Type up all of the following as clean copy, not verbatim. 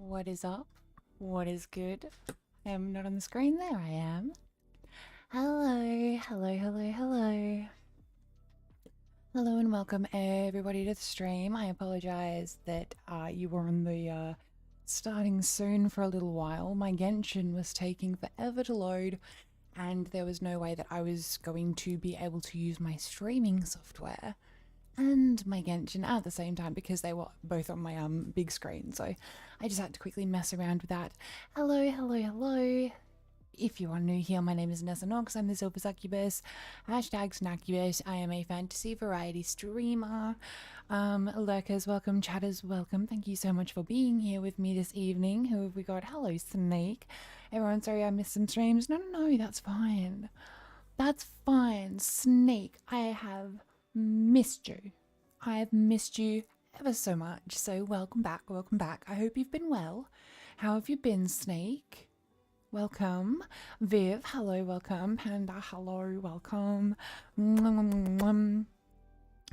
What is up? What is good? I'm not on the screen. There I am. Hello, hello, hello, hello. Hello and welcome everybody to the stream. I apologize that you were on the starting soon for a little while. My Genshin was taking forever to load and there was no way that I was going to be able to use my streaming software and my Genshin at the same time because they were both on my big screen, so I just had to quickly mess around with that. Hello, hello, hello. If you are new here, my name is Nessa Noxx. I'm the Silver Succubus, hashtag Succubus. I am a fantasy variety streamer. Lurkers, welcome. Chatters, welcome. Thank you so much for being here with me this evening. Who have we got? Hello, Snake. Everyone, sorry I missed some streams. No, that's fine. That's fine. Snake, I have missed you. I have missed you ever so much. So welcome back, welcome back. I hope you've been well. How have you been, Snake? Welcome. Viv, hello, welcome. Panda, hello, welcome.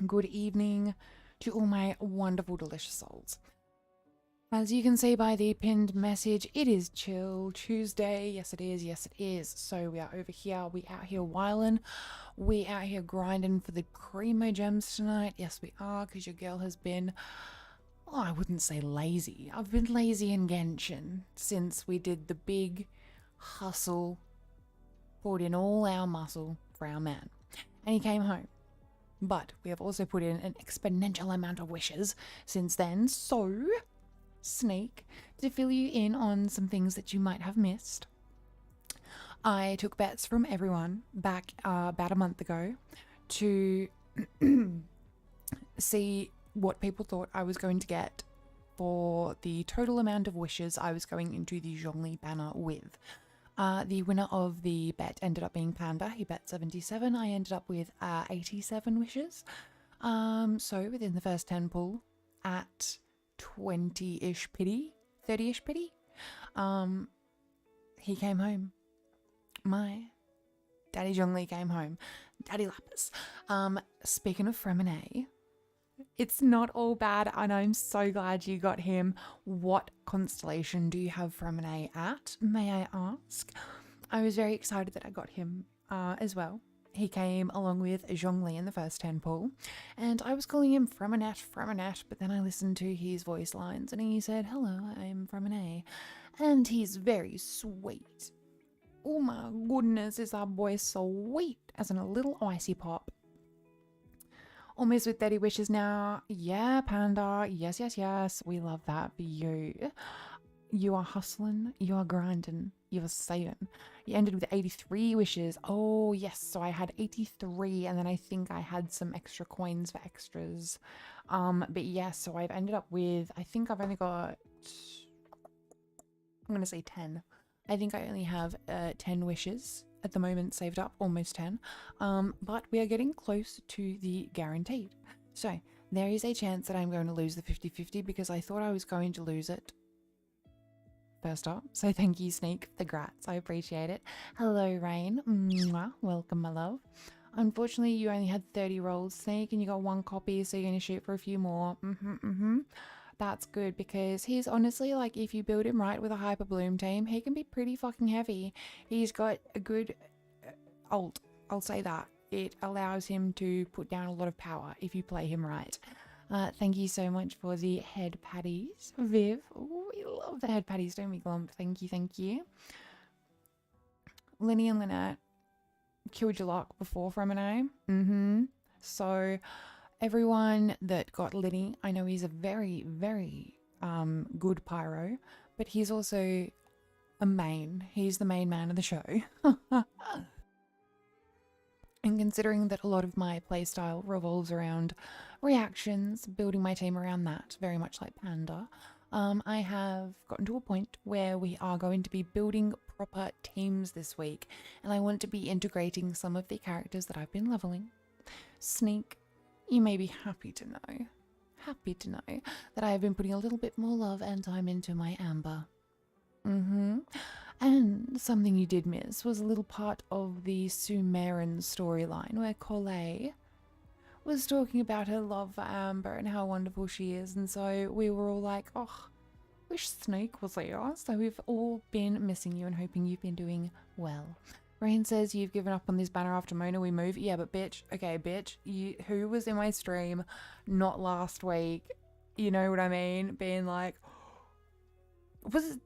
Good evening to all my wonderful, delicious souls. As you can see by the pinned message, it is Chill Tuesday. Yes, it is. Yes, it is. So we are over here. We out here whiling. We out here grinding for the primo gems tonight. Yes, we are, because your girl has been... Oh, I wouldn't say lazy. I've been lazy in Genshin since we did the big hustle, put in all our muscle for our man, and he came home. But we have also put in an exponential amount of wishes since then. So, Snake, to fill you in on some things that you might have missed, I took bets from everyone back about a month ago to see what people thought I was going to get for the total amount of wishes I was going into the Zhongli banner with. The winner of the bet ended up being Panda. He bet 77. I ended up with 87 wishes. So within the first 10 pull at 20-ish pity, 30-ish pity, he came home. My Daddy Zhongli came home. Daddy Lapis. Speaking of Fremine, it's not all bad, and I'm so glad you got him. What constellation do you have Fremine at, may I ask? I was very excited that I got him as well. He came along with Zhongli in the first 10 pull, and I was calling him Freminette, but then I listened to his voice lines, and he said, "Hello, I'm Fremine," and he's very sweet. Oh my goodness, is that boy sweet as in a little icy pop. Almost with 30 wishes now. Yeah, Panda. Yes, yes, yes. We love that for you. You are hustling. You are grinding. You are saving. You ended with 83 wishes. Oh, yes. So I had 83, and then I think I had some extra coins for extras. But yes, so I've ended up with, I think I've only got, I'm going to say 10. I think I only have 10 wishes at the moment saved up, almost 10, but we are getting close to the guaranteed. So there is a chance that I'm going to lose the 50-50 because I thought I was going to lose it first up. So thank you, Snake, for the grats. I appreciate it. Hello, Rain. Mwah. Welcome, my love. Unfortunately, you only had 30 rolls, Snake, and you got 1 copy, so you're going to shoot for a few more. That's good, because he's honestly, like, if you build him right with a Hyper Bloom team, he can be pretty fucking heavy. He's got a good ult, I'll say that. It allows him to put down a lot of power if you play him right. Thank you so much for the head patties, Viv. Ooh, we love the head patties, don't we, Glomp? Thank you, thank you. Linny and Lynette killed your luck before Fremine. So everyone that got Linny, I know he's a very, very good pyro, but he's also a main. He's the main man of the show. And considering that a lot of my playstyle revolves around reactions, building my team around that, very much like Panda, I have gotten to a point where we are going to be building proper teams this week, and I want to be integrating some of the characters that I've been leveling. Sneak, you may be happy to know that I have been putting a little bit more love and time into my Amber. And something you did miss was a little part of the Sumerian storyline where Colette was talking about her love for Amber and how wonderful she is, and so we were all like, oh, Wish Snake was here, so we've all been missing you and hoping you've been doing well. Rain says you've given up on this banner after Mona we move. Yeah, but bitch, okay, bitch, who was in my stream not last week, you know what I mean, being like, was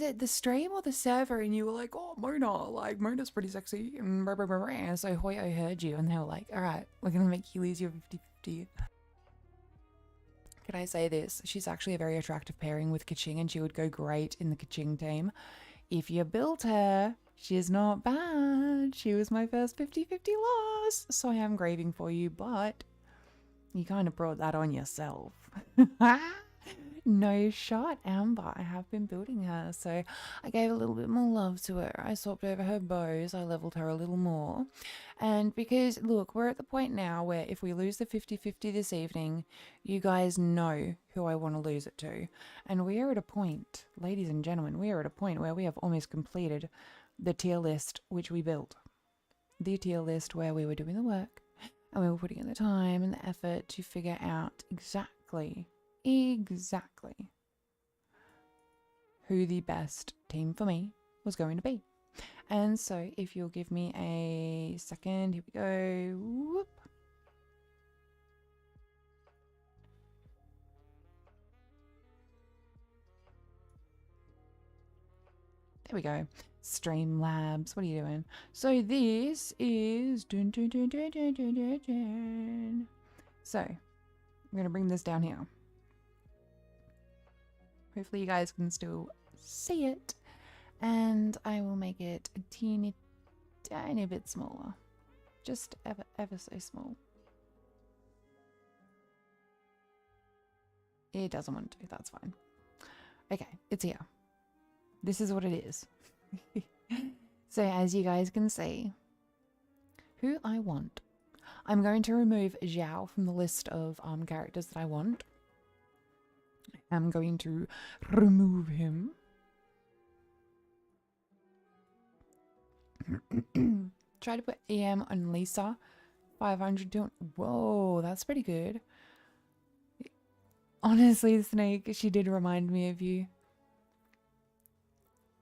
it the stream or the server, and you were like, oh, Mona, like, Mona's pretty sexy, and blah, blah, blah, blah. So Hoyo heard you, and they were like, all right, we're gonna make you lose your 50-50. Can I say this? She's actually a very attractive pairing with Kaching, and she would go great in the Kaching team. If you built her, she's not bad. She was my first 50-50 loss, so I am grieving for you, but you kind of brought that on yourself. No shot, Amber. I have been building her, so I gave a little bit more love to her. I swapped over her bows. I leveled her a little more. And because, look, we're at the point now where if we lose the 50-50 this evening, you guys know who I want to lose it to. And we are at a point, ladies and gentlemen, we are at a point where we have almost completed the tier list which we built. The tier list where we were doing the work and we were putting in the time and the effort to figure out exactly who the best team for me was going to be. And so if you'll give me a second, here we go. Whoop. There we go. Streamlabs, what are you doing? So this is so I'm gonna bring this down here. Hopefully you guys can still see it, and I will make it a teeny tiny bit smaller, just ever so small. It doesn't want to, that's fine. Okay, it's here. This is what it is. So as you guys can see, who I want. I'm going to remove Zhao from the list of characters that I want. I'm going to remove him. Try to put EM on Lisa. 500 don't. Whoa, that's pretty good. Honestly, Snake, she did remind me of you.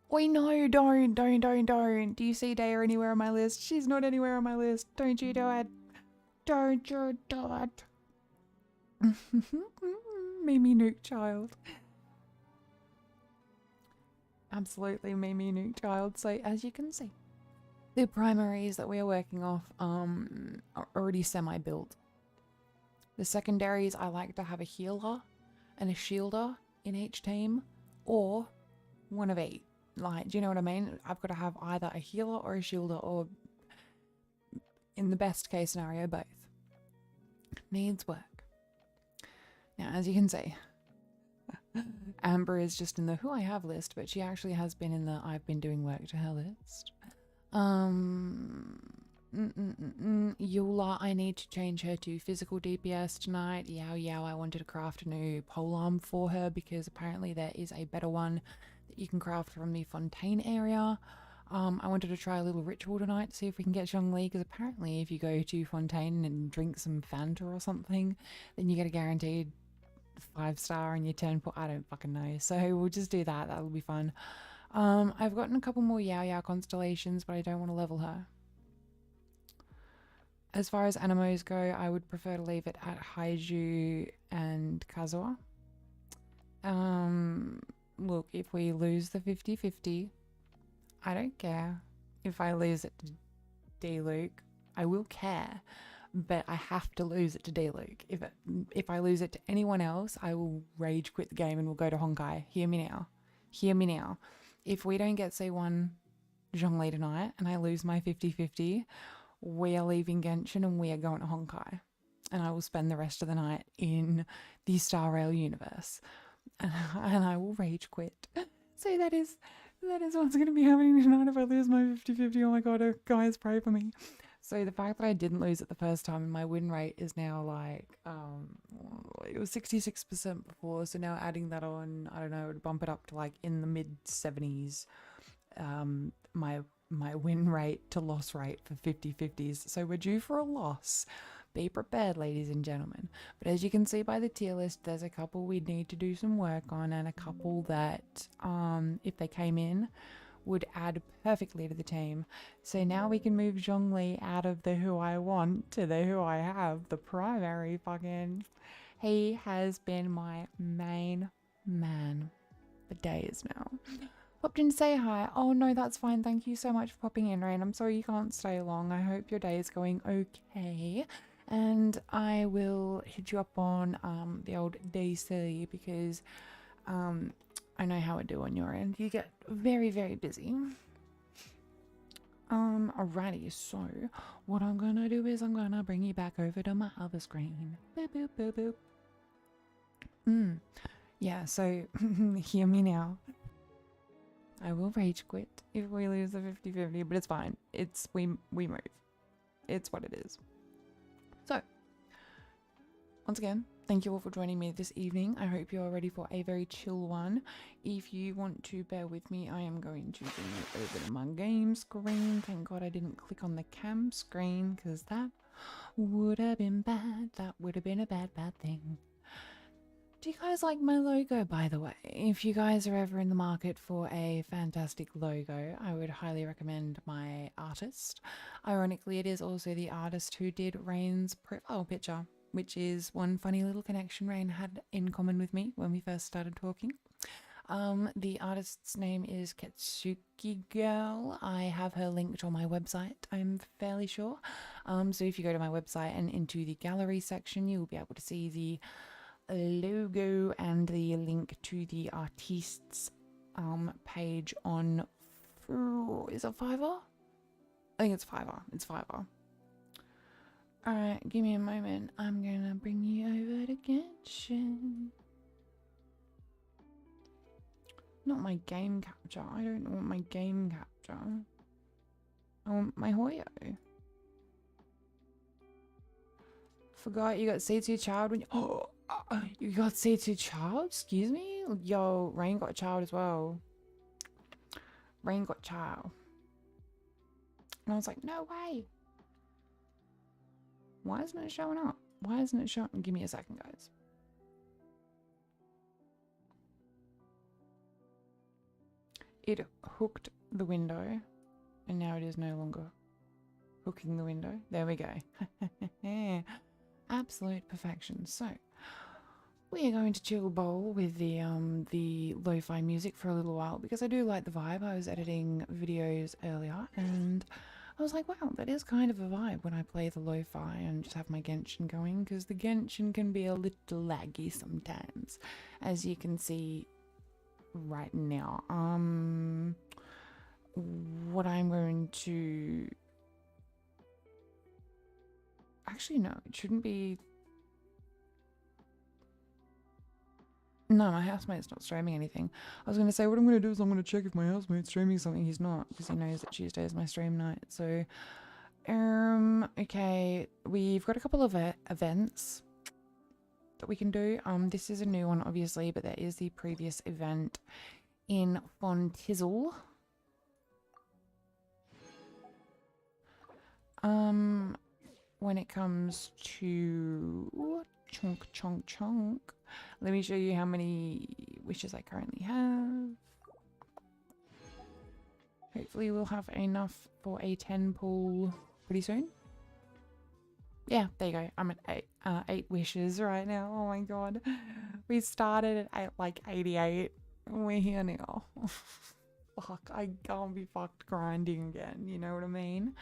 Wait, no, don't. Do you see Daya anywhere on my list? She's not anywhere on my list. Don't you do it. Don't you do it. Mimi Nuke Child. Absolutely Mimi Nuke Child. So as you can see, the primaries that we are working off are already semi-built. The secondaries, I like to have a healer and a shielder in each team, or one of each. Like, do you know what I mean? I've got to have either a healer or a shielder, or in the best case scenario, both. Needs work. Now, as you can see, Amber is just in the who I have list, but she actually has been in the I've been doing work to her list. Eula, I need to change her to physical DPS tonight. Yao, I wanted to craft a new polearm for her because apparently there is a better one that you can craft from the Fontaine area. I wanted to try a little ritual tonight to see if we can get Zhongli, because apparently if you go to Fontaine and drink some Fanta or something, then you get a guaranteed 5-star in your turn. I don't fucking know. So we'll just do that. That'll be fun. I've gotten a couple more Yao constellations, but I don't want to level her. As far as animos go, I would prefer to leave it at Haiju and Kazuha. Look, if we lose the 50-50, I don't care. If I lose it to D-Luke, I will care, but I have to lose it to D-Luke. If I lose it to anyone else, I will rage quit the game and we'll go to Honkai. Hear me now. Hear me now. If we don't get C1 Zhongli tonight and I lose my 50-50, we are leaving Genshin and we are going to Honkai. And I will spend the rest of the night in the Star Rail universe. And I will rage quit. So that is what's going to be happening tonight if I lose my 50-50. Oh my god, guys, pray for me. So the fact that I didn't lose it the first time and my win rate is now like, it was 66% before. So now adding that on, I don't know, it would bump it up to like in the mid 70s. My win rate to loss rate for 50-50s. So we're due for a loss Be prepared, ladies and gentlemen. But as you can see by the tier list, there's a couple we need to do some work on, and a couple that, if they came in, would add perfectly to the team. So now we can move Zhongli out of the who I want to the who I have, the primary fucking... He has been my main man for days now. Popped in to say hi. Oh no, that's fine. Thank you so much for popping in, Rain. I'm sorry you can't stay long. I hope your day is going okay. And I will hit you up on the old DC because I know how it do on your end. You get very, very busy. Alrighty, so what I'm gonna do is I'm gonna bring you back over to my other screen. Boop, boop, boop, boop. Yeah, so hear me now. I will rage quit if we lose the 50-50, but it's fine. We move. It's what it is. So, once again, thank you all for joining me this evening. I hope you're ready for a very chill one. If you want to bear with me, I am going to bring it over to my game screen. Thank God I didn't click on the cam screen, because that would have been bad. That would have been a bad, bad thing. Do you guys like my logo, by the way? If you guys are ever in the market for a fantastic logo, I would highly recommend my artist. Ironically, it is also the artist who did Rain's profile picture, which is one funny little connection Rain had in common with me when we first started talking. The artist's name is Ketsuki Girl. I have her linked on my website, I'm fairly sure. So if you go to my website and into the gallery section, you'll be able to see the logo and the link to the artist's page on, is it Fiverr? I think it's Fiverr. It's Fiverr. Alright, give me a moment. I'm gonna bring you over to Genshin. Not my game capture. I don't want my game capture. I want my Hoyo. Forgot you got C2 child when you... Oh! You got C2 child? Excuse me? Yo, Rain got child as well. Rain got child. And I was like, no way. Why isn't it showing up? Why isn't it showing? Give me a second, guys. It hooked the window, and now it is no longer hooking the window. There we go. Absolute perfection. So we are going to chill bowl with the lo-fi music for a little while because I do like the vibe. I was editing videos earlier and I was like, wow, that is kind of a vibe when I play the lo-fi and just have my Genshin going, because the Genshin can be a little laggy sometimes, as you can see right now. What I'm going to... Actually, no, it shouldn't be... No, my housemate's not streaming anything. I was going to say, what I'm going to do is I'm going to check if my housemate's streaming something. He's not, because he knows that Tuesday is my stream night. So, okay, we've got a couple of events that we can do. This is a new one, obviously, but there is the previous event in Fontizzle. When it comes to chunk, chunk, chunk, let me show you how many wishes I currently have. Hopefully we'll have enough for a 10 pool pretty soon. Yeah, there you go. I'm at 8 wishes right now. Oh my god. We started at like 88. We're here now. Fuck, I can't be fucked grinding again. You know what I mean?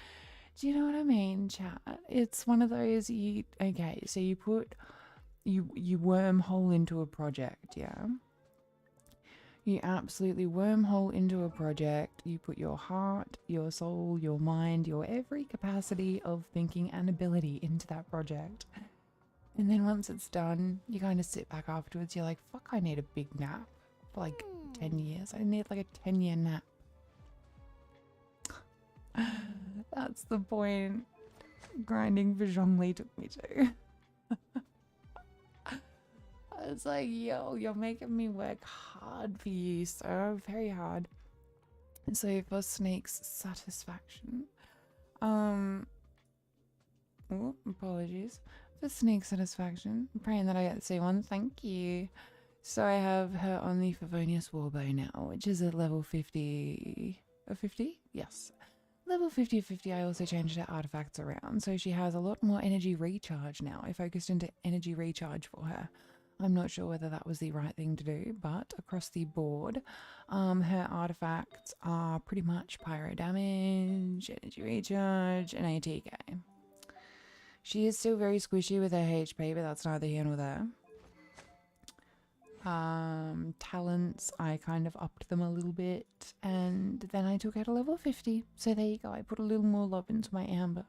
Do you know what I mean, chat? It's one of those, okay, so you put... You wormhole into a project, yeah? You absolutely wormhole into a project. You put your heart, your soul, your mind, your every capacity of thinking and ability into that project. And then once it's done, you kind of sit back afterwards. You're like, fuck, I need a big nap for like 10 years. I need like a 10-year nap. That's the point grinding for Zhongli took me to. It's like, yo, you're making me work hard for you, so very hard. So for Snake's satisfaction, Oh, apologies. For sneak satisfaction. I'm praying that I get to see one. Thank you. So I have her on the Favonius Warbow now, which is at level 50. 50? Yes. Level 50 of 50, I also changed her artifacts around, so she has a lot more energy recharge now. I focused into energy recharge for her. I'm not sure whether that was the right thing to do, but across the board, her artifacts are pretty much pyro damage, energy recharge, and ATK. She is still very squishy with her HP, but that's neither here nor there. Talents, I kind of upped them a little bit, and then I took her to level 50. So there you go, I put a little more love into my Amber.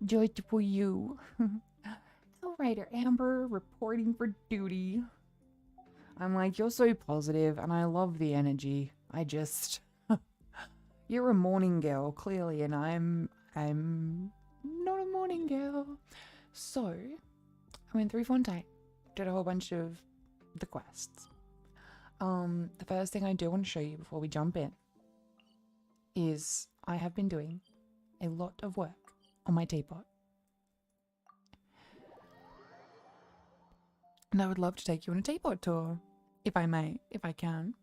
Joy for you. Outrider Amber reporting for duty. I'm like, you're so positive, and I love the energy. I just... You're a morning girl, clearly, and I'm not a morning girl. So, I went through Fontaine, did a whole bunch of the quests. The first thing I do want to show you before we jump in is I have been doing a lot of work on my teapot. And I would love to take you on a teapot tour, if I may, if I can.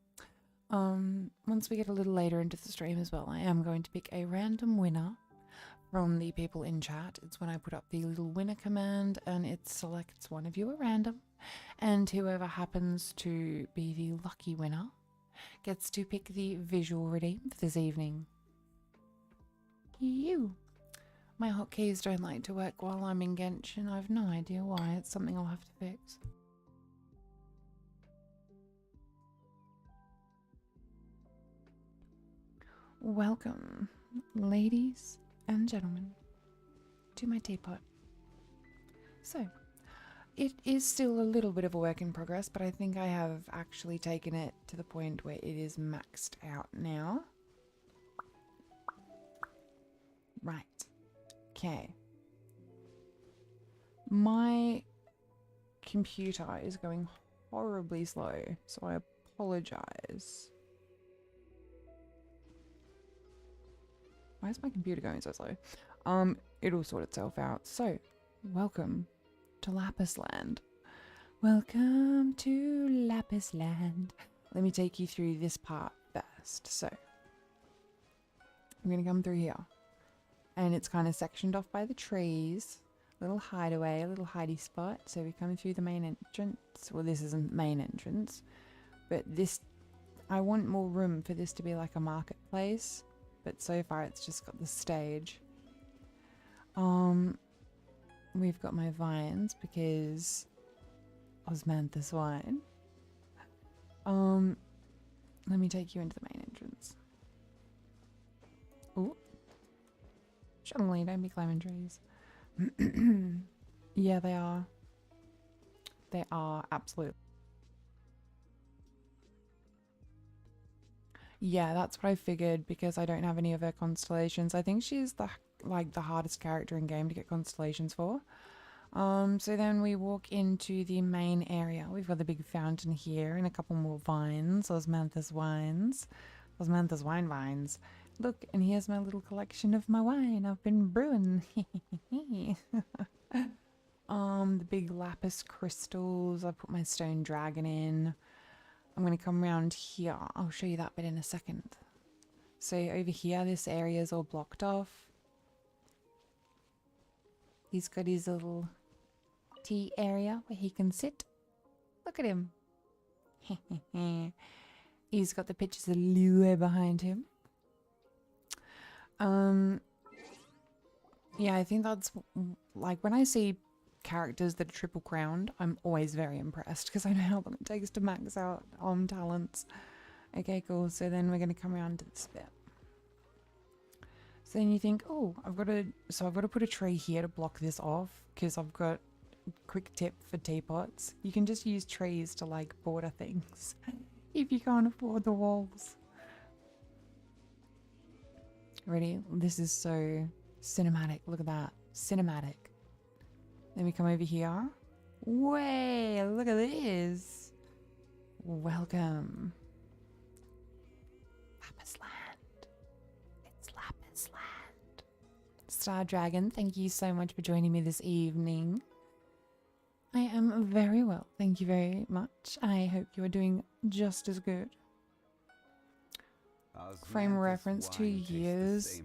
Once we get a little later into the stream as well, I am going to pick a random winner from the people in chat. It's when I put up the little winner command and it selects one of you at random. And whoever happens to be the lucky winner gets to pick the visual redeem for this evening. You. My hotkeys don't like to work while I'm in Genshin. I have no idea why. It's something I'll have to fix. Welcome, ladies and gentlemen, to my teapot. So, it is still a little bit of a work in progress, but I think I have actually taken it to the point where it is maxed out now. Right. Okay. My computer is going horribly slow, so I apologize. Why is my computer going so slow? It'll sort itself out. So, welcome to Lapis Land. Welcome to Lapis Land. Let me take you through this part first. So, I'm going to come through here. And it's kind of sectioned off by the trees. Little hideaway, a little hidey spot. So we're coming through the main entrance. Well, this isn't main entrance. But this, I want more room for this to be like a marketplace. But so far it's just got the stage. We've got my vines because Osmanthus wine. Let me take you into the main entrance. Ooh. Zhongli, don't be climbing trees. Yeah, they are. They are, absolutely. Yeah, that's what I figured because I don't have any of her constellations. I think she's the hardest character in game to get constellations for. So then we walk into the main area. We've got the big fountain here and a couple more vines, Osmanthus wines. Osmanthus wine vines. Look, and here's my little collection of my wine I've been brewing. The big lapis crystals. I put my stone dragon in. I'm going to come around here. I'll show you that bit in a second. So over here, this area is all blocked off. He's got his little tea area where he can sit. Look at him. He's got the pictures of Lue behind him. Yeah, I think that's like when I see characters that are triple crowned, I'm always very impressed because I know how long it takes to max out talents. Okay, cool. So then we're going to come around to this bit. So then you think, oh, I've got to put a tree here to block this off because I've got a quick tip for teapots. You can just use trees to like border things if you can't afford the walls. Ready? This is so cinematic. Look at that. Cinematic. Then we come over here. Way, look at this. Welcome. Lapis Land. It's Lapis Land. Star Dragon. Thank you so much for joining me this evening. I am very well, thank you very much. I hope you are doing just as good. Frame reference 2 years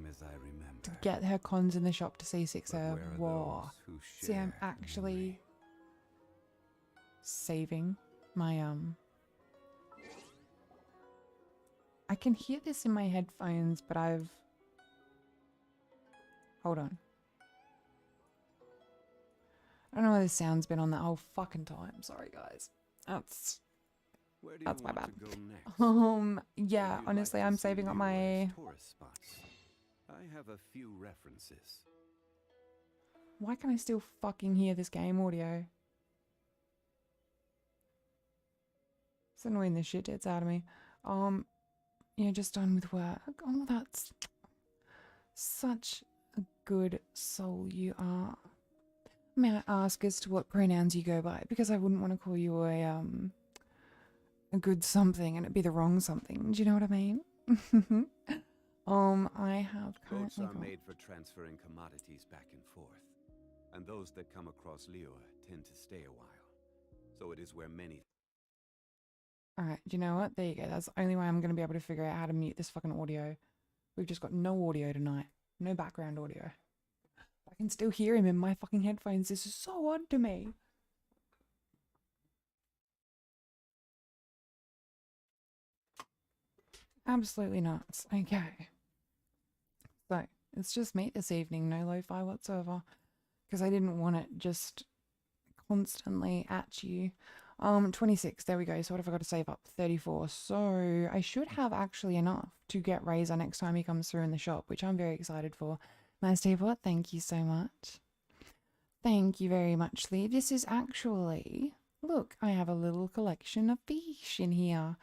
to get her cons in the shop to C6 her. Wow. See, I'm actually saving my I can hear this in my headphones, but hold on. I don't know where the sound's been on that whole fucking time. Sorry, guys. That's my bad. Yeah, honestly, I'm saving up my... I have a few references. Why can I still fucking hear this game audio? It's annoying the shit it's out of me. You're just done with work. Oh, that's such a good soul you are. May I ask as to what pronouns you go by? Because I wouldn't want to call you a good something and it'd be the wrong something. Do you know what I mean? I have Boats currently are got... made for transferring commodities back and forth, and those that come across Lure tend to stay a while. So it is where many... Alright, do you know what? There you go. That's the only way I'm going to be able to figure out how to mute this fucking audio. We've just got no audio tonight. No background audio. I can still hear him in my fucking headphones. This is so odd to me. Absolutely nuts. Okay. So, it's just me this evening. No lo-fi whatsoever. Because I didn't want it just constantly at you. 26. There we go. So what have I got to save up? 34. So I should have actually enough to get Razor next time he comes through in the shop, which I'm very excited for. Nice teapot. Thank you so much. Thank you very much, Lee. This is actually... Look, I have a little collection of fish in here.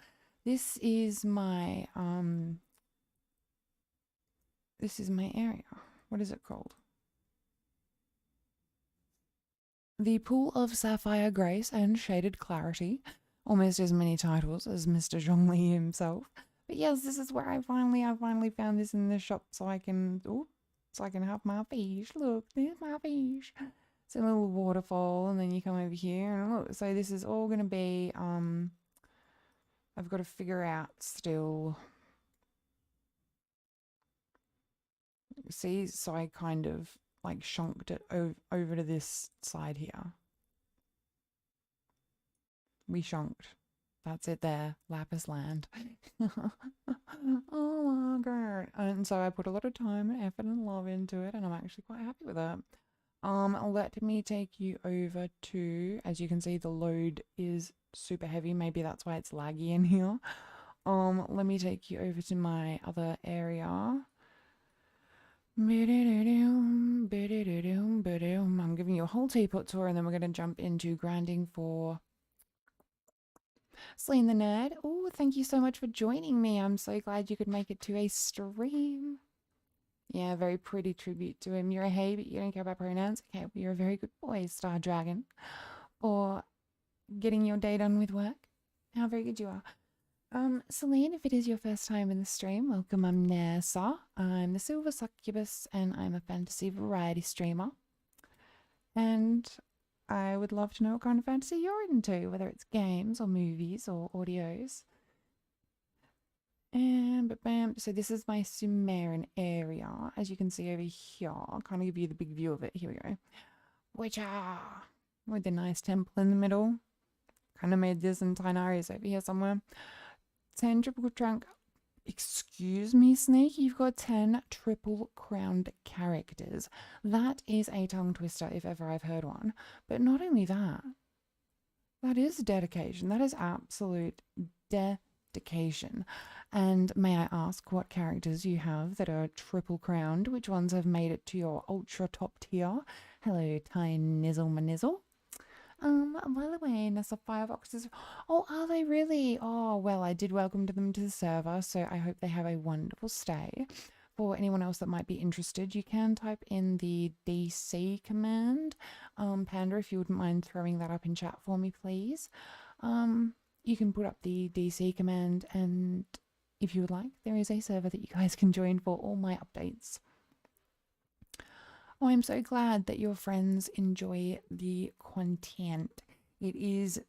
This is my area. What is it called? The Pool of Sapphire Grace and Shaded Clarity. Almost as many titles as Mr. Zhongli himself. But yes, this is where I finally found this in the shop so I can have my fish. Look, there's my fish. It's a little waterfall, and then you come over here and look. So this is all gonna be I've got to figure out still. See, so I kind of like shonked it over to this side here. We shonked. That's it there. Lapis land. Oh my god. And so I put a lot of time and effort and love into it, and I'm actually quite happy with it. Let me take you over to, as you can see, the load is super heavy. Maybe that's why it's laggy in here. Let me take you over to my other area. I'm giving you a whole teapot tour, and then we're going to jump into grinding for Sleen the Nerd. Oh, thank you so much for joining me. I'm so glad you could make it to a stream. Yeah, very pretty tribute to him. You're a hey, but you don't care about pronouns. Okay, well, you're a very good boy, Star Dragon. Or getting your day done with work. How very good you are. Celine, if it is your first time in the stream, welcome. I'm Nessa. I'm the Silver Succubus, and I'm a fantasy variety streamer. And I would love to know what kind of fantasy you're into, whether it's games or movies or audios. And bam, so this is my Sumerian area, as you can see over here. I'll kind of give you the big view of it. Here we go. Which with the nice temple in the middle. Kind of made this in Tainari's over here somewhere. 10 triple crowned. Excuse me, Snake. You've got 10 triple crowned characters. That is a tongue twister if ever I've heard one. But not only that. That is dedication. That is absolute dedication. And may I ask what characters you have that are triple crowned? Which ones have made it to your ultra top tier? Hello, Ty Nizzle Manizzle. By the way, Nessa Fireboxes. Oh, are they really? Oh, well, I did welcome them to the server, so I hope they have a wonderful stay. For anyone else that might be interested, you can type in the DC command. Panda, if you wouldn't mind throwing that up in chat for me, please. You can put up the DC command, and if you would like, there is a server that you guys can join for all my updates. Oh, I'm so glad that your friends enjoy the content. It is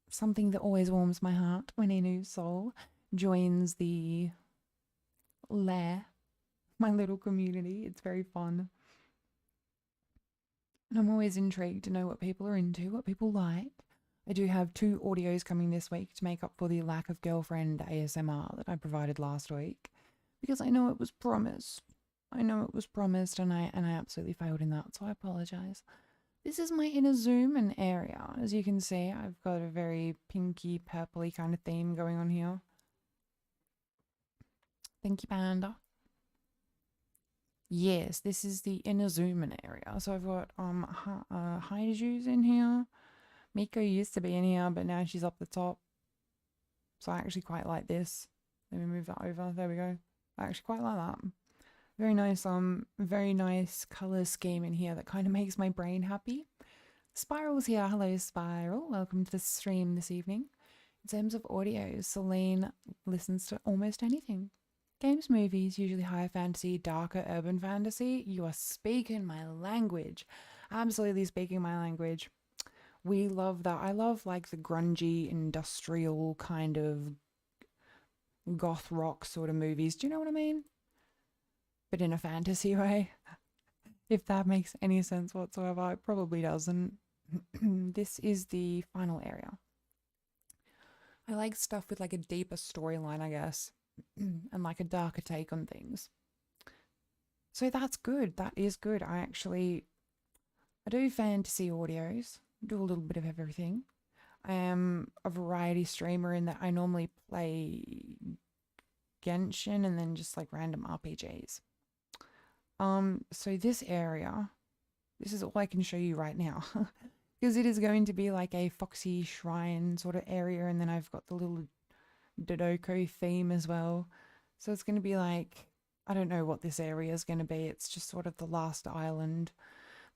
something that always warms my heart when a new soul joins the lair, my little community. It's very fun. And I'm always intrigued to know what people are into, what people like. I do have 2 audios coming this week to make up for the lack of girlfriend ASMR that I provided last week, because I know it was promised. I know it was promised, and I absolutely failed in that, so I apologize. This is my inner zoom and area. As you can see, I've got a very pinky, purpley kind of theme going on here. Thank you, Panda. Yes, this is the inner zoom and area. So I've got Haiju's in here. Miko used to be in here, but now she's up the top. So I actually quite like this. Let me move that over. There we go. I actually quite like that. Very nice color scheme in here that kind of makes my brain happy. Spiral's here. Hello, Spiral. Welcome to the stream this evening. In terms of audio, Celine listens to almost anything. Games, movies, usually higher fantasy, darker urban fantasy. You are speaking my language. Absolutely speaking my language. We love that. I love like the grungy, industrial kind of goth rock sort of movies. Do you know what I mean? But in a fantasy way. If that makes any sense whatsoever. It probably doesn't. This is the final area. I like stuff with like a deeper storyline, I guess. And like a darker take on things. So that's good. That is good. I do fantasy audios. Do a little bit of everything. I am a variety streamer in that I normally play Genshin and then just like random RPGs. So this area, this is all I can show you right now. Because it is going to be like a foxy shrine sort of area, and then I've got the little Dodoko theme as well. So it's going to be like, I don't know what this area is going to be. It's just sort of the last island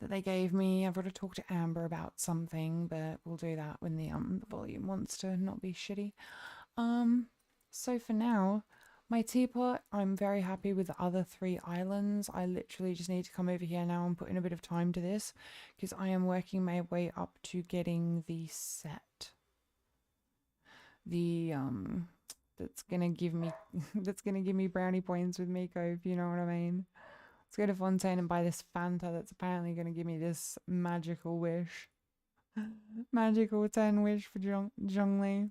that they gave me. I've got to talk to Amber about something, but we'll do that when the volume wants to not be shitty. So for now, my teapot, I'm very happy with the other 3 islands. I literally just need to come over here now and put in a bit of time to this, because I am working my way up to getting the set. The that's gonna give me brownie points with Miko, if you know what I mean. Let's go to Fontaine and buy this Fanta that's apparently gonna give me this magical wish. Magical 10 wish for Zhongli.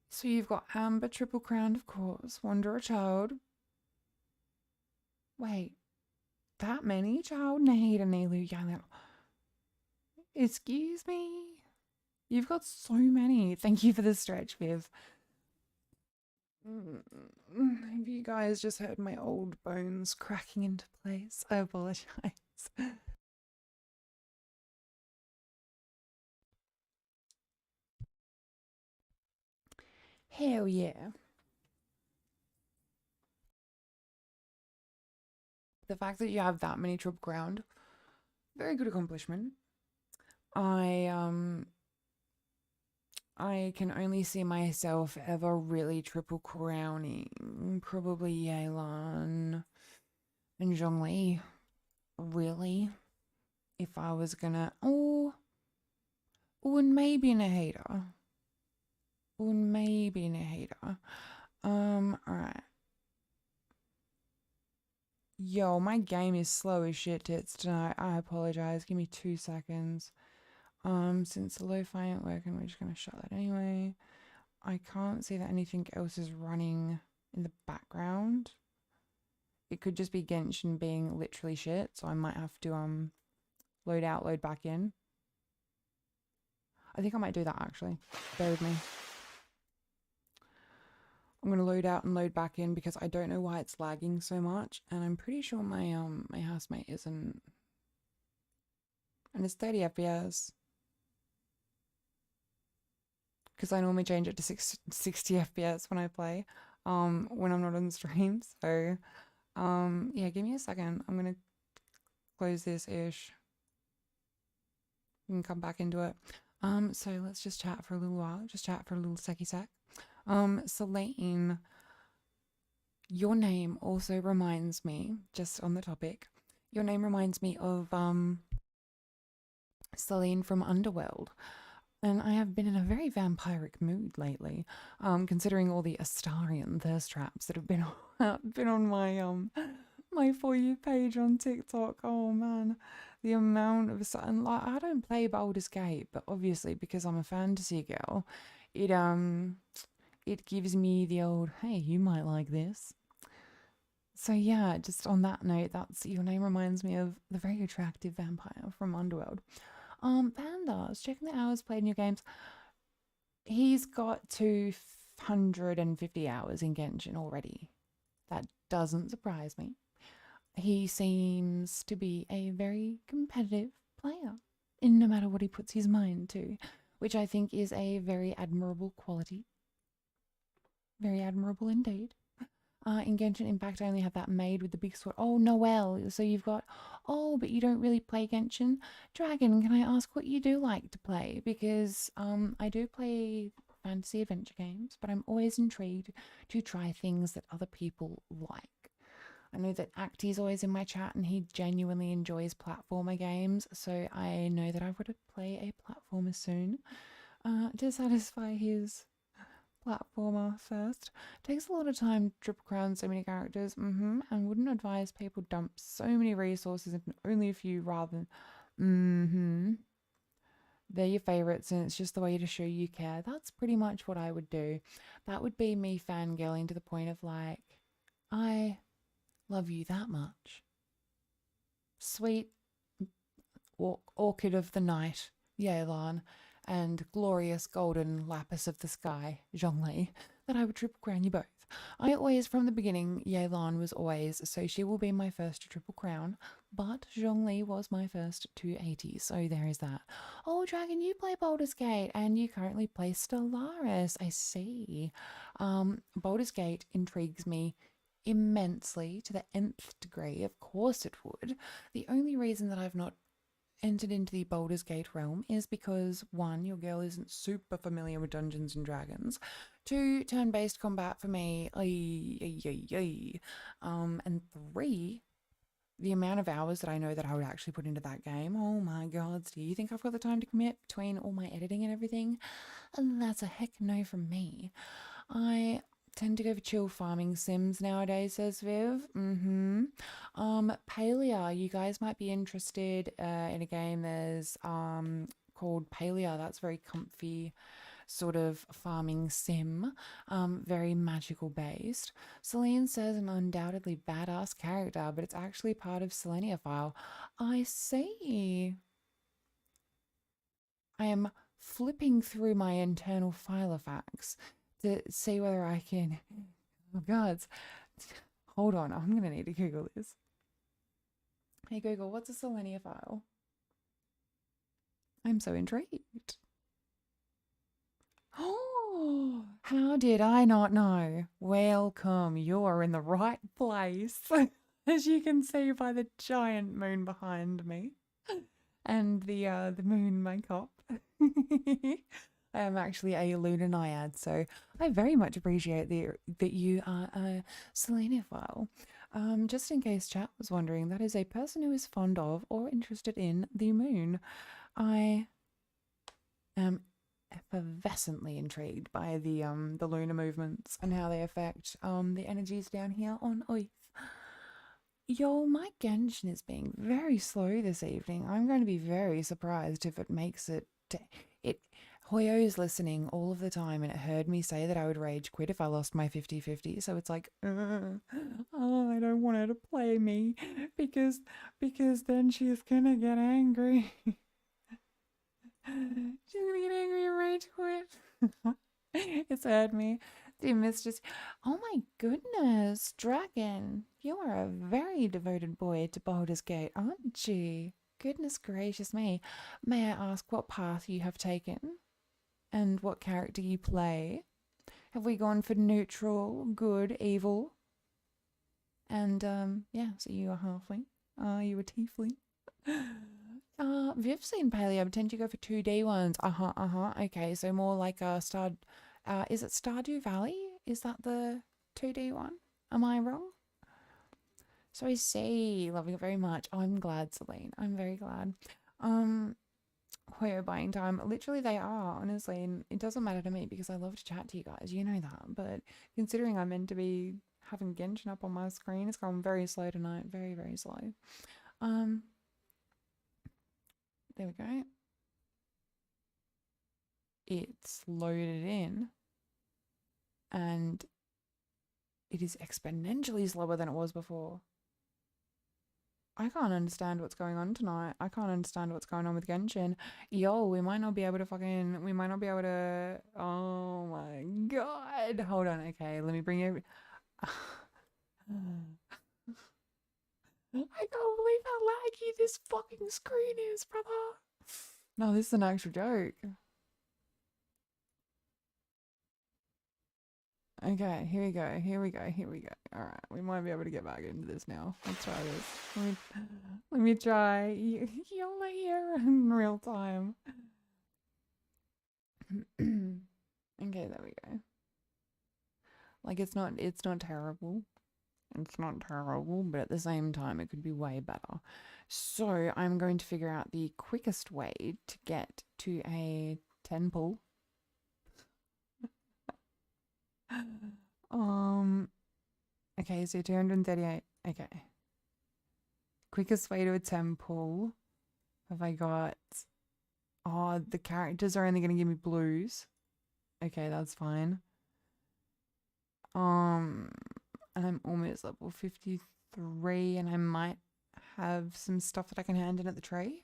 So you've got Amber, Triple Crowned, of course. Wanderer Child. Wait. That many? Child, Nahida, Nilu, Yalo. Excuse me? You've got so many. Thank you for the stretch, Viv. Have you guys just heard my old bones cracking into place? I apologize. Hell yeah. The fact that you have that many Triple Crowned, very good accomplishment. I can only see myself ever really triple crowning probably Yelan and Zhongli. Really? If I was gonna... Oh, and maybe Nahida. Alright. Yo, my game is slow as shit tits tonight. I apologize. Give me 2 seconds. Since the lo-fi ain't working, we're just gonna shut that anyway. I can't see that anything else is running in the background. It could just be Genshin being literally shit, so I might have to load out, load back in. I think I might do that actually. Bear with me. I'm gonna load out and load back in because I don't know why it's lagging so much, and I'm pretty sure my my housemate isn't. And it's 30 FPS. Because I normally change it to 60 FPS when I play, when I'm not on stream. So, yeah, give me a second. I'm gonna close this ish. We can come back into it. So let's just chat for a little while. Just chat for a little secky sec. Celine, your name also reminds me, just on the topic, your name reminds me of Celine from Underworld. And I have been in a very vampiric mood lately, considering all the Astarian thirst traps that have been on my For You page on TikTok. Oh man, the amount of and like I don't play Baldur's Gate, but obviously because I'm a fantasy girl, it gives me the old hey, you might like this. So yeah, just on that note, that's your name reminds me of the very attractive vampire from Underworld. Panda, I was checking the hours played in your games. He's got 250 hours in Genshin already. That doesn't surprise me. He seems to be a very competitive player, in no matter what he puts his mind to, which I think is a very admirable quality. Very admirable indeed. In Genshin Impact, I only have that maid with the big sword. Oh, Noelle. So you've got, oh, but you don't really play Genshin. Dragon, can I ask what you do like to play? Because I do play fantasy adventure games, but I'm always intrigued to try things that other people like. I know that Acti's always in my chat and he genuinely enjoys platformer games, so I know that I would play a platformer soon to satisfy his platformer first. Takes a lot of time to triple crown so many characters, and wouldn't advise people dump so many resources into only a few rather than they're your favorites and it's just the way to show you care. That's pretty much what I would do. That would be me fangirling to the point of like, I love you that much. Sweet orchid of the night, Yelan, and glorious golden lapis of the sky, Zhongli, that I would triple crown you both. I always, from the beginning, Yelan was always, so she will be my first to triple crown, but Zhongli was my first to 80, so there is that. Oh, Dragon, you play Baldur's Gate, and you currently play Stellaris, I see. Baldur's Gate intrigues me immensely to the nth degree, of course it would. The only reason that I've not entered into the Baldur's Gate realm is because 1, your girl isn't super familiar with Dungeons and Dragons. 2, turn-based combat for me, and 3, the amount of hours that I know that I would actually put into that game. Oh my god, do you think I've got the time to commit between all my editing and everything? And that's a heck no from me. I tend to go for chill farming sims nowadays, says Viv. Palia, you guys might be interested in a game there's called Palia. That's very comfy sort of farming sim, very magical based. Celine says an undoubtedly badass character, but it's actually part of Seleniaphile. I see. I am flipping through my internal file facts to see whether I can. Oh god, hold on, I'm gonna need to Google this. Hey Google, what's a Seleniaphile? I'm so intrigued. Oh, how did I not know? Welcome, you're in the right place. As you can see by the giant moon behind me and the moon makeup. I am actually a lunar naiad, so I very much appreciate that you are a Selenophile. Just in case chat was wondering, that is a person who is fond of or interested in the moon. I am effervescently intrigued by the lunar movements and how they affect the energies down here on Earth. Yo, my Genshin is being very slow this evening. I'm going to be very surprised if it makes it. Hoyo's listening all of the time and it heard me say that I would rage quit if I lost my 50-50. So it's like, oh, I don't want her to play me because then she's gonna get angry. She's gonna get angry and rage quit. It's heard me. The mistress. Oh my goodness, Dragon, you are a very devoted boy to Baldur's Gate, aren't you? Goodness gracious me. May I ask what path you have taken? And what character you play? Have we gone for neutral, good, evil? And yeah, so you are halfling. You a tiefling. Viv's seen Paleo, tend to go for 2D ones. Okay, so more like a is it Stardew Valley? Is that the 2D one? Am I wrong? So I see. Loving it very much. Oh, I'm glad, Celine. I'm very glad. Hoyo buying time. Literally, they are, honestly. And it doesn't matter to me because I love to chat to you guys. You know that. But considering I'm meant to be having Genshin up on my screen, it's gone very slow tonight. Very, very slow. There we go. It's loaded in. And it is exponentially slower than it was before. I can't understand what's going on tonight. I can't understand what's going on with Genshin. Yo, we might not be able to, oh my god. Hold on, okay, let me bring you. I can't believe how laggy this fucking screen is, brother. No, this is an actual joke. Okay, here we go. Alright, we might be able to get back into this now. Let's try this. Let me try YOLO here in real time. Okay, there we go. Like it's not terrible. It's not terrible, but at the same time it could be way better. So I'm going to figure out the quickest way to get to a temple. Okay, so 238. Okay. Quickest way to a temple. Have I got... Oh, the characters are only going to give me blues. Okay, that's fine. And I'm almost level 53 and I might have some stuff that I can hand in at the tree.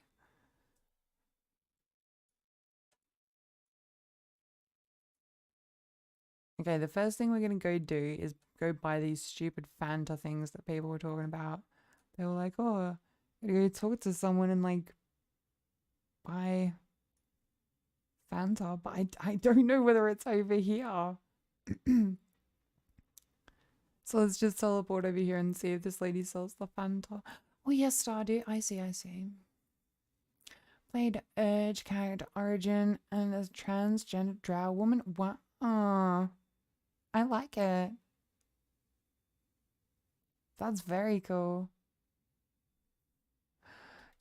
Okay, the first thing we're going to go do is go buy these stupid Fanta things that people were talking about. They were like, oh, I gotta go talk to someone and like buy Fanta, but I don't know whether it's over here. So let's just teleport over here and see if this lady sells the Fanta. Oh yes, Stardew. I see. Played Urge character origin and as transgender drow woman. Wow. I like it. That's very cool.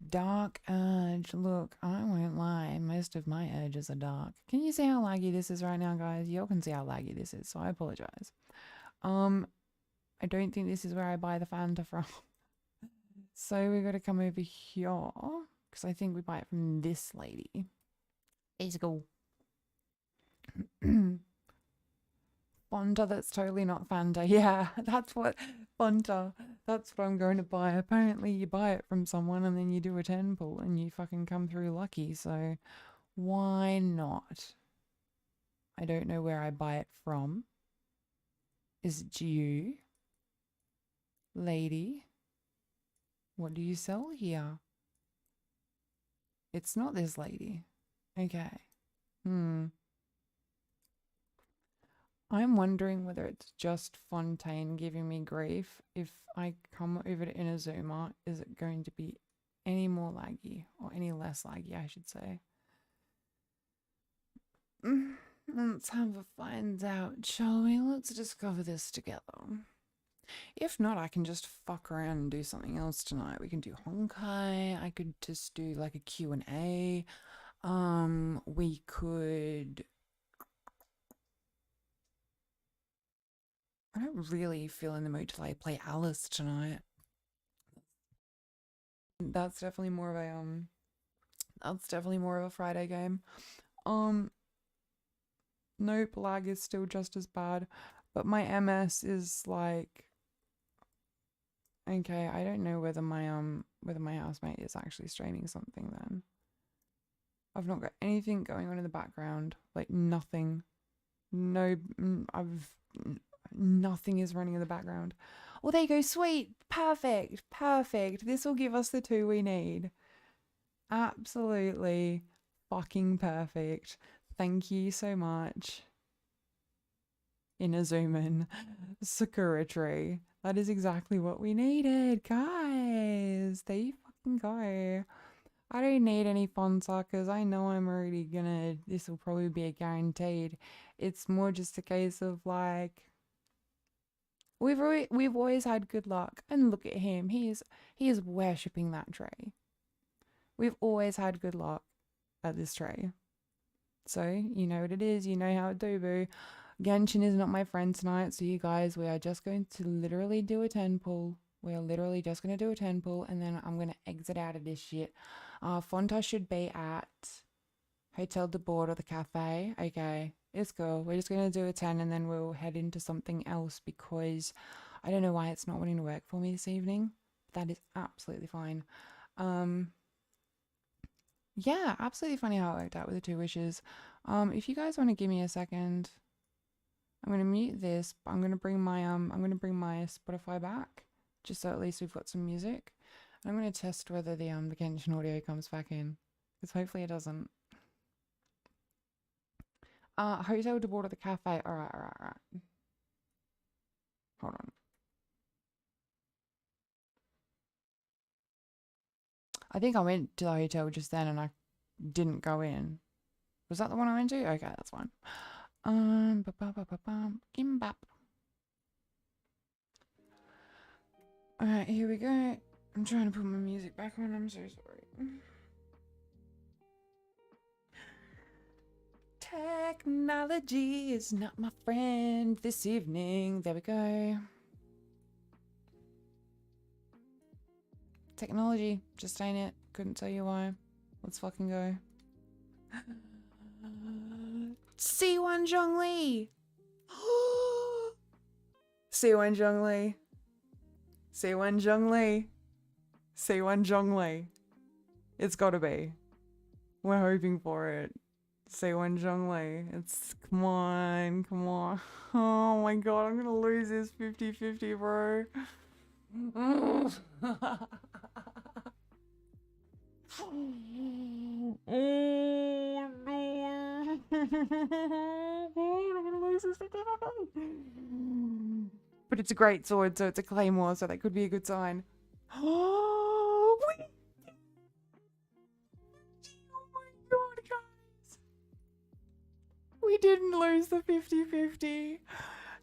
Dark urge. Look, I won't lie. Most of my urges are dark. Can you see how laggy this is right now, guys? You all can see how laggy this is, so I apologize. I don't think this is where I buy the Fanta from. So we got to come over here because I think we buy it from this lady. Let's go. Fanta, that's totally not Fanta. Yeah, that's what Fanta. That's what I'm going to buy. Apparently you buy it from someone and then you do a 10 pull and you fucking come through lucky. So why not? I don't know where I buy it from. Is it you? Lady? What do you sell here? It's not this lady. Okay. I'm wondering whether it's just Fontaine giving me grief. If I come over to Inazuma, is it going to be any more laggy? Or any less laggy, I should say. Let's have a find out, shall we? Let's discover this together. If not, I can just fuck around and do something else tonight. We can do honkai. I could just do like a Q&A. We could... I don't really feel in the mood to like play Alice tonight. That's definitely more of a Friday game. Nope, lag is still just as bad, but my MS is like, okay, I don't know whether my housemate is actually streaming something then. I've not got anything going on in the background, like nothing. No, nothing is running in the background. Oh, there you go. Sweet. Perfect. This will give us the 2 we need. Absolutely fucking perfect. Thank you so much. Inazuman. Sakura tree. That is exactly what we needed, guys. There you fucking go. I don't need any fun suckers. I know I'm already gonna... This will probably be a guaranteed. It's more just a case of like... We've always had good luck, and look at him. He is worshipping that tree. We've always had good luck at this tree. So you know what it is. You know how it do, boo. Genshin is not my friend tonight, so you guys, we are just going to literally do a 10 pull. We are literally just going to do a 10 pull, and then I'm going to exit out of this shit. Fonta should be at Hotel de Bord or the cafe. Okay, it's cool. We're just going to do a 10, and then we'll head into something else because I don't know why it's not wanting to work for me this evening. That is absolutely fine. Yeah, absolutely funny how it worked out with the 2 wishes. If you guys want to give me a second, I'm gonna mute this, but I'm gonna bring my Spotify back, just so at least we've got some music. And I'm gonna test whether the Genshin audio comes back in, because hopefully it doesn't. Hotel de Bord at the cafe. Alright. Hold on. I think I went to the hotel just then and I didn't go in. Was that the one I went to? Okay, that's fine. Gimbap. Alright, here we go. I'm trying to put my music back on. I'm so sorry. Technology is not my friend this evening. There we go. Technology, just ain't it. Couldn't tell you why. Let's fucking go. C1 Zhongli! C1 Zhongli. C1 Zhongli. C1 Zhongli. It's gotta be. We're hoping for it. C1 Zhongli. It's... Come on. Oh my god, I'm gonna lose this 50-50, bro. Oh no. I'm gonna lose this 50-50. But it's a great sword, so it's a claymore, so that could be a good sign. Oh my god, guys. We didn't lose the 50-50.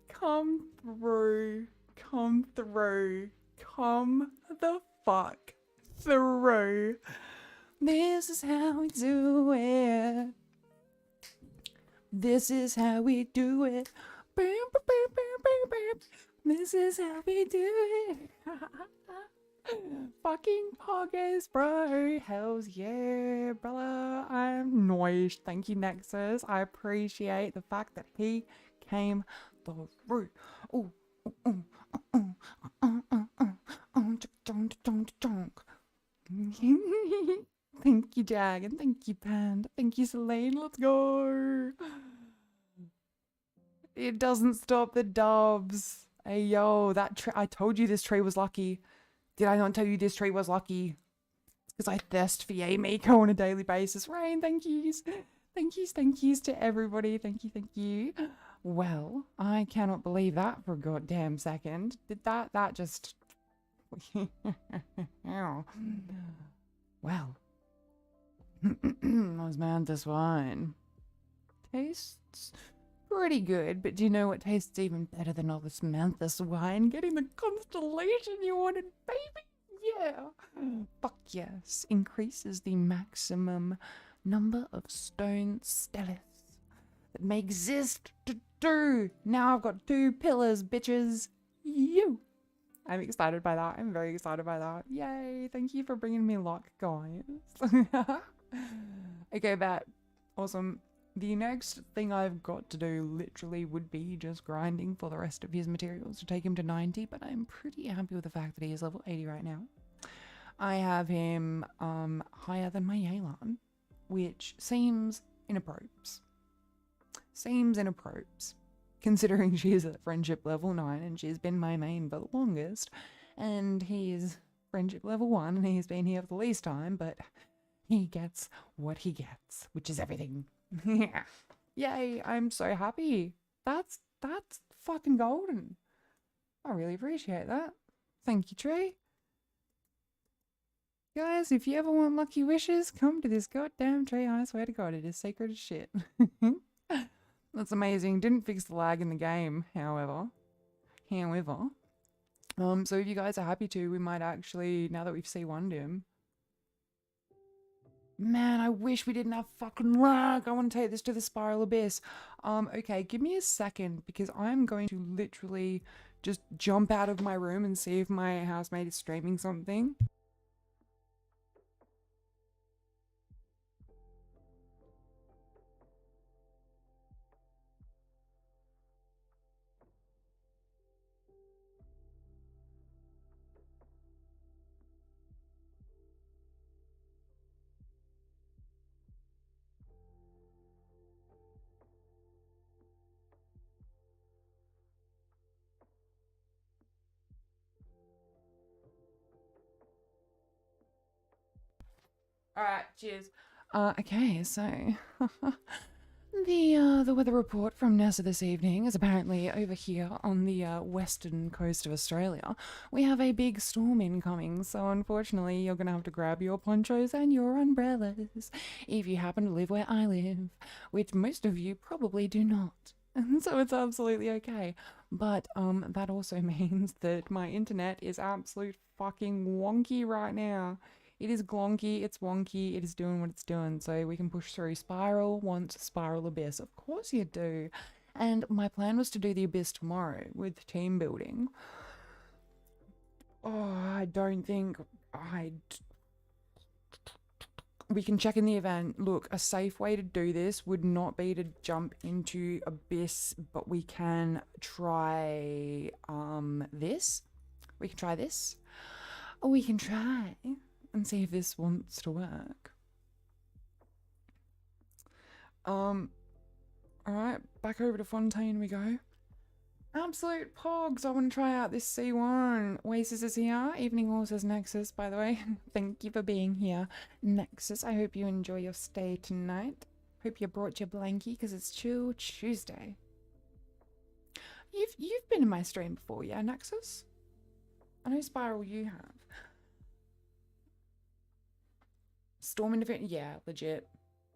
Come through. Come through. Come the fuck through. This is how we do it. This is how we do it. This is how we do it. Fucking poggers, bro. Hells yeah, brother. I'm noised. Thank you, Nexus. I appreciate the fact that he came through. Ooh. Thank you, Jag, and thank you, Panda. Thank you, Selene. Let's go. It doesn't stop the dubs. Hey, yo, that tree. I told you this tree was lucky. Did I not tell you this tree was lucky? Because I thirst for Yay Miko on a daily basis. Rain, thank yous. Thank yous to everybody. Thank you. Well, I cannot believe that for a goddamn second. Did that just... Well. Osmanthus wine. Tastes pretty good, but do you know what tastes even better than Osmanthus wine? Getting the constellation you wanted, baby! Yeah! Fuck yes. Increases the maximum number of stone stellars that may exist to do. Now I've got 2 pillars, bitches. You. I'm excited by that. I'm very excited by that. Yay. Thank you for bringing me luck, guys. Okay, bet. Awesome. The next thing I've got to do literally would be just grinding for the rest of his materials to take him to 90, but I'm pretty happy with the fact that he is level 80 right now. I have him higher than my Yelan, which seems inappropriate. Considering she's at friendship level 9 and she's been my main for the longest, and he's friendship level 1 and he's been here for the least time, but he gets what he gets, which is everything. Yay, I'm so happy. That's fucking golden. I really appreciate that. Thank you, tree. Guys, if you ever want lucky wishes, come to this goddamn tree. I swear to God, it is sacred as shit. That's amazing. Didn't fix the lag in the game, however. However, so if you guys are happy to, we might actually, now that we've C1'd him. Man, I wish we didn't have fucking lurk. I want to take this to the spiral abyss. Okay, give me a second because I'm going to literally just jump out of my room and see if my housemate is streaming something. Alright, cheers. Okay, so the weather report from Nessa this evening is apparently over here on the western coast of Australia. We have a big storm incoming, so unfortunately you're gonna have to grab your ponchos and your umbrellas if you happen to live where I live, which most of you probably do not. And so it's absolutely okay. But that also means that my internet is absolute fucking wonky right now. It is glonky, it's wonky, it is doing what it's doing. So we can push through spiral, once spiral abyss. Of course you do. And my plan was to do the abyss tomorrow with team building. Oh, I don't think we can check in the event. Look, a safe way to do this would not be to jump into abyss, but we can try this. We can try this. Or we can try and see if this wants to work. Alright, back over to Fontaine we go. Absolute pogs, I want to try out this C1. Oasis is here. Evening Horses Nexus, by the way. Thank you for being here. Nexus, I hope you enjoy your stay tonight. Hope you brought your blankie, because it's Chill Tuesday. You've been in my stream before, yeah, Nexus? I know Spiral you have. Storm interference, yeah, legit.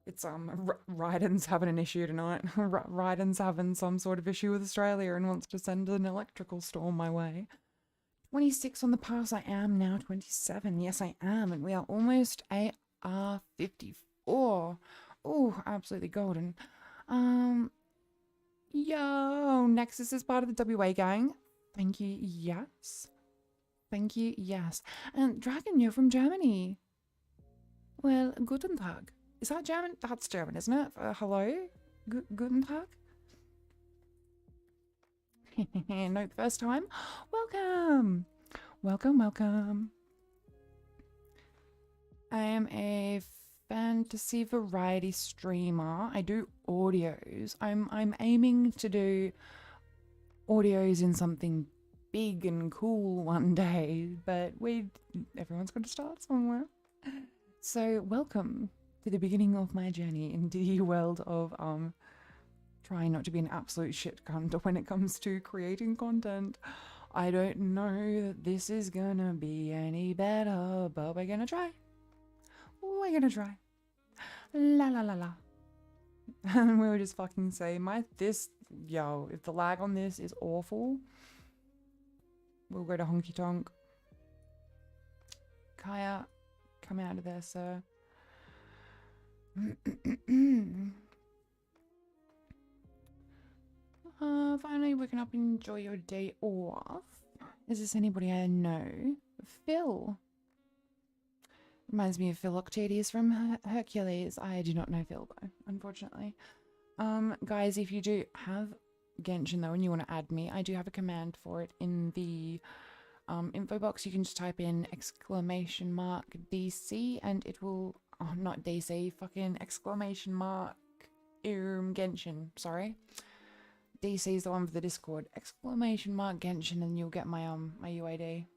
It's Ryden's having an issue tonight. Ryden's having some sort of issue with Australia and wants to send an electrical storm my way. 26 on the pass, I am now 27. Yes, I am, and we are almost AR54. Oh, absolutely golden. Yo, Nexus is part of the WA gang. Thank you, yes. Thank you, yes. And Dragon, you're from Germany. Well, guten Tag. Is that German? That's German, isn't it? Hello? Guten Tag? No, the first time? Welcome! Welcome, welcome. I am a fantasy variety streamer. I do audios. I'm aiming to do audios in something big and cool one day, but everyone's got to start somewhere. So welcome to the beginning of my journey into the world of trying not to be an absolute shit cunt when it comes to creating content. I don't know that this is gonna be any better, but we're gonna try. We're gonna try. La la la la. And we would just fucking say, if the lag on this is awful, we'll go to honky tonk. Kaya, come out of there, sir. Finally waking up and enjoy your day off. Is this anybody I know? Phil. Reminds me of Phil Octadius from Hercules. I do not know Phil though, unfortunately. Guys, if you do have Genshin though and you want to add me, I do have a command for it in the info box. You can just type in !DC and it will, oh, not DC, fucking Genshin, sorry. DC is the one for the Discord. Genshin and you'll get my my UID.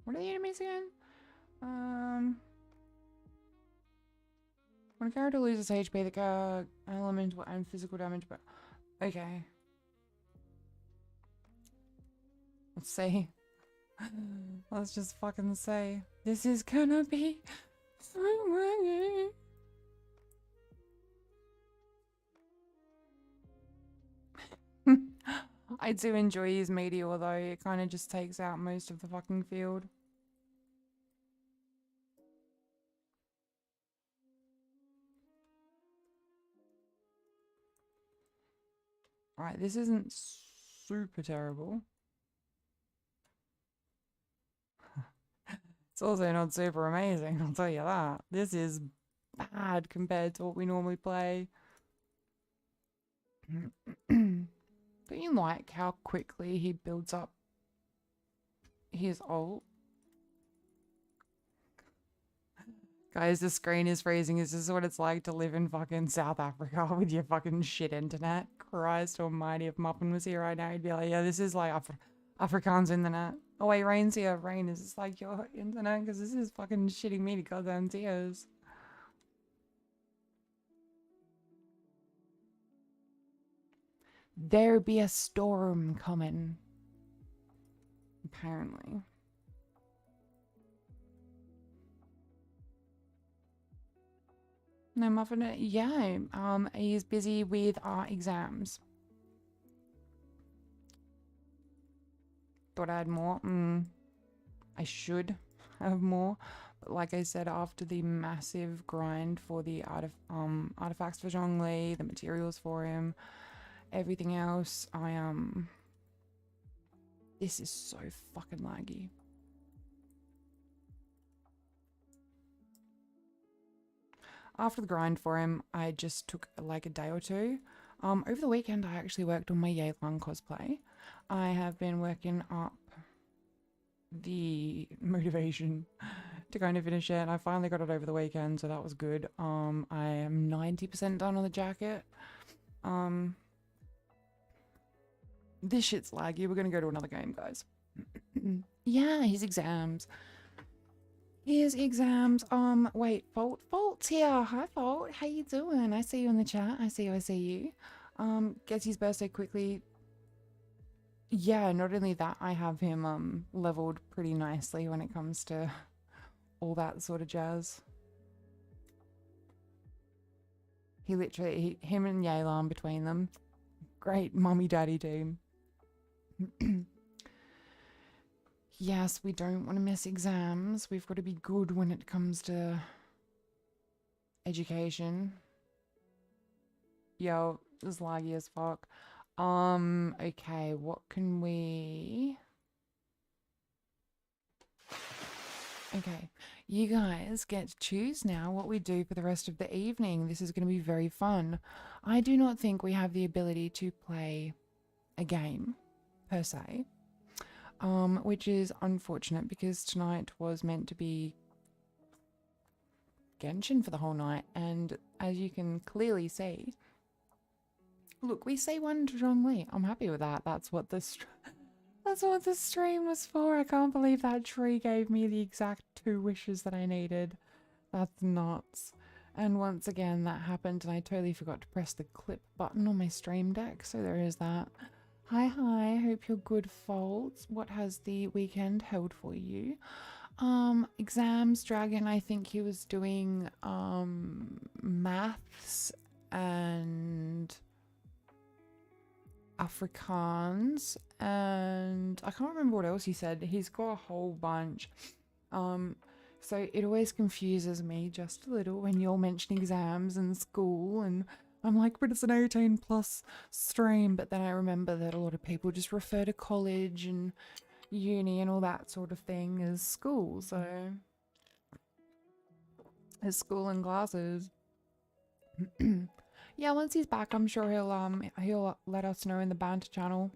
What are the enemies again? When a character loses HP, the elemental and physical damage, but okay. Let's see. Let's just fucking say, this is gonna be so laggy. I do enjoy his meteor though, it kind of just takes out most of the fucking field. Right, this isn't super terrible. It's also not super amazing, I'll tell you that. This is bad compared to what we normally play. Don't you like how quickly he builds up his ult? Guys, the screen is freezing. Is this what it's like to live in fucking South Africa with your fucking shit internet? Christ almighty, if Muffin was here right now, he'd be like, yeah, this is like Afrikaans internet. Oh wait, Rain's here. Rain, is this like your internet? Because this is fucking shitting me to goddamn tears. There be a storm coming. Apparently. No, Muffin, yeah, he's busy with our exams. Thought I had more. I should have more. But like I said, after the massive grind for the artifacts for Zhongli, the materials for him, everything else, this is so fucking laggy. After the grind for him, I just took like a day or two. Over the weekend, I actually worked on my Yelan cosplay. I have been working up the motivation to kind of finish it. I finally got it over the weekend, so that was good. I am 90% done on the jacket. This shit's laggy. We're gonna go to another game, guys. Yeah, his exams. His exams. Wait, Fault's here. Hi, Fault. How you doing? I see you in the chat. I see you. Gets his birthday quickly. Yeah, not only that, I have him leveled pretty nicely when it comes to all that sort of jazz. He literally, him and Yelan between them, great mummy daddy team. Yes, we don't want to miss exams. We've got to be good when it comes to education. Yo, it's laggy as fuck. Okay, what can we... Okay, you guys get to choose now what we do for the rest of the evening. This is going to be very fun. I do not think we have the ability to play a game, per se. Which is unfortunate because tonight was meant to be Genshin for the whole night, and as you can clearly see, look, we say one to Zhongli. I'm happy with that. That's what the stream was for. I can't believe that tree gave me the exact 2 wishes that I needed. That's nuts. And once again, that happened, and I totally forgot to press the clip button on my stream deck, so there is that. Hi, hope you're good, Folds. What has the weekend held for you? Exams, Dragon, I think he was doing maths and Afrikaans, and I can't remember what else he said. He's got a whole bunch. So it always confuses me just a little when you're mentioning exams and school, and I'm like, but it's an 18+ stream. But then I remember that a lot of people just refer to college and uni and all that sort of thing as school. So as school and classes. Yeah, once he's back, I'm sure he'll let us know in the banter channel.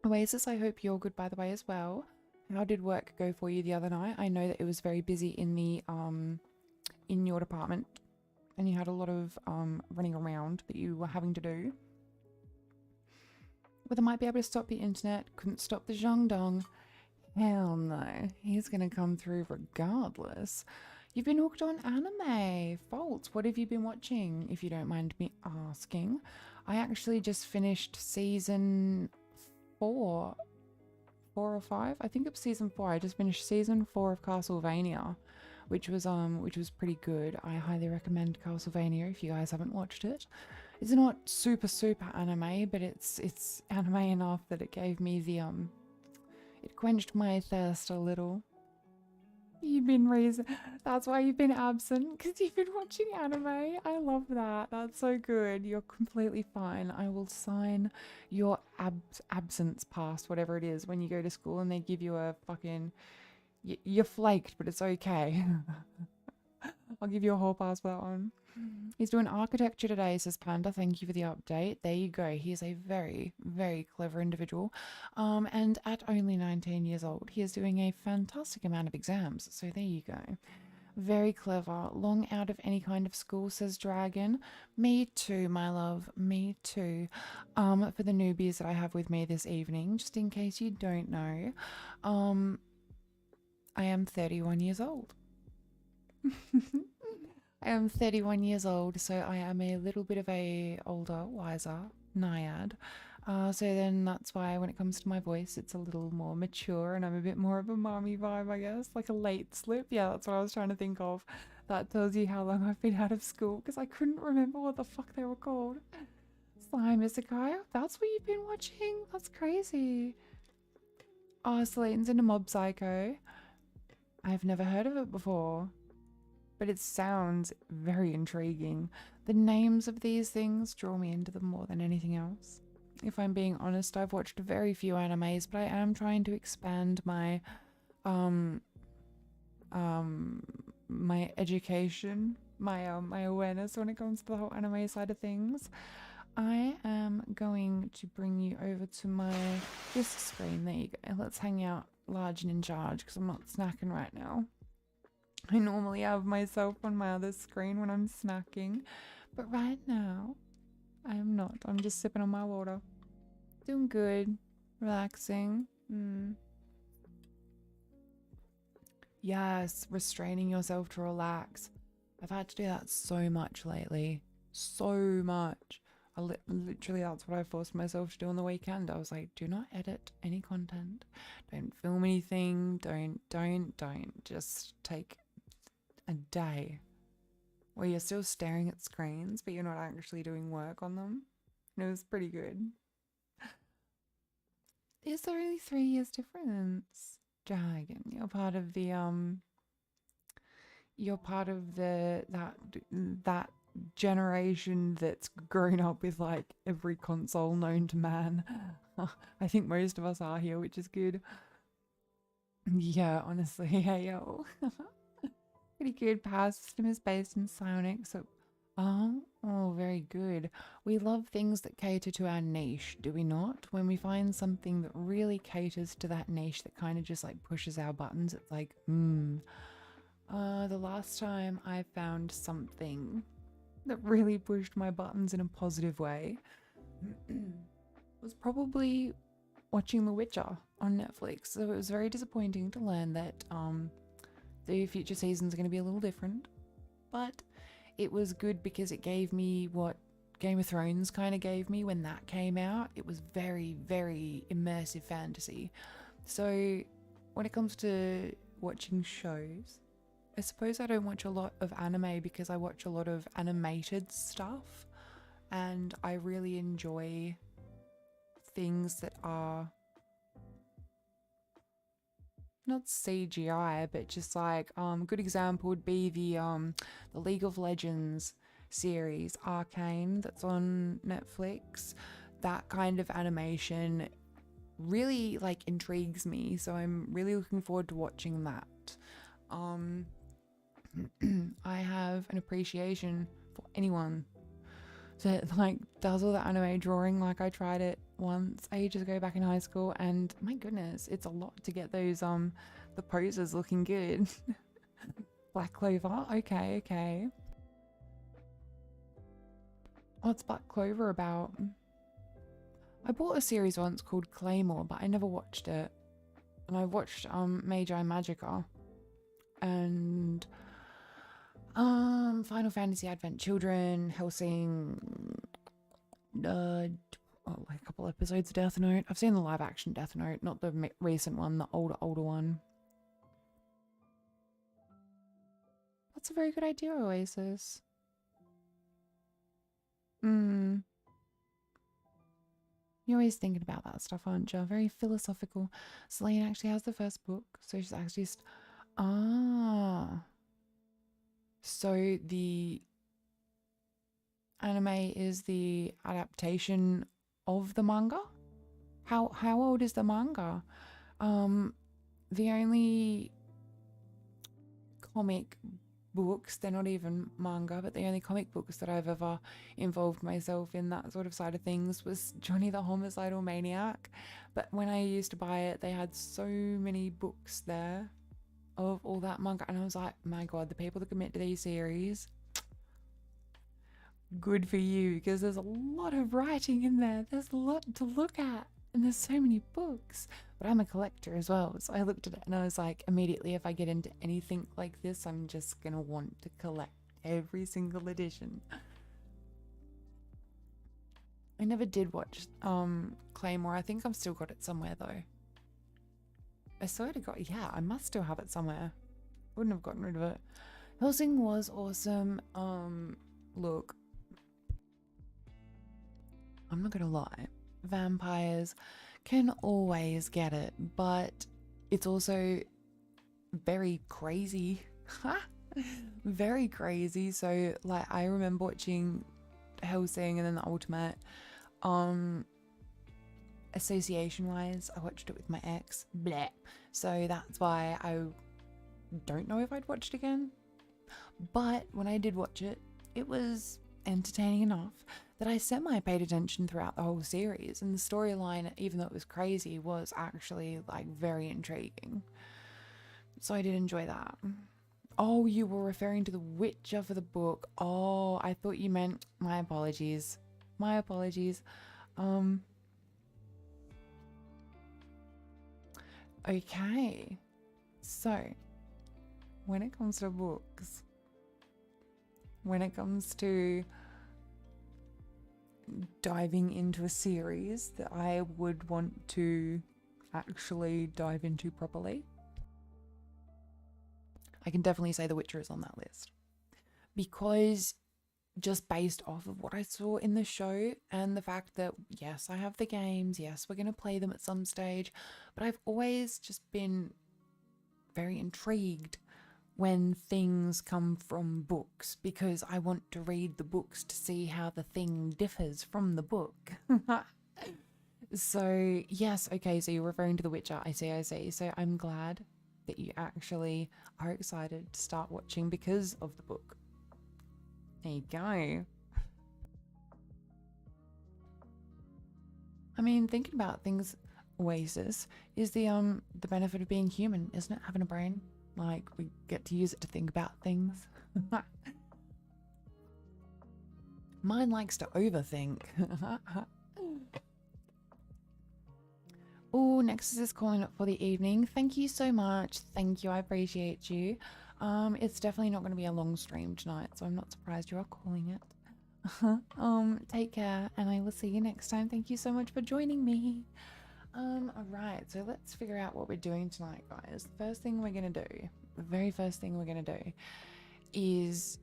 Oasis, I hope you're good, by the way, as well. How did work go for you the other night? I know that it was very busy in the in your department, and you had a lot of running around that you were having to do. But I might be able to stop the internet. Couldn't stop the Zhongdong. Hell no. He's gonna come through regardless. You've been hooked on anime. Faults, what have you been watching, if you don't mind me asking? I actually just finished season 4 4 or 5. I think it was season 4. I just finished season 4 of Castlevania, which was pretty good. I highly recommend Castlevania if you guys haven't watched it. It's not super anime, but it's anime enough that it gave me the it quenched my thirst a little. You've been that's why you've been absent, because you've been watching anime. I love that. That's so good. You're completely fine. I will sign your absence pass, whatever it is, when you go to school and they give you a fucking... You're flaked, but it's okay. I'll give you a whole pass for that one. He's doing architecture today, says Panda. Thank you for the update. There you go. He is a very, very clever individual. And at only 19 years old, he is doing a fantastic amount of exams. So there you go. Very clever. Long out of any kind of school, says Dragon. Me too, my love. Me too. For the newbies that I have with me this evening, just in case you don't know, I am 31 years old. I am 31 years old, so I am a little bit of a older, wiser naiad. So then that's why when it comes to my voice, it's a little more mature and I'm a bit more of a mommy vibe, I guess. Like a late slip. Yeah, that's what I was trying to think of. That tells you how long I've been out of school, because I couldn't remember what the fuck they were called. Slime Isekai? That's what you've been watching? That's crazy. Oh, Slayton's into Mob Psycho. I've never heard of it before, but it sounds very intriguing. The names of these things draw me into them more than anything else. If I'm being honest, I've watched very few animes, but I am trying to expand my my education, my awareness when it comes to the whole anime side of things. I am going to bring you over to my this screen. There you go. Let's hang out large and in charge, because I'm not snacking right now. I normally have myself on my other screen when I'm snacking, but right now I am not. I'm just sipping on my water. Doing good. Relaxing. Yes, restraining yourself to relax. I've had to do that so much lately. So much. Literally, that's what I forced myself to do on the weekend. I was like, do not edit any content. Don't film anything. Don't. Just take a day where you're still staring at screens, but you're not actually doing work on them. And it was pretty good. Is there only 3 years difference? Dragon, you're part of the that generation that's grown up with like every console known to man. I think most of us are here, which is good. Yeah, honestly, hey yo. Pretty good. Power system is based in psionic, so oh, very good. We love things that cater to our niche, do we not? When we find something that really caters to that niche, that kind of just like pushes our buttons, it's like, the last time I found something that really pushed my buttons in a positive way was probably watching The Witcher on Netflix. So it was very disappointing to learn that the future seasons are going to be a little different, but it was good because it gave me what Game of Thrones kind of gave me when that came out. It was very, very immersive fantasy. So when it comes to watching shows, I suppose I don't watch a lot of anime because I watch a lot of animated stuff, and I really enjoy things that are not CGI, but just like a good example would be the League of Legends series Arcane that's on Netflix. That kind of animation really like intrigues me, so I'm really looking forward to watching that. I have an appreciation for anyone that like does all the anime drawing. Like I tried it once ages ago back in high school, and my goodness, it's a lot to get those the poses looking good. Black Clover, okay. What's Black Clover about? I bought a series once called Claymore, but I never watched it. And I watched Magi Magica and Final Fantasy Advent Children, Hellsing, like a couple episodes of Death Note. I've seen the live action Death Note, not the recent one, the older one. That's a very good idea, Oasis. You're always thinking about that stuff, aren't you? Very philosophical. Selene actually has the first book, so she's actually so the anime is the adaptation of the manga? How old is the manga? The only comic books, they're not even manga, but the only comic books that I've ever involved myself in that sort of side of things was Johnny the Homicidal Maniac. But when I used to buy it, they had so many books there of all that manga, and I was like, my god, the people that commit to these series, good for you, because there's a lot of writing in there. There's a lot to look at, and there's so many books. But I'm a collector as well, so I looked at it and I was like, immediately, if I get into anything like this, I'm just gonna want to collect every single edition. I never did watch Claymore. I think I've still got it somewhere though. I swear to god, yeah, I must still have it somewhere. Wouldn't have gotten rid of it. Hellsing was awesome. Look, I'm not gonna lie, vampires can always get it, but it's also very crazy. Very crazy. So like, I remember watching Hellsing and then the Ultimate. Association wise, I watched it with my ex. Bleh. So that's why I don't know if I'd watch it again. But when I did watch it, it was entertaining enough that I semi-paid attention throughout the whole series, and the storyline, even though it was crazy, was actually like very intriguing. So I did enjoy that. Oh, you were referring to The Witcher for the book. Oh, I thought you meant, my apologies. My apologies. Okay. So, when it comes to books, when it comes to diving into a series that I would want to actually dive into properly, I can definitely say The Witcher is on that list, because just based off of what I saw in the show and the fact that, yes, I have the games, yes, we're going to play them at some stage, but I've always just been very intrigued when things come from books, because I want to read the books to see how the thing differs from the book. So, yes, okay, so you're referring to The Witcher. I see. So I'm glad that you actually are excited to start watching because of the book. There you go. I mean, thinking about things, Oasis, is the benefit of being human, isn't it? Having a brain. Like, we get to use it to think about things. Mine likes to overthink. Oh, Nexus is calling it for the evening. Thank you so much. Thank you. I appreciate you. It's definitely not going to be a long stream tonight, so I'm not surprised you are calling it. Take care, and I will see you next time. Thank you so much for joining me. Alright, so let's figure out what we're doing tonight, guys. The first thing we're gonna do, the very first thing we're gonna do is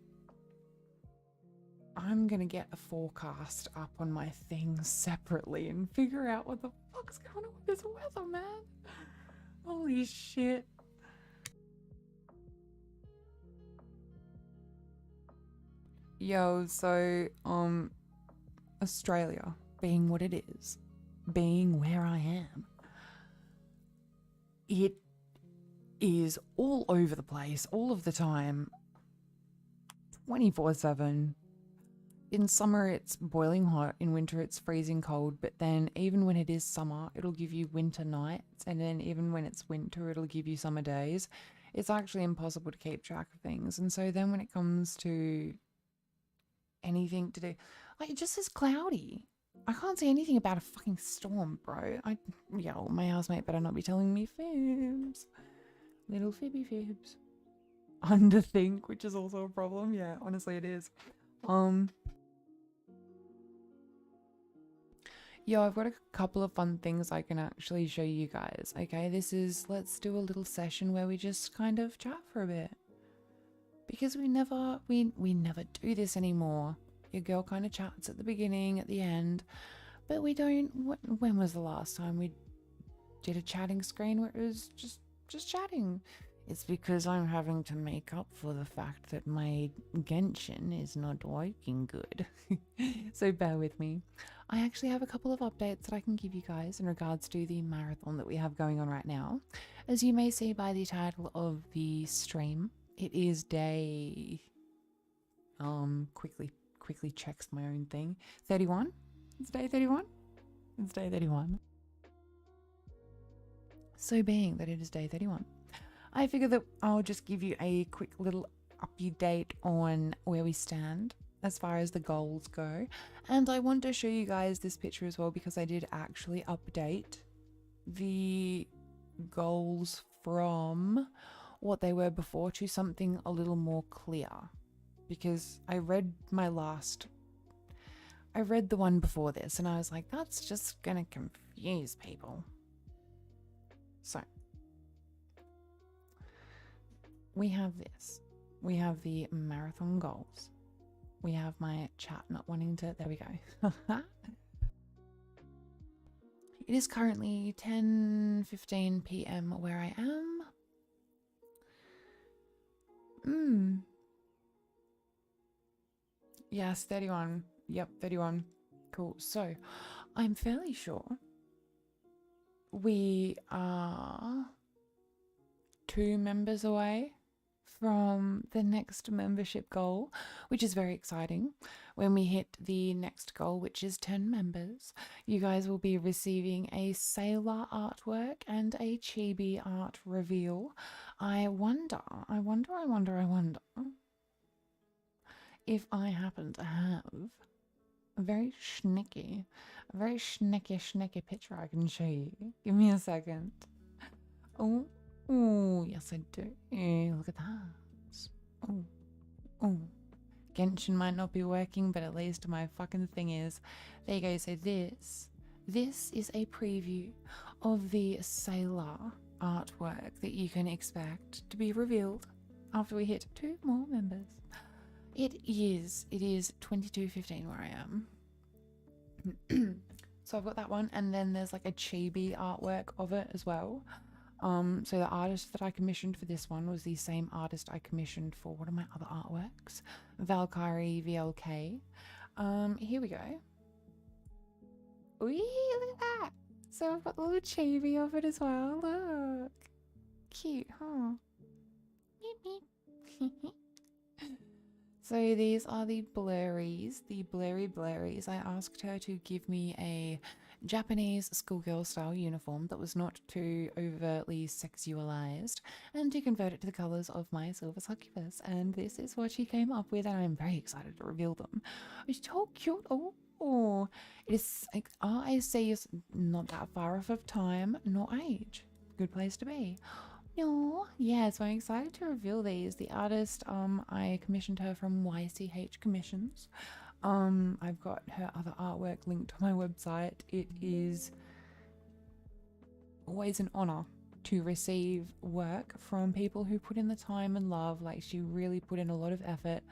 I'm gonna get a forecast up on my things separately and figure out what the fuck's going on with this weather, man. Holy shit. Yo, so, Australia, being what it is, being where I am, it is all over the place, all of the time, 24/7. In summer, it's boiling hot. In winter, it's freezing cold. But then even when it is summer, it'll give you winter nights. And then even when it's winter, it'll give you summer days. It's actually impossible to keep track of things. And so then when it comes to anything to do, like, it just is cloudy. I can't say anything about a fucking storm, bro. Yo, my housemate better not be telling me fibs. Little fibby fibs. Underthink, which is also a problem. Yeah, honestly it is. Yo, I've got a couple of fun things I can actually show you guys. Okay, let's do a little session where we just kind of chat for a bit. Because we never do this anymore. Your girl kind of chats at the beginning, at the end, but we don't. When was the last time we did a chatting screen where it was just chatting? It's because I'm having to make up for the fact that my genshin is not working good. So bear with me. I actually have a couple of updates that I can give you guys in regards to the marathon that we have going on right now. As you may see by the title of the stream, it is day... quickly checks my own thing. 31? It's day 31? It's day 31. So being that it is day 31, I figure that I'll just give you a quick little update on where we stand as far as the goals go. And I want to show you guys this picture as well because I did actually update the goals from what they were before to something a little more clear. Because I read the one before this and I was like, that's just gonna confuse people. So we have this. We have the marathon goals. We have my chat not wanting to... There we go. It is currently 10:15 p.m. where I am. Yes, 31. Yep, 31. Cool. So, I'm fairly sure we are 2 members away from the next membership goal, which is very exciting. When we hit the next goal, which is 10 members, you guys will be receiving a sailor artwork and a chibi art reveal. I wonder if I happen to have a very schnicky picture I can show you. Give me a second. Oh, yes I do. Look at that. Oh. Genshin might not be working, but at least my fucking thing is. There you go. So this is a preview of the sailor artwork that you can expect to be revealed after we hit 2 more members. It is 22:15 where I am. So I've got that one, and then there's like a chibi artwork of it as well. So the artist that I commissioned for this one was the same artist I commissioned for one of my other artworks, Valkyrie VLK. Here we go. Wee, look at that! So I've got a little chibi of it as well. Look, cute, huh? Meep meep. So these are the blurries, the blurries. I asked her to give me a Japanese schoolgirl style uniform that was not too overtly sexualized and to convert it to the colors of my silver succubus. And this is what she came up with, and I'm very excited to reveal them. It's so cute. Oh, it is like I see is not that far off of time nor age. Good place to be. No, yeah, so I'm excited to reveal these. The artist, I commissioned her from YCH Commissions. I've got her other artwork linked to my website. It is always an honor to receive work from people who put in the time and love. Like, she really put in a lot of effort.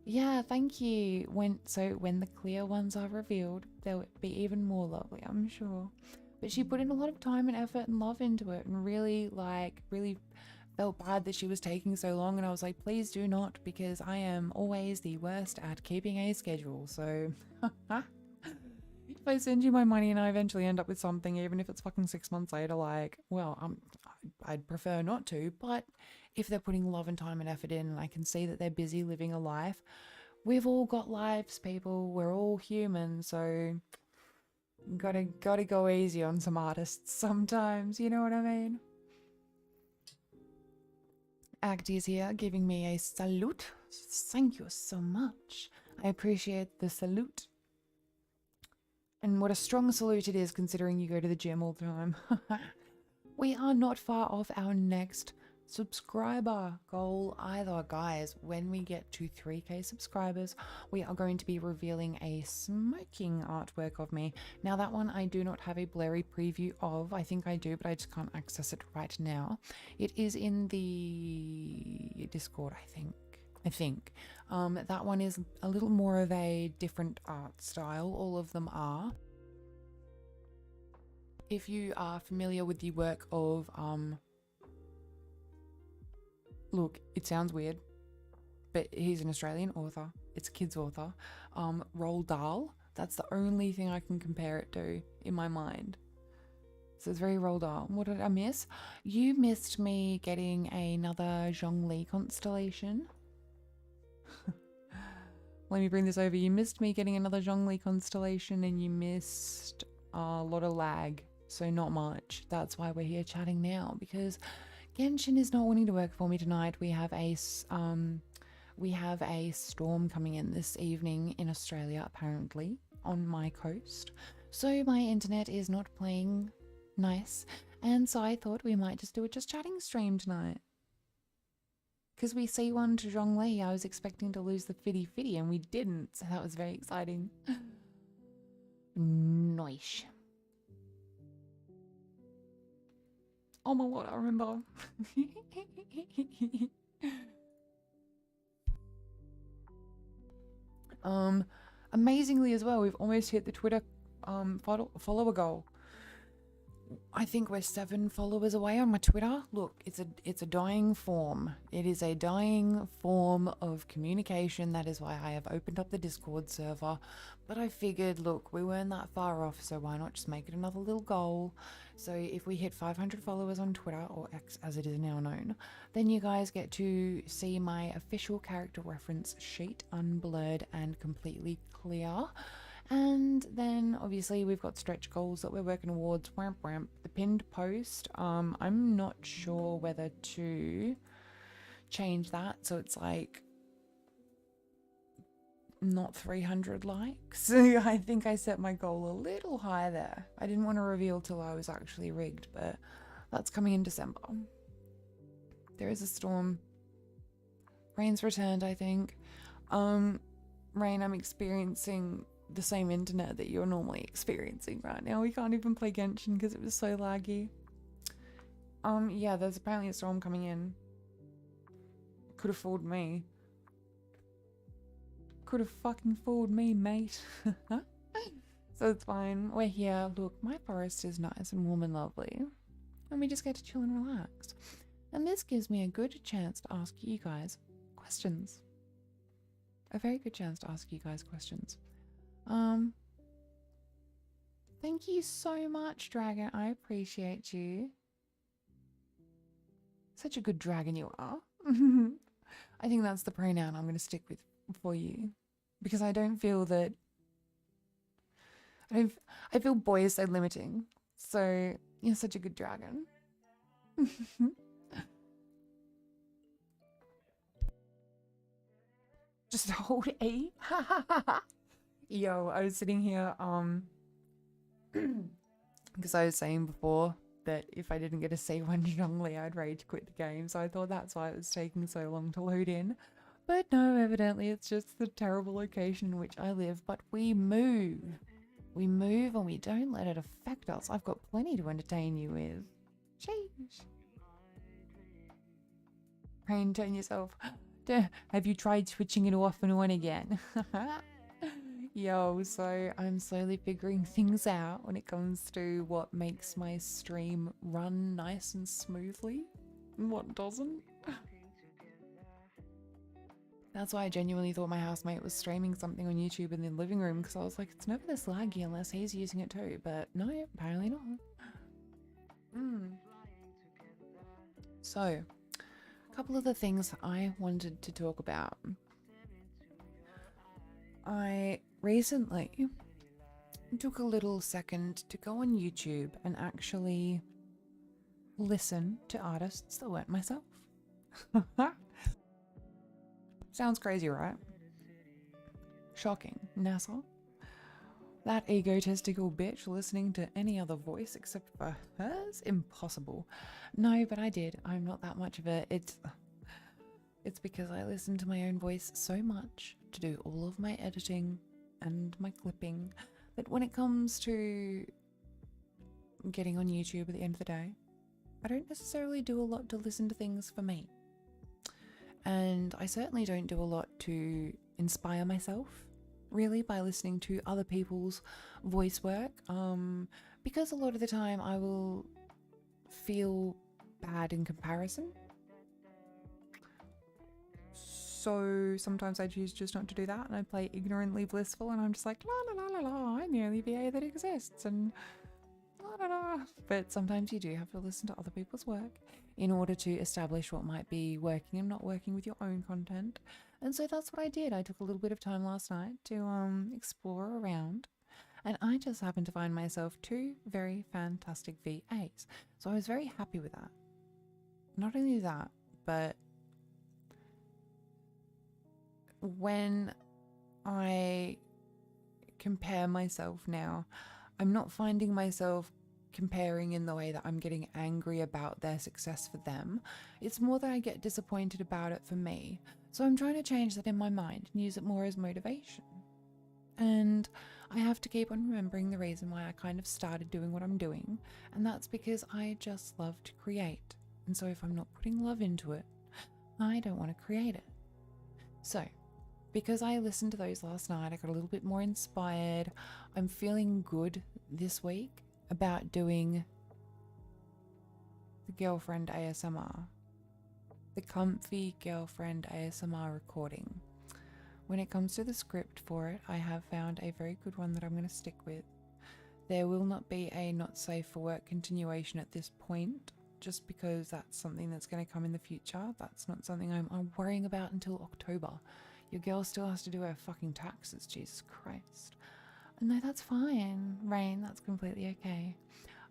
Yeah, thank you. When the clear ones are revealed, they'll be even more lovely, I'm sure. But she put in a lot of time and effort and love into it, and really felt bad that she was taking so long. And I was like, please do not, because I am always the worst at keeping a schedule. So if I send you my money and I eventually end up with something, even if it's fucking 6 months later, like, well, I'd prefer not to. But if they're putting love and time and effort in, and I can see that they're busy living a life, we've all got lives, people. We're all human, so gotta go easy on some artists sometimes, you know what I mean? Acti is here giving me a salute. Thank you so much. I appreciate the salute. And what a strong salute it is, considering you go to the gym all the time. We are not far off our next subscriber goal either. Guys, when we get to 3k subscribers, we are going to be revealing a smoking artwork of me. Now that one I do not have a blurry preview of. I think I do, but I just can't access it right now. It is in the Discord, I think. That one is a little more of a different art style. All of them are. If you are familiar with the work of look, it sounds weird, but he's an Australian author. It's a kid's author. Roald Dahl. That's the only thing I can compare it to in my mind. So it's very Roald Dahl. What did I miss? You missed me getting another Zhongli constellation. Let me bring this over. You missed me getting another Zhongli constellation, and you missed a lot of lag. So not much. That's why we're here chatting now, because Genshin is not wanting to work for me tonight. We have a storm coming in this evening in Australia, apparently, on my coast. So my internet is not playing nice, and so I thought we might just do a just chatting stream tonight. Because we C1 to Zhongli, I was expecting to lose the fitty, and we didn't, so that was very exciting. Nice. Oh my lord, I remember. Amazingly as well, we've almost hit the Twitter follower goal. I think we're 7 followers away on my Twitter. Look, it's a dying form. It is a dying form of communication. That is why I have opened up the Discord server. But I figured, look, we weren't that far off, so why not just make it another little goal? So if we hit 500 followers on Twitter, or X as it is now known, then you guys get to see my official character reference sheet, unblurred and completely clear. And then obviously we've got stretch goals that we're working towards. The pinned post, I'm not sure whether to change that so it's like not 300 likes. I think I set my goal a little high there. I didn't want to reveal till I was actually rigged, but that's coming in December. There is a storm. Rain's returned, I think. Rain, I'm experiencing the same internet that you're normally experiencing right now. We can't even play Genshin because it was so laggy. Yeah, there's apparently a storm coming in. Could have fooled me. Could have fucking fooled me, mate. So it's fine. We're here. Look, my forest is nice and warm and lovely. And we just get to chill and relax. And this gives me a good chance to ask you guys questions. A very good chance to ask you guys questions. Thank you so much, dragon. I appreciate you. Such a good dragon you are. I think that's the pronoun I'm going to stick with for you, because I don't feel that I feel boy is so limiting. So you're such a good dragon. Just hold A. Yo, I was sitting here, because I was saying before that if I didn't get a C1 Zhongli, I'd rage quit the game. So I thought that's why it was taking so long to load in. But no, evidently it's just the terrible location in which I live. But we move. We move and we don't let it affect us. I've got plenty to entertain you with. Sheesh. Rain, turn yourself. Have you tried switching it off and on again? Yo, so I'm slowly figuring things out when it comes to what makes my stream run nice and smoothly and what doesn't. That's why I genuinely thought my housemate was streaming something on YouTube in the living room, because I was like, it's never this laggy unless he's using it too, but no, apparently not. So, a couple of the things I wanted to talk about. I recently took a little second to go on YouTube and actually listen to artists that weren't myself. Sounds crazy, right? Shocking. Nessa. That egotistical bitch listening to any other voice except for hers? Impossible. No, but I did. I'm not that much of a... It's because I listen to my own voice so much to do all of my editing and my clipping that when it comes to getting on YouTube at the end of the day, I don't necessarily do a lot to listen to things for me. And I certainly don't do a lot to inspire myself, really, by listening to other people's voice work, because a lot of the time I will feel bad in comparison. So sometimes I choose just not to do that, and I play ignorantly blissful, and I'm just like, la la la la la, I'm the only VA that exists, and la la la. But sometimes you do have to listen to other people's work in order to establish what might be working and not working with your own content. And so that's what I did. I took a little bit of time last night to explore around, and I just happened to find myself 2 very fantastic VAs. So I was very happy with that. Not only that, but when I compare myself now, I'm not finding myself comparing in the way that I'm getting angry about their success for them. It's more that I get disappointed about it for me. So I'm trying to change that in my mind and use it more as motivation. And I have to keep on remembering the reason why I kind of started doing what I'm doing, and that's because I just love to create. And so if I'm not putting love into it, I don't want to create it. So because I listened to those last night, I got a little bit more inspired. I'm feeling good this week about doing the girlfriend ASMR, the comfy girlfriend ASMR recording. When it comes to the script for it, I have found a very good one that I'm going to stick with. There will not be a not safe for work continuation at this point, just because that's something that's going to come in the future. That's not something I'm worrying about until October. Your girl still has to do her fucking taxes, Jesus Christ. No, that's fine, Rain, that's completely okay.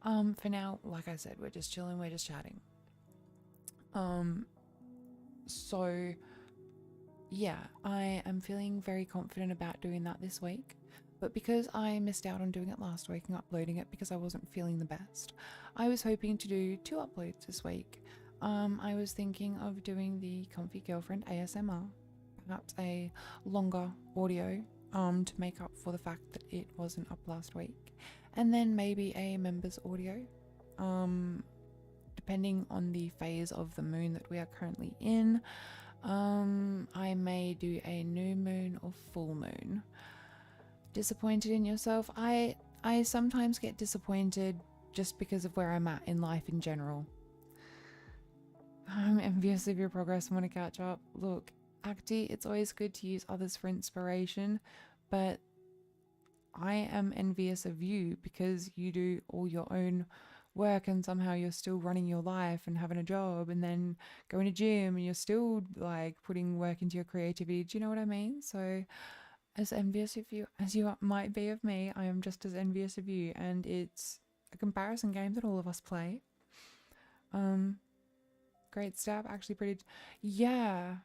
For now, like I said, we're just chilling, we're just chatting. So yeah, I am feeling very confident about doing that this week, but because I missed out on doing it last week and uploading it because I wasn't feeling the best, I was hoping to do 2 uploads this week. I was thinking of doing the comfy girlfriend ASMR, perhaps a longer audio to make up for the fact that it wasn't up last week, and then maybe a members audio, depending on the phase of the moon that we are currently in. I may do a new moon or full moon. Disappointed in yourself? I sometimes get disappointed just because of where I'm at in life in general. I'm envious of your progress and want to catch up. Look, Acti, it's always good to use others for inspiration, but I am envious of you because you do all your own work and somehow you're still running your life and having a job and then going to gym and you're still like putting work into your creativity. Do you know what I mean? So as envious of you as you might be of me, I am just as envious of you, and it's a comparison game that all of us play. Great stuff, actually pretty, yeah,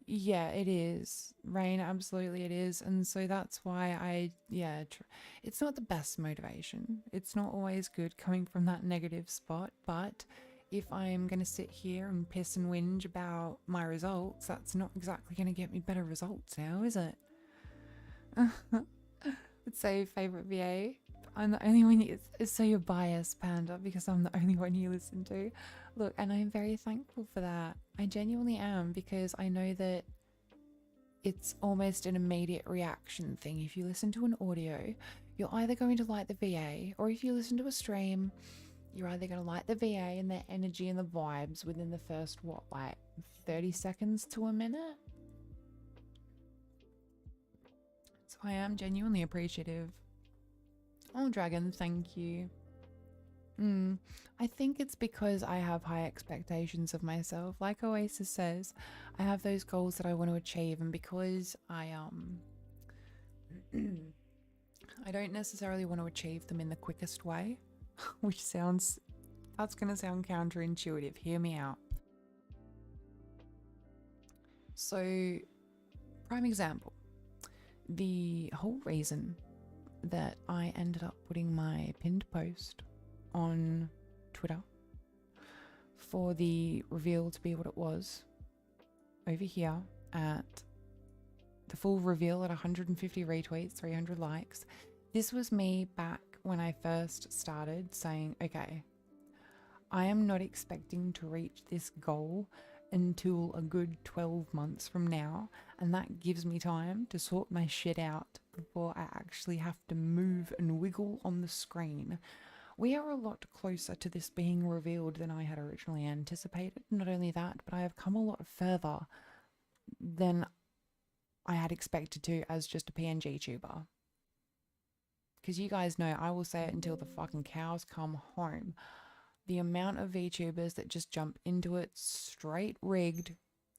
it is, Rain, absolutely it is. And so that's why it's not the best motivation. It's not always good coming from that negative spot, but if I'm going to sit here and piss and whinge about my results, that's not exactly going to get me better results now, is it? Let's say favorite VA. I'm the only one so you're biased, Panda, because I'm the only one you listen to. Look, and I'm very thankful for that. I genuinely am, because I know that it's almost an immediate reaction thing. If you listen to an audio, you're either going to like the VA, or if you listen to a stream, you're either going to like the VA and their energy and the vibes within the first, 30 seconds to a minute? So I am genuinely appreciative. Oh, Dragon, thank you. I think it's because I have high expectations of myself. Like Oasis says, I have those goals that I want to achieve, and because I don't necessarily want to achieve them in the quickest way, that's going to sound counterintuitive. Hear me out. So, prime example, the whole reason that I ended up putting my pinned post on Twitter for the reveal to be what it was over here at the full reveal at 150 retweets, 300 likes. This was me back when I first started saying, okay, I am not expecting to reach this goal until a good 12 months from now, and that gives me time to sort my shit out before I actually have to move and wiggle on the screen. We are a lot closer to this being revealed than I had originally anticipated. Not only that, but I have come a lot further than I had expected to as just a PNG tuber. Because you guys know, I will say it until the fucking cows come home. The amount of VTubers that just jump into it straight rigged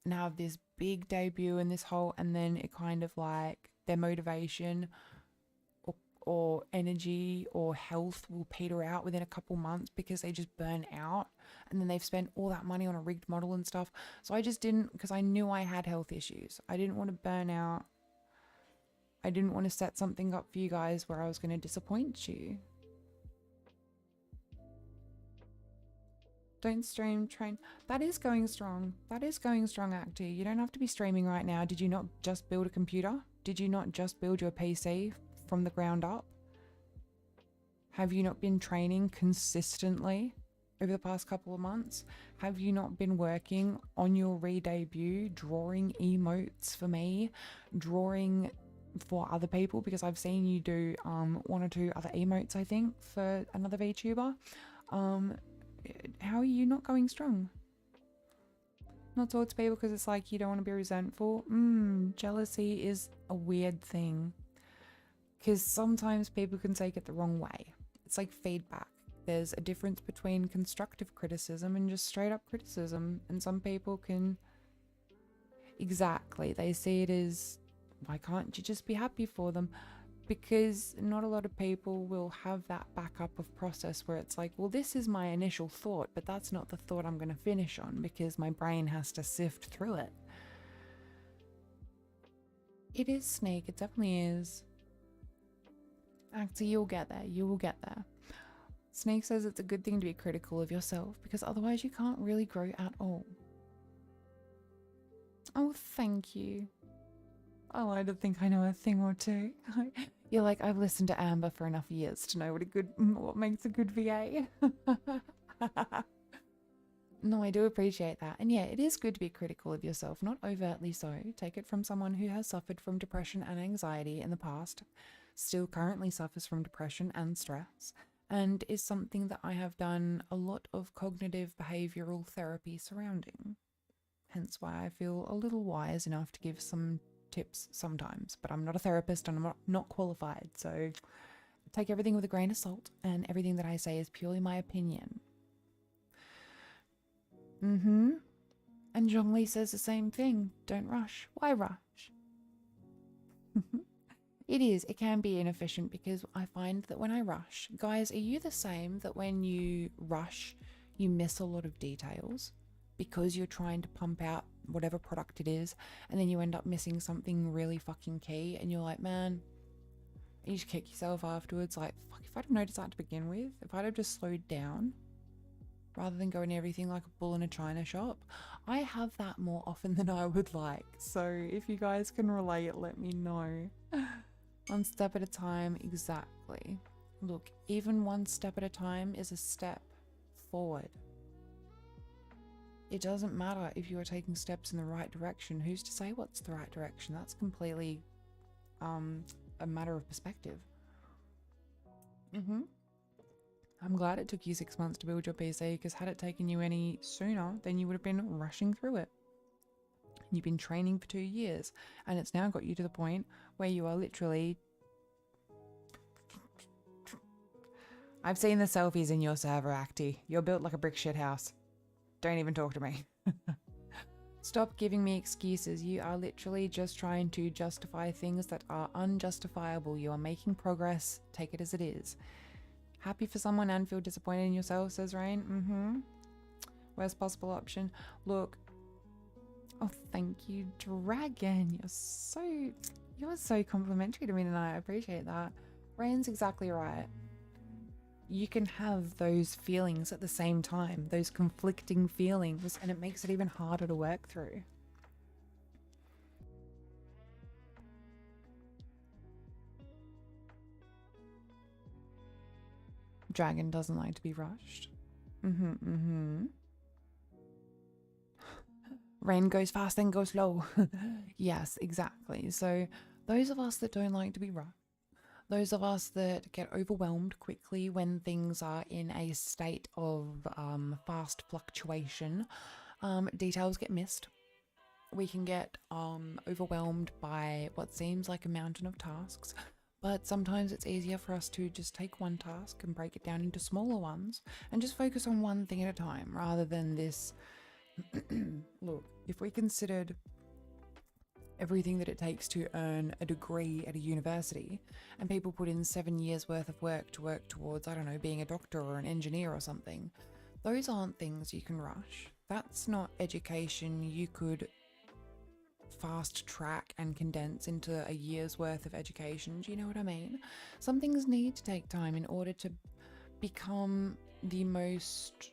and have this big debut and this whole, and then it kind of like their motivation or energy or health will peter out within a couple months because they just burn out, and then they've spent all that money on a rigged model and stuff. So I just didn't, because I knew I had health issues. I didn't want to burn out. I didn't want to set something up for you guys where I was going to disappoint you. Don't stream, train. That is going strong. That is going strong, Acty. You don't have to be streaming right now. Did you not just build a computer? Did you not just build your PC from the ground up? Have you not been training consistently over the past couple of months? Have you not been working on your re-debut, drawing emotes for me, drawing for other people? Because I've seen you do 1 or 2 other emotes, I think, for another VTuber. How are you not going strong? Not towards people because it's like you don't want to be resentful. Jealousy is a weird thing because sometimes people can take it the wrong way. It's like feedback. There's a difference between constructive criticism and just straight up criticism, and some people can, exactly, they see it as, why can't you just be happy for them? Because not a lot of people will have that backup of process where it's like, well, this is my initial thought, but that's not the thought I'm going to finish on because my brain has to sift through it. It is Snake. It definitely is. Actually, you'll get there. You will get there. Snake says it's a good thing to be critical of yourself because otherwise you can't really grow at all. Oh, thank you. I like to think I know a thing or two. You're like, I've listened to Amber for enough years to know what makes a good VA. No, I do appreciate that. And yeah, it is good to be critical of yourself, not overtly so. Take it from someone who has suffered from depression and anxiety in the past, still currently suffers from depression and stress, and is something that I have done a lot of cognitive behavioral therapy surrounding. Hence why I feel a little wise enough to give some tips sometimes, but I'm not a therapist and I'm not qualified, so take everything with a grain of salt, and everything that I say is purely my opinion. And Zhongli says the same thing. Don't rush. Why rush? It can be inefficient because I find that when I rush, guys, are you the same that when you rush you miss a lot of details because you're trying to pump out whatever product it is, and then you end up missing something really fucking key, and you're like, man, you just kick yourself afterwards, like, fuck, if I'd have noticed that to begin with, if I'd have just slowed down rather than going everything like a bull in a china shop. I have that more often than I would like, so if you guys can relate, let me know. One step at a time, exactly. Look, even one step at a time is a step forward. It doesn't matter if you are taking steps in the right direction. Who's to say what's the right direction? That's completely a matter of perspective. I'm glad it took you 6 months to build your PC, because had it taken you any sooner, then you would have been rushing through it. You've been training for 2 years, and it's now got you to the point where you are literally... I've seen the selfies in your server, Acty. You're built like a brick shit house. Don't even talk to me. Stop giving me excuses. You are literally just trying to justify things that are unjustifiable. You are making progress. Take it as it is. Happy for someone and feel disappointed in yourself, says Rain. Worst possible option. Look. Oh, thank you, Dragon. You're so complimentary to me tonight. I appreciate that. Rain's exactly right. You can have those feelings at the same time, those conflicting feelings, and it makes it even harder to work through. Dragon doesn't like to be rushed. Rain goes fast, then goes slow. Yes, exactly. So those of us that don't like to be rushed, those of us that get overwhelmed quickly when things are in a state of fast fluctuation, details get missed. We can get overwhelmed by what seems like a mountain of tasks, but sometimes it's easier for us to just take one task and break it down into smaller ones and just focus on one thing at a time rather than this. Look, if we considered everything that it takes to earn a degree at a university, and people put in 7 years worth of work to work towards, I don't know, being a doctor or an engineer or something, those aren't things you can rush. That's not education you could fast track and condense into a year's worth of education. Do you know what I mean? Some things need to take time in order to become the most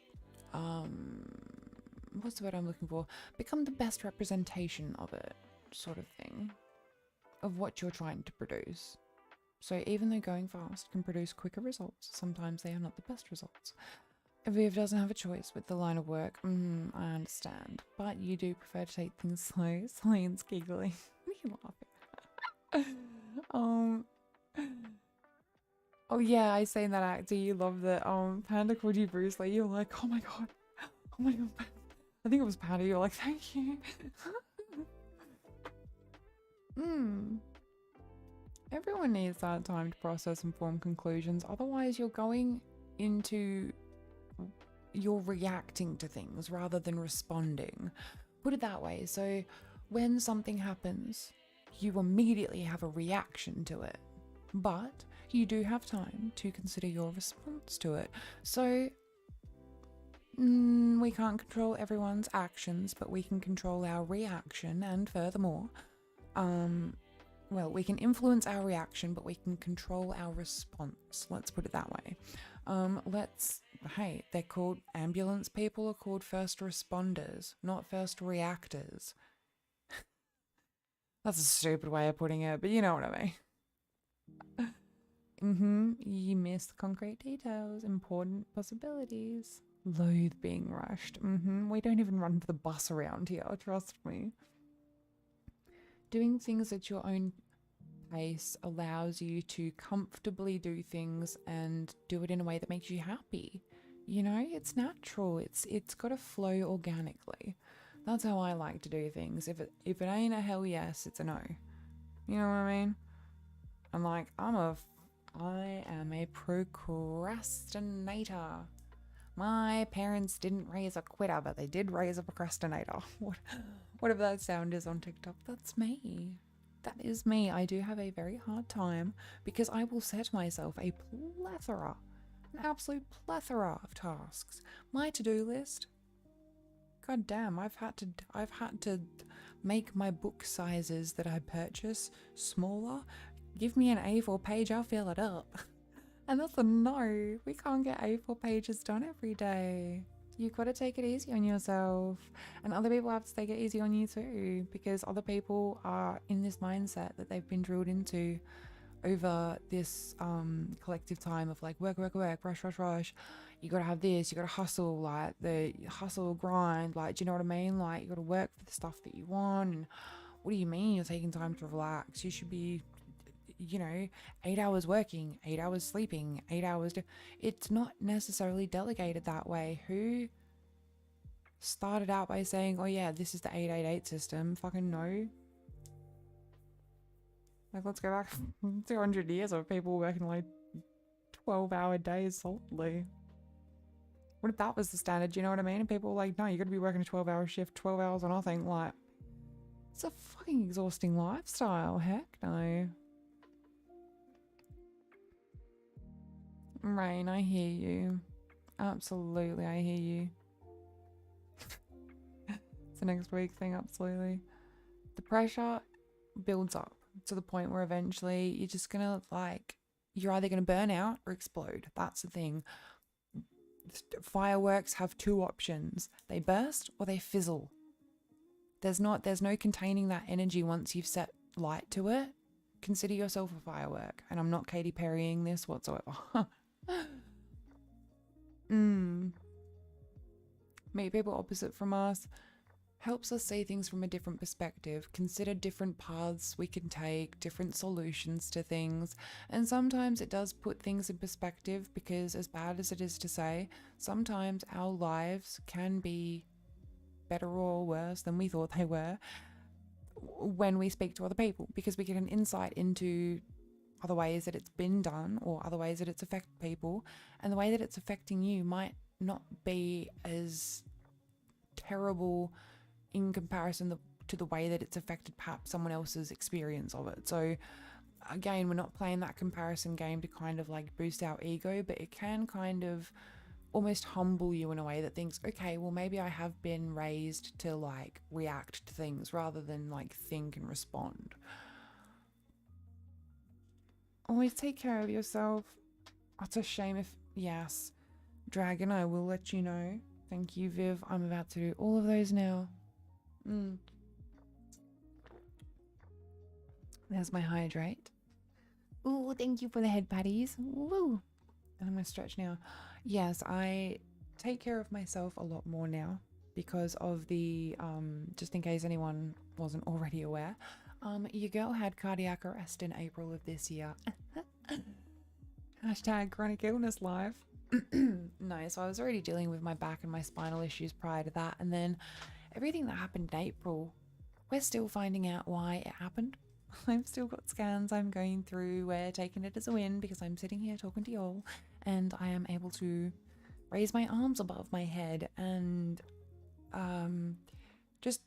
what's the word I'm looking for? Become the best representation of it, sort of thing, of what you're trying to produce. So even though going fast can produce quicker results, sometimes they are not the best results. Viv doesn't have a choice with the line of work. I understand. But you do prefer to take things slow. Science giggling. What are you laughing? Oh yeah, I seen that actor. You love that. Panda called you Bruce Lee. You're like, oh my god. Oh my god. I think it was Panda. You're like, thank you. Everyone needs that time to process and form conclusions. Otherwise, you're going into... you're reacting to things rather than responding. Put it that way. So when something happens, you immediately have a reaction to it. But you do have time to consider your response to it. So we can't control everyone's actions, but we can control our reaction. And furthermore, well, we can influence our reaction, but we can control our response. Let's put it that way. Hey, they're called ambulance people are called first responders, not first reactors. That's a stupid way of putting it, but you know what I mean. You miss the concrete details, important possibilities. Loathe being rushed. We don't even run for the bus around here, trust me. Doing things at your own pace allows you to comfortably do things and do it in a way that makes you happy. You know, it's natural. It's got to flow organically. That's how I like to do things. If it ain't a hell yes, it's a no. You know what I mean? I am a procrastinator. My parents didn't raise a quitter, but they did raise a procrastinator. Whatever that sound is on TikTok, that's me. That is me. I do have a very hard time because I will set myself an absolute plethora of tasks. My to-do list, god damn, I've had to make my book sizes that I purchase smaller. Give me an A4 page, I'll fill it up. And that's a no. We can't get A4 pages done every day. You've got to take it easy on yourself. And other people have to take it easy on you too, because other people are in this mindset that they've been drilled into over this collective time of like work, rush. You got to have this, you got to hustle, like the hustle grind, like, do you know what I mean? Like, you got to work for the stuff that you want. And what do you mean you're taking time to relax? You should be, 8 hours working, 8 hours sleeping, 8 hours. It's not necessarily delegated that way. Who started out by saying, oh yeah, this is the 888 system? Fucking no. Like, let's go back 200 years of people working like 12-hour days solidly. What if that was the standard? Do you know what I mean? And people were like, no, you got to be working a 12-hour shift, 12 hours or nothing. Like, it's a fucking exhausting lifestyle. Heck no. Rain, I hear you. Absolutely, I hear you. It's a next week thing, absolutely. The pressure builds up to the point where eventually you're just gonna like You're either going to burn out or explode. That's the thing. Fireworks have two options. They burst or they fizzle. There's no containing that energy once you've set light to it. Consider yourself a firework. And I'm not Katy Perrying this whatsoever. Meet people opposite from us helps us see things from a different perspective, consider different paths we can take, different solutions to things, and sometimes it does put things in perspective, because as bad as it is to say, sometimes our lives can be better or worse than we thought they were when we speak to other people, because we get an insight into other ways that it's been done or other ways that it's affected people, and the way that it's affecting you might not be as terrible in comparison to the way that it's affected perhaps someone else's experience of it. So again, we're not playing that comparison game to kind of like boost our ego, but it can kind of almost humble you in a way that thinks, okay, well, maybe I have been raised to like react to things rather than like think and respond. Always take care of yourself. It's a shame if, yes, Dragon, I will let you know. Thank you, Viv. I'm about to do all of those now. There's my hydrate. Ooh, thank you for the head patties. Woo. And I'm going to stretch now. Yes, I take care of myself a lot more now because of the, just in case anyone wasn't already aware, your girl had cardiac arrest in April of this year. Hashtag chronic illness life. No, so I was already dealing with my back and my spinal issues prior to that, and then everything that happened in April, we're still finding out why it happened. I've still got scans I'm going through. We're taking it as a win because I'm sitting here talking to y'all and I am able to raise my arms above my head and just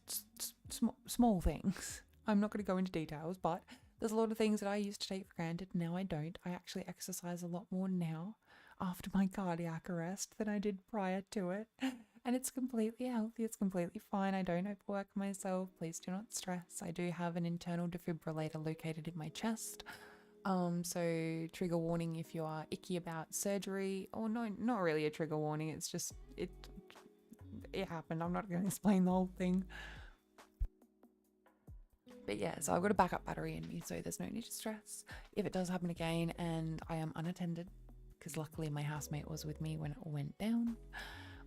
small things. I'm not going to go into details, but there's a lot of things that I used to take for granted. Now I don't. I actually exercise a lot more now after my cardiac arrest than I did prior to it. And it's completely healthy. It's completely fine. I don't overwork myself. Please do not stress. I do have an internal defibrillator located in my chest. So trigger warning if you are icky about surgery. Or no, not really a trigger warning. It's just, it happened. I'm not going to explain the whole thing. But yeah, so I've got a backup battery in me, so there's no need to stress if it does happen again and I am unattended, because luckily my housemate was with me when it all went down.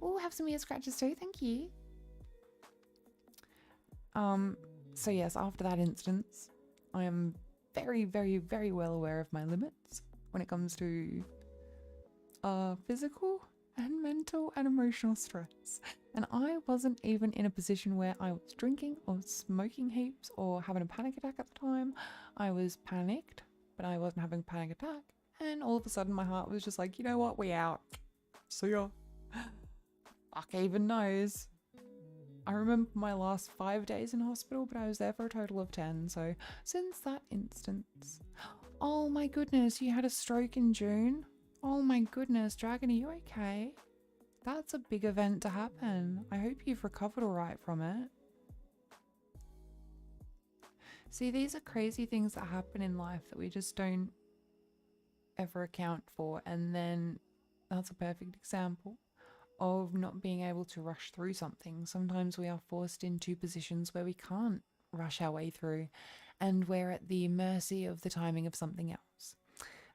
Oh, have some ear scratches too, thank you. So yes, after that instance, I am very, very, very well aware of my limits when it comes to physical and mental and emotional stress. And I wasn't even in a position where I was drinking or smoking heaps or having a panic attack at the time. I was panicked, but I wasn't having a panic attack. And all of a sudden my heart was just like, you know what, we out. See ya. Fuck even knows. I remember my last 5 days in hospital, but I was there for a total of 10. So since that instance, oh my goodness, you had a stroke in June? Oh my goodness, Dragon, are you okay? That's a big event to happen. I hope you've recovered all right from it. See, these are crazy things that happen in life that we just don't ever account for. And then that's a perfect example of not being able to rush through something. Sometimes we are forced into positions where we can't rush our way through, and we're at the mercy of the timing of something else.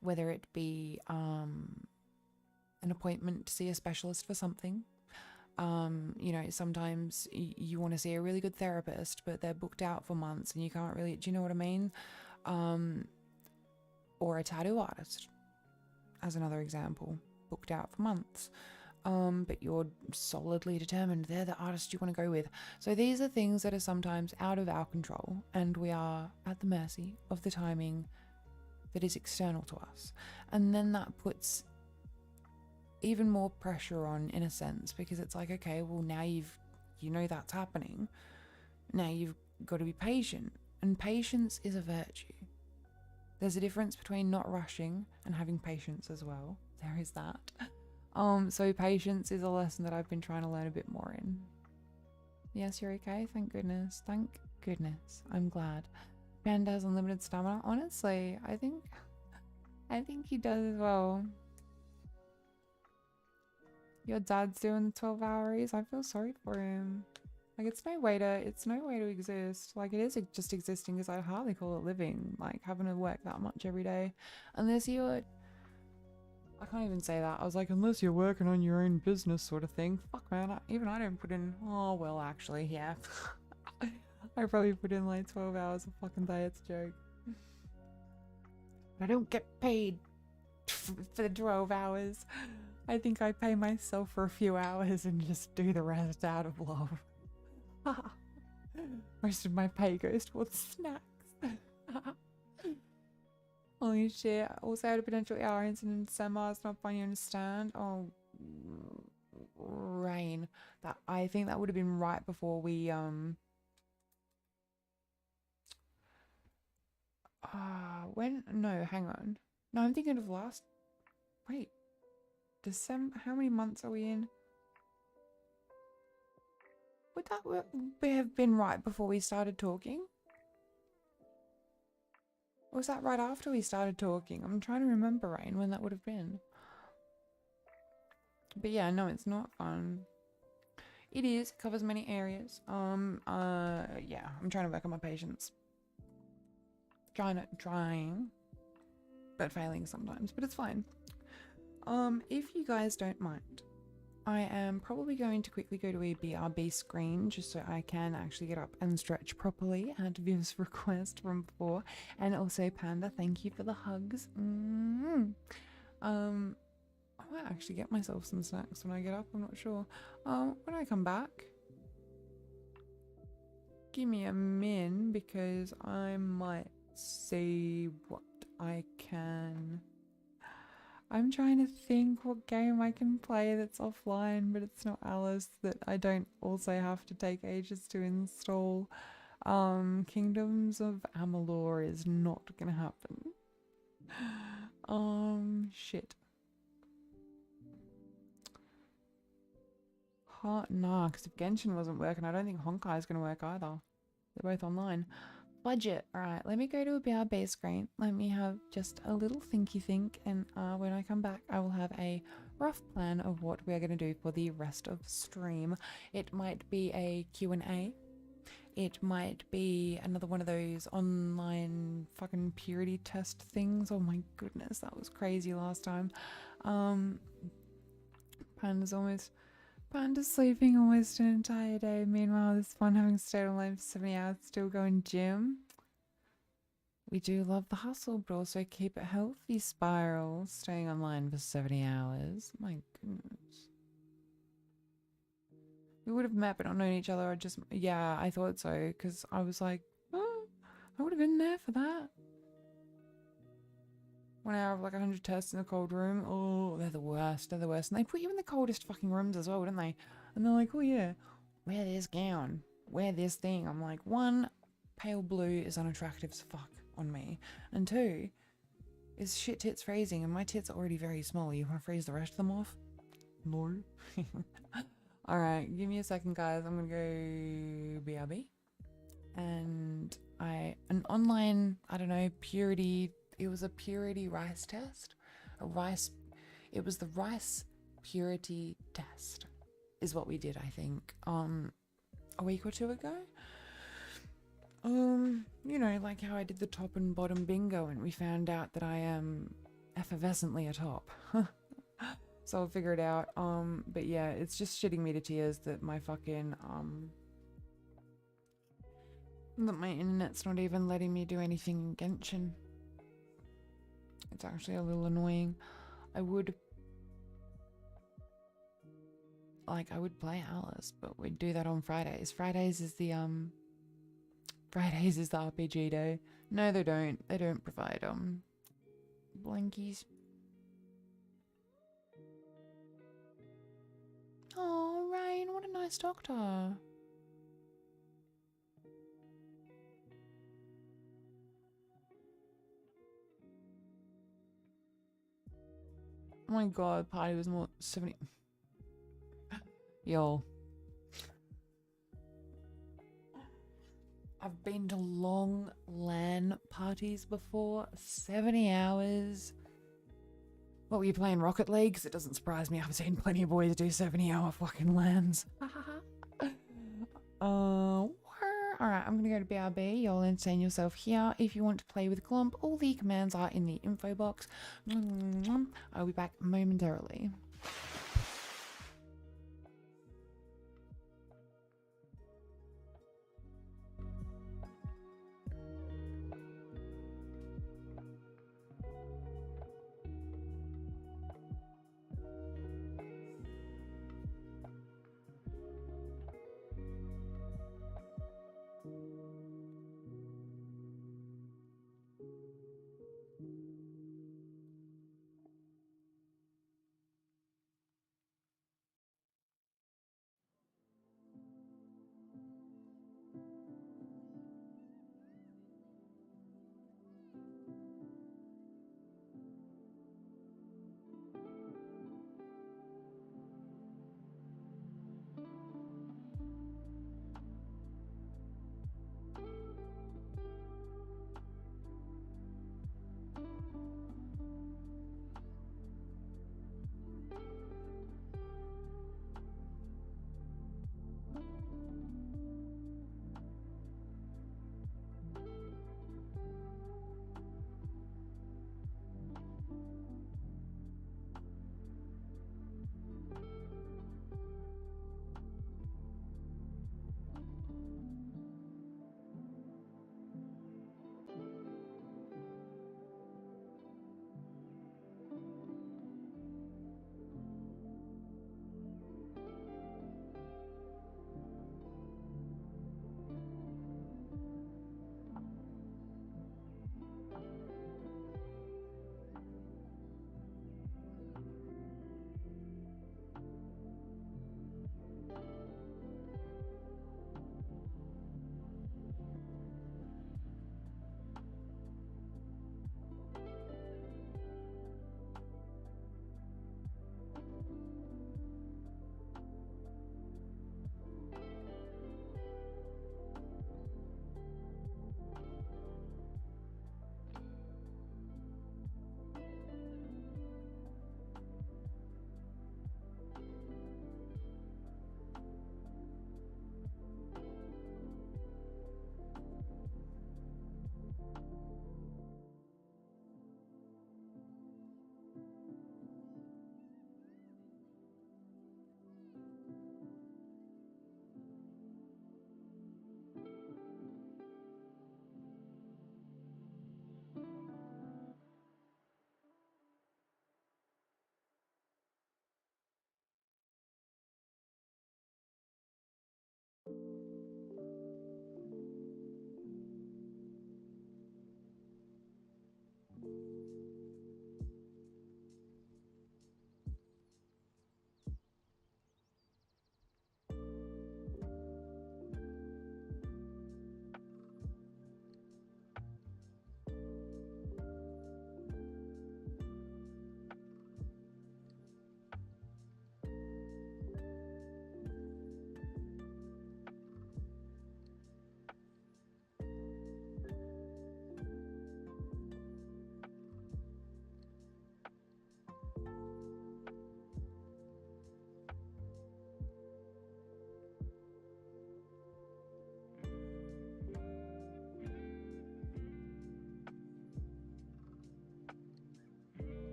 Whether it be an appointment to see a specialist for something. You know, sometimes you want to see a really good therapist, but they're booked out for months and you can't really, do you know what I mean? Or a tattoo artist, as another example, booked out for months. But you're solidly determined they're the artist you want to go with. So these are things that are sometimes out of our control, and we are at the mercy of the timing that is external to us. And then that puts even more pressure on, in a sense, because it's like, okay, well, now you know that's happening. Now you've got to be patient, and patience is a virtue. There's a difference between not rushing and having patience as well. There is that. So patience is a lesson that I've been trying to learn a bit more in. Yes, you're okay. Thank goodness. Thank goodness. I'm glad. Panda has unlimited stamina. Honestly, I think I think he does as well. Your dad's doing the 12-hour. I feel sorry for him. Like, it's no way to exist. Like, it is just existing because I hardly call it living. Like, having to work that much every day. Unless you're... I can't even say that. I was like, unless you're working on your own business sort of thing. Fuck, man. Even I don't put in... Oh, well, actually, yeah. I probably put in like 12 hours a fucking day. It's a joke. I don't get paid for the 12 hours. I think I pay myself for a few hours and just do the rest out of love. Most of my pay goes towards snacks. Holy shit. Also had a potential hour incident in December. It's not fun, you understand? Oh, rain. That, I think that would have been right before we no, hang on. No, I'm thinking of wait. December, how many months are we in? Would that have been right before we started talking? Or was that right after we started talking? I'm trying to remember, Rain, when that would have been. But yeah, no, it's not fun. It is, it covers many areas. Yeah, I'm trying to work on my patience. Trying, but failing sometimes, but it's fine. If you guys don't mind, I am probably going to quickly go to a BRB screen just so I can actually get up and stretch properly at Viv's request from before. And also, Panda, thank you for the hugs. I might actually get myself some snacks when I get up, I'm not sure. When I come back, give me a min because I might see what I can... I'm trying to think what game I can play that's offline, but it's not Alice, that I don't also have to take ages to install. Kingdoms of Amalur is not gonna happen. Shit. Nah, because if Genshin wasn't working, I don't think Honkai is gonna work either. They're both online. Budget. Alright, let me go to a BRB screen. Let me have just a little thinky think, and when I come back, I will have a rough plan of what we're going to do for the rest of stream. It might be a Q&A. It might be another one of those online fucking purity test things. Oh my goodness, that was crazy last time. Panda's sleeping almost an entire day. Meanwhile, this one having stayed online for 70 hours, still going gym. We do love the hustle, but also keep it healthy, Spiral. Staying online for 70 hours. My goodness. We would have met but not known each other. Yeah, I thought so. Because I was like, oh, I would have been there for that. 1 hour of like 100 tests in the cold room. Oh, they're the worst. They're the worst. And they put you in the coldest fucking rooms as well, don't they? And they're like, oh yeah, wear this gown. Wear this thing. I'm like, 1, pale blue is unattractive as fuck on me. And 2, is shit tits phrasing. And my tits are already very small. You want to phrase the rest of them off? No. Alright, give me a second, guys. I'm gonna go BRB. And an online, I don't know, purity... It was a purity rice test. It was the rice purity test is what we did, I think, a week or 2 ago. You know, like how I did the top and bottom bingo and we found out that I am effervescently a top. So I'll figure it out. But yeah, it's just shitting me to tears that my fucking, that my internet's not even letting me do anything in Genshin. It's actually a little annoying. I would play Alice, but we'd do that on Fridays. Fridays is the RPG day. No, they don't. They don't provide blankies. Oh, Rain, what a nice doctor. Oh my god, party was more 70. Yo. I've been to long LAN parties before. 70 hours. What were you playing, Rocket League? 'Cause it doesn't surprise me. I've seen plenty of boys do 70-hour fucking lands. Alright, I'm gonna go to BRB. You'll entertain yourself here. If you want to play with Glomp, all the commands are in the info box. I'll be back momentarily.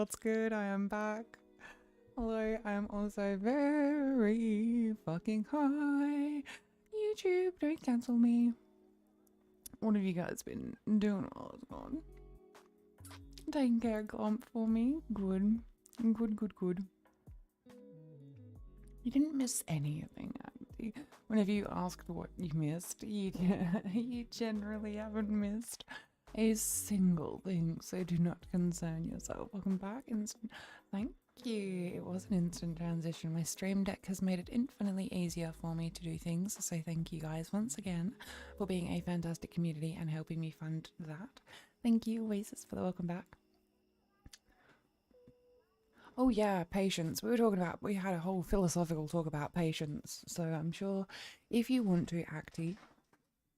What's good? I am back. Hello, I am also very fucking high. YouTube, don't cancel me. What have you guys been doing while I was gone? Taking care of Glomp for me. Good. Good. You didn't miss anything, actually. Whenever you asked what you missed, you generally haven't missed a single thing, so do not concern yourself. Welcome back, instant. Thank you. It was an instant transition. My stream deck has made it infinitely easier for me to do things, so thank you guys once again for being a fantastic community and helping me fund that. Thank you, Oasis, for the welcome back. Oh yeah, patience. We had a whole philosophical talk about patience, so I'm sure if you want to, Acti,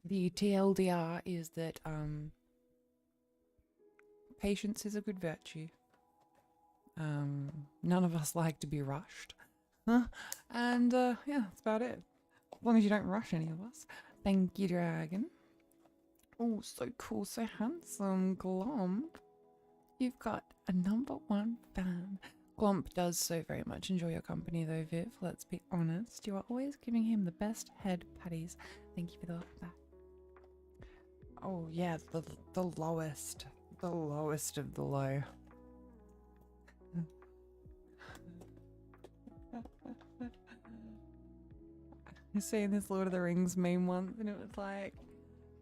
the TLDR is that patience is a good virtue. None of us like to be rushed. And yeah, that's about it. As long as you don't rush any of us. Thank you, Dragon. Oh, so cool, so handsome, Glomp. You've got a #1 fan. Glomp does so very much enjoy your company though, Viv. Let's be honest. You are always giving him the best head patties. Thank you for the welcome back. Oh yeah, the lowest. The lowest of the low. I seen this Lord of the Rings meme once and it was like,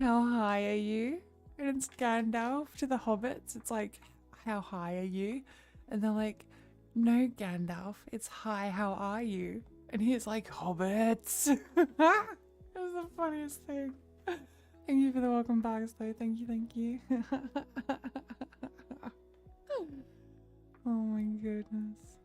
how high are you? And it's Gandalf to the hobbits. It's like, how high are you? And they're like, no, Gandalf, it's hi, how are you? And he's like, hobbits. It was the funniest thing. Thank you for the welcome back, though. Thank you. Oh my goodness.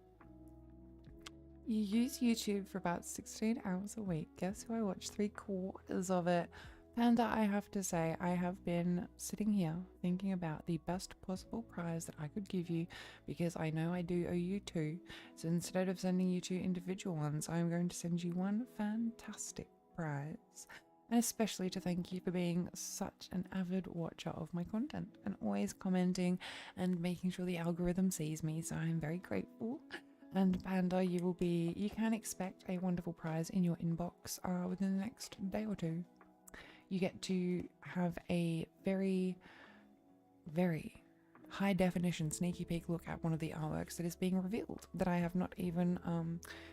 You use YouTube for about 16 hours a week. Guess who I watch 3/4 of it? Panda, I have to say, I have been sitting here thinking about the best possible prize that I could give you because I know I do owe you 2. So instead of sending you 2 individual ones, I'm going to send you one fantastic prize. And especially to thank you for being such an avid watcher of my content and always commenting and making sure the algorithm sees me. So I'm very grateful. And Panda, you can expect a wonderful prize in your inbox within the next day or 2. You get to have a very, very high definition sneaky peek look at one of the artworks that is being revealed that I have not even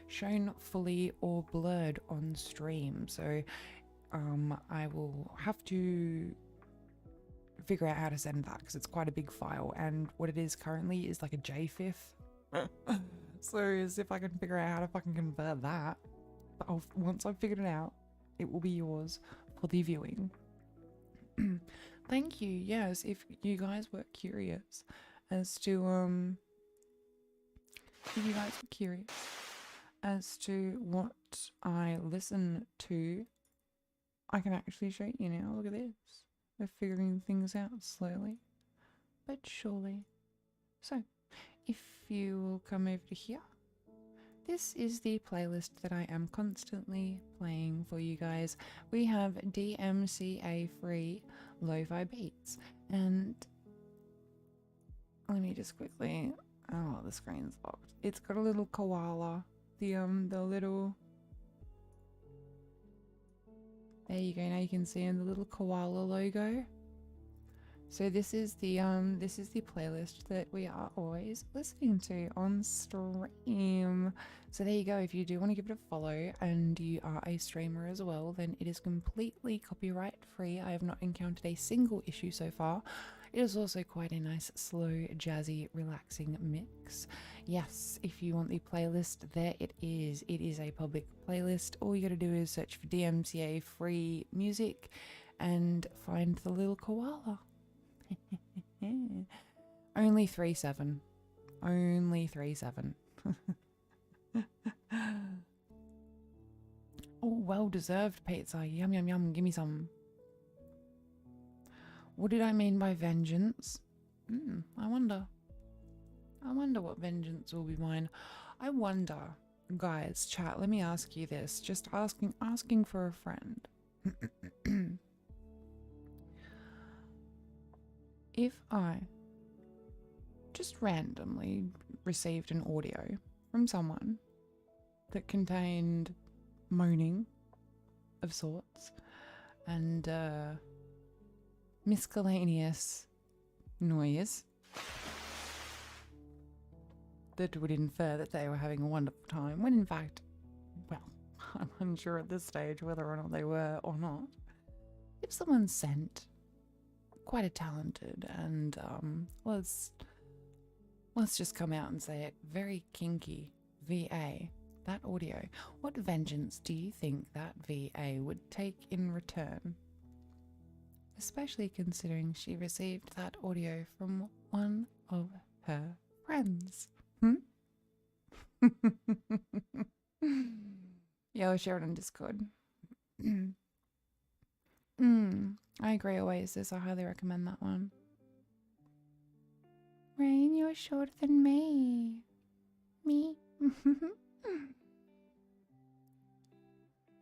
shown fully or blurred on stream. So I will have to figure out how to send that because it's quite a big file, and what it is currently is like a JFIF. So as if I can figure out how to fucking convert that, but once I've figured it out, it will be yours for the viewing. Thank you. Yes, if you guys were curious as to what I listen to, I can actually show you now. Look at this. We're figuring things out slowly but surely. So if you will come over to here, this is the playlist that I am constantly playing for you guys. We have DMCA free lo-fi beats, and let me just quickly, oh, the screen's locked. It's got a little koala, the little, there you go, now you can see in the little koala logo. So this is the playlist that we are always listening to on stream. So there you go. If you do want to give it a follow and you are a streamer as well, then it is completely copyright free. I have not encountered a single issue so far. It is also quite a nice, slow, jazzy, relaxing mix. Yes, if you want the playlist, there it is. It is a public playlist. All you gotta do is search for DMCA free music and find the little koala. Only 3/7. Only 3/7. Oh, well deserved pizza. Yum yum yum. Give me some. What did I mean by vengeance? I wonder. I wonder what vengeance will be mine. I wonder, guys, chat, let me ask you this. Just asking for a friend. If I just randomly received an audio from someone that contained moaning of sorts and miscellaneous noise that would infer that they were having a wonderful time, when in fact, well, I'm unsure at this stage whether or not they were or not. If someone's sent quite a talented and let's just come out and say it, very kinky VA, that audio, what vengeance do you think that VA would take in return? Especially considering she received that audio from one of her friends. Yeah, I'll share it on Discord. I agree, Oasis. I highly recommend that one. Rain, you're shorter than me. Me?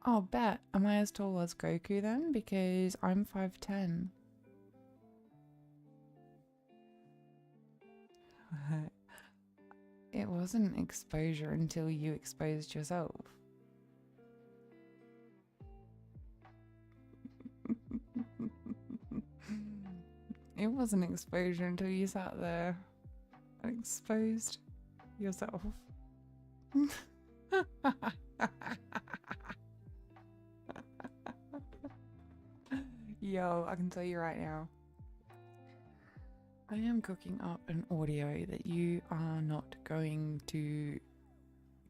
Oh, bet. Am I as tall as Goku then? Because I'm 5'10". It wasn't exposure until you exposed yourself. It wasn't exposure until you sat there and exposed yourself. Yo, I can tell you right now, I am cooking up an audio that you are not going to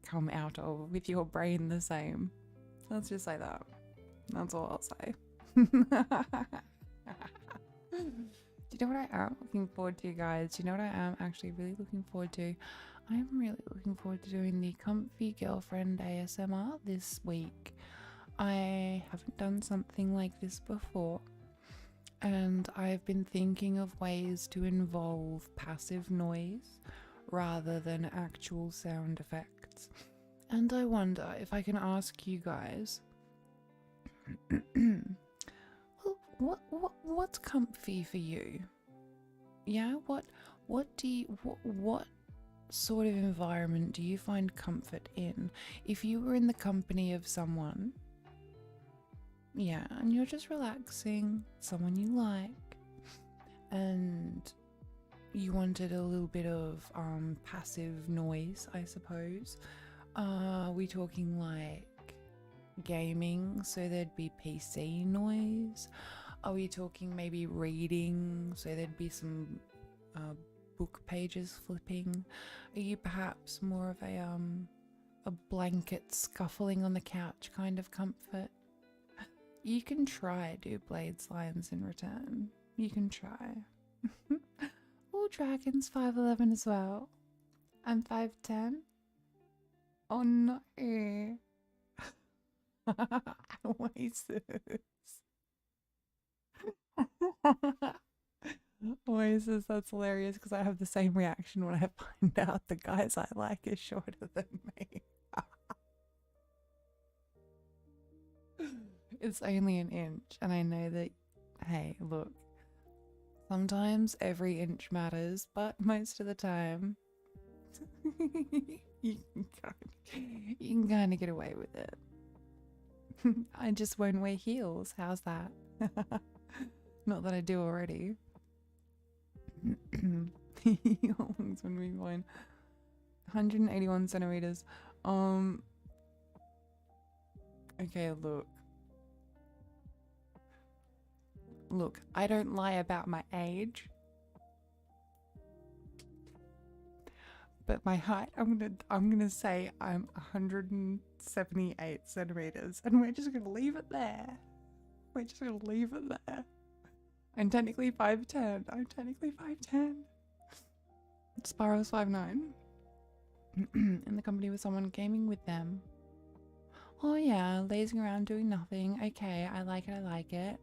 come out of with your brain the same. Let's just say that. That's all I'll say. Do you know what I am looking forward to, guys? Do you know what I am actually really looking forward to? I'm really looking forward to doing the Comfy Girlfriend ASMR this week. I haven't done something like this before, and I've been thinking of ways to involve passive noise rather than actual sound effects. And I wonder if I can ask you guys, what's comfy for you? Yeah, what sort of environment do you find comfort in? If you were in the company of someone, yeah, and you're just relaxing, someone you like, and you wanted a little bit of passive noise, I suppose. Are we talking like gaming, so there'd be PC noise? Are we talking maybe reading, so there'd be some book pages flipping? Are you perhaps more of a blanket scuffling on the couch kind of comfort? You can try do Blades lines in return. You can try. Oh, Dragon's 5'11" as well. I'm 5'10". Oh no. Oasis. Oasis, that's hilarious because I have the same reaction when I find out the guys I like is shorter than me. It's only an inch, and I know that, hey, look, sometimes every inch matters, but most of the time, you can kind of get away with it. I just won't wear heels. How's that? Not that I do already. Heels would be fine. 181 centimeters. Okay, look, I don't lie about my age, but my height, I'm gonna say I'm 178 centimeters, and we're just gonna leave it there. I'm technically 5'10". Sparrow's 5'9". In the company with someone, gaming with them. Oh yeah, lazing around doing nothing. Okay, I like it.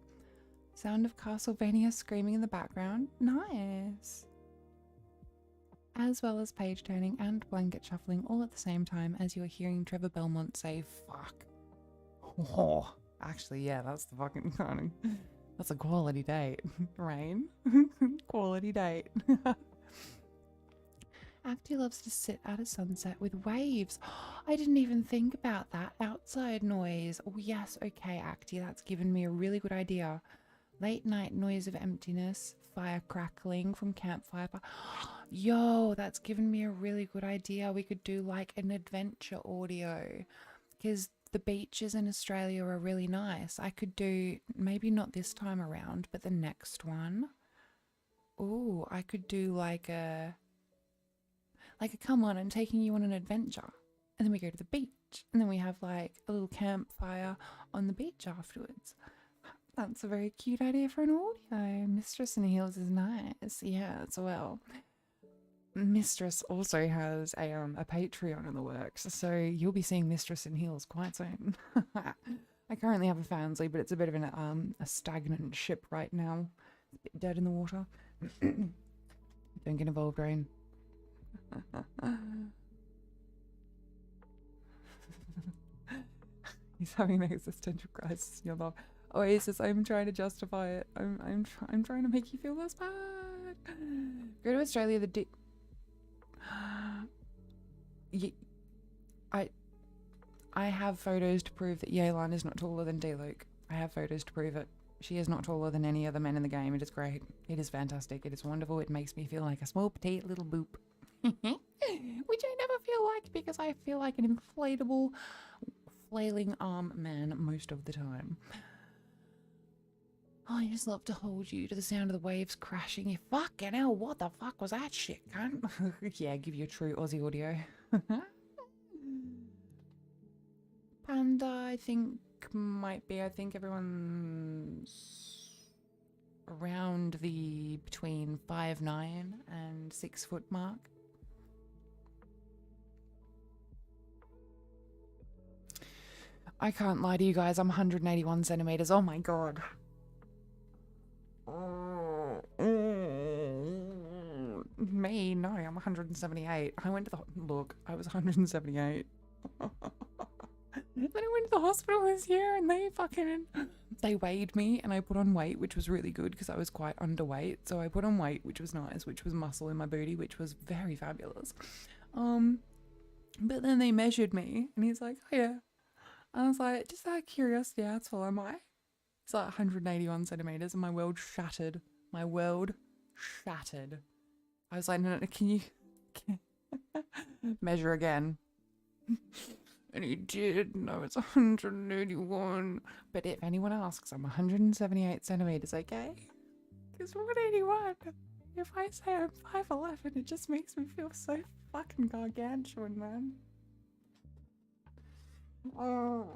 Sound of Castlevania screaming in the background. Nice. As well as page turning and blanket shuffling all at the same time as you're hearing Trevor Belmont say fuck. Oh, actually, yeah, that's the fucking kind of... That's a quality date. Rain. Quality date. Acty loves to sit at a sunset with waves. I didn't even think about that. Outside noise. Oh yes, okay, Acty, that's given me a really good idea. Late night noise of emptiness, fire crackling from campfire. Yo, that's given me a really good idea. We could do like an adventure audio, because the beaches in Australia are really nice. I could do, maybe not this time around, but the next one. Oh, I could do like a come on, I'm taking you on an adventure. And then we go to the beach. And then we have like a little campfire on the beach afterwards. That's a very cute idea for an audio. Mistress in Heels is nice. Yeah, as well. Mistress also has a Patreon in the works, so you'll be seeing Mistress in Heels quite soon. I currently have a Fansly, but it's a bit of a stagnant ship right now. It's a bit dead in the water. Don't get involved, Rain. He's having an existential crisis in your love. Oasis, I'm trying to justify it. I'm trying to make you feel less bad. Go to Australia. I have photos to prove that Yelan is not taller than D-Luke. I have photos to prove it. She is not taller than any other men in the game. It is great. It is fantastic. It is wonderful. It makes me feel like a small, petite little boop. Which I never feel like, because I feel like an inflatable, flailing arm man most of the time. Oh, I just love to hold you to the sound of the waves crashing. You fucking hell, what the fuck was that shit, cunt? Yeah, give you a true Aussie audio. Panda, I think, might be. I think everyone's around the between 5'9" and 6 foot mark. I can't lie to you guys, I'm 181 centimeters. Oh my god. Me? No, I'm 178. I went to the... Look, I was 178. Then I went to the hospital this year and they weighed me and I put on weight, which was really good because I was quite underweight. So I put on weight, which was nice, which was muscle in my booty, which was very fabulous. But then they measured me and he's like, oh yeah. I was like, just out of curiosity, how tall am I? It's like 181 centimeters and my world shattered. My world shattered. I was like, no, can you measure again? And he did. No, it's 181. But if anyone asks, I'm 178 centimeters, okay? Because 181. If I say I'm 5'11", it just makes me feel so fucking gargantuan, man. Oh.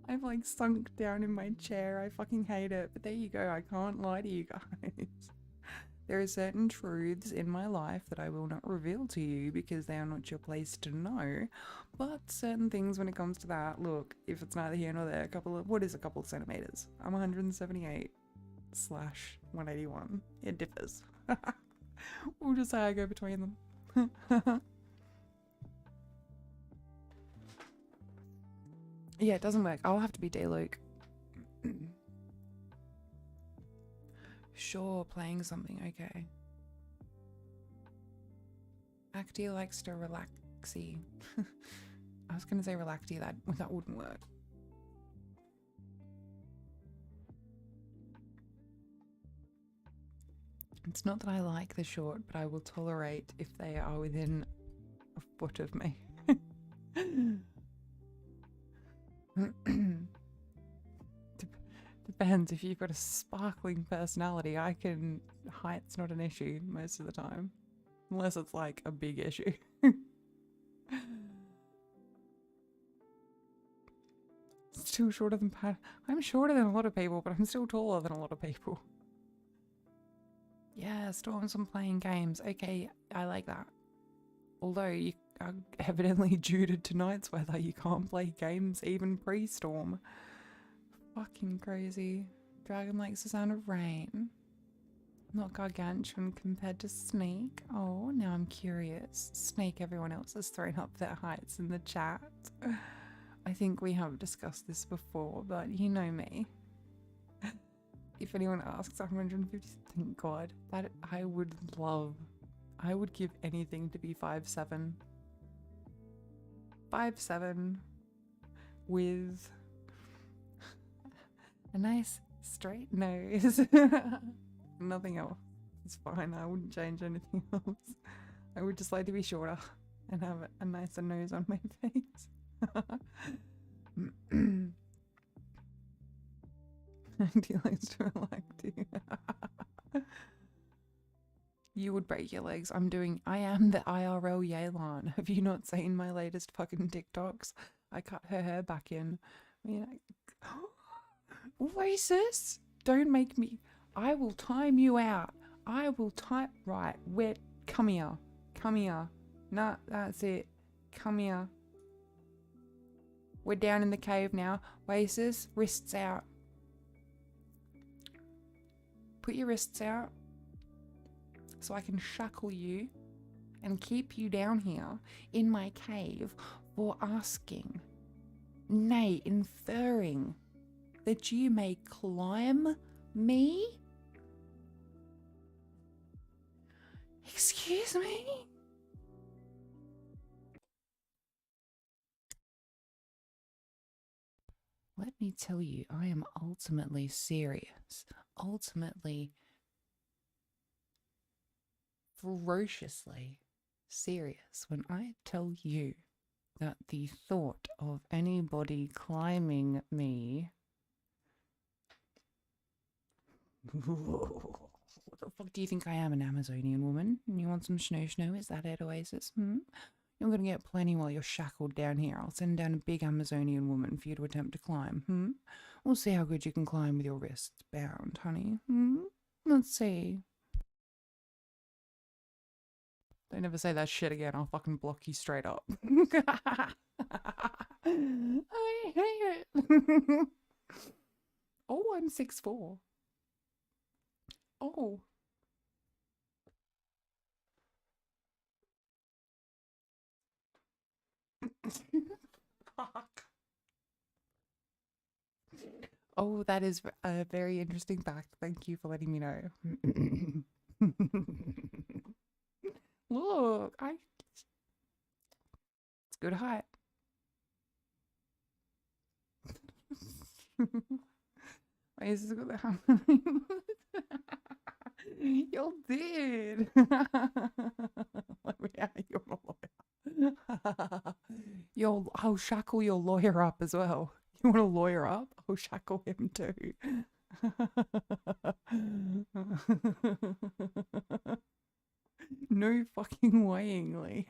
I've like sunk down in my chair. I fucking hate it. But there you go. I can't lie to you guys. There are certain truths in my life that I will not reveal to you because they are not your place to know. But certain things when it comes to that, look, if it's neither here nor there, what is a couple of centimeters? I'm 178/181. It differs. We'll just say I go between them. Yeah, it doesn't work. I'll have to be D-Luke. Sure, playing something, okay. Acty likes to relaxy. I was gonna say relaxy, that wouldn't work. It's not that I like the short, but I will tolerate if they are within a foot of me. Depends. If you've got a sparkling personality, height's not an issue most of the time. Unless it's like a big issue. Still shorter than Pat. I'm shorter than a lot of people, but I'm still taller than a lot of people. Yeah, Storms from playing games. Okay, I like that. Although you are evidently due to tonight's weather, you can't play games even pre-storm. Fucking crazy. Dragon likes the sound of rain. Not gargantuan compared to Snake. Oh, now I'm curious. Snake, everyone else has thrown up their heights in the chat. I think we have discussed this before, but you know me. If anyone asks, 150. Thank God. That I would love. I would give anything to be 5'7". 5'7" with a nice straight nose. Nothing else. It's fine. I wouldn't change anything else. I would just like to be shorter and have a nicer nose on my face. Do you like to You would break your legs. I am the IRL Yelan. Have you not seen my latest fucking TikToks? I cut her hair back in. Racist! Don't make me. I will time you out. I will time. Right, come here. Come here. Nah, that's it. Come here. We're down in the cave now. Oasis, wrists out. Put your wrists out so I can shackle you and keep you down here in my cave for asking, nay, inferring that you may climb me? Excuse me? Let me tell you, I am ultimately serious. Ultimately, ferociously serious when I tell you that the thought of anybody climbing me. What the fuck do you think I am, an Amazonian woman? You want some snow? Is that it, Oasis? You're gonna get plenty while you're shackled down here. I'll send down a big Amazonian woman for you to attempt to climb. We'll see how good you can climb with your wrists bound, honey. Let's see. Don't ever say that shit again. I'll fucking block you straight up. I hate it. Oh, I'm 6'4". Oh. Fuck. Oh, that is a very interesting fact. Thank you for letting me know. Look, it's good height. Why is this gonna happen? You did. You're a lawyer. I'll shackle your lawyer up as well. You want a lawyer up? I'll shackle him too. No fucking wayingly.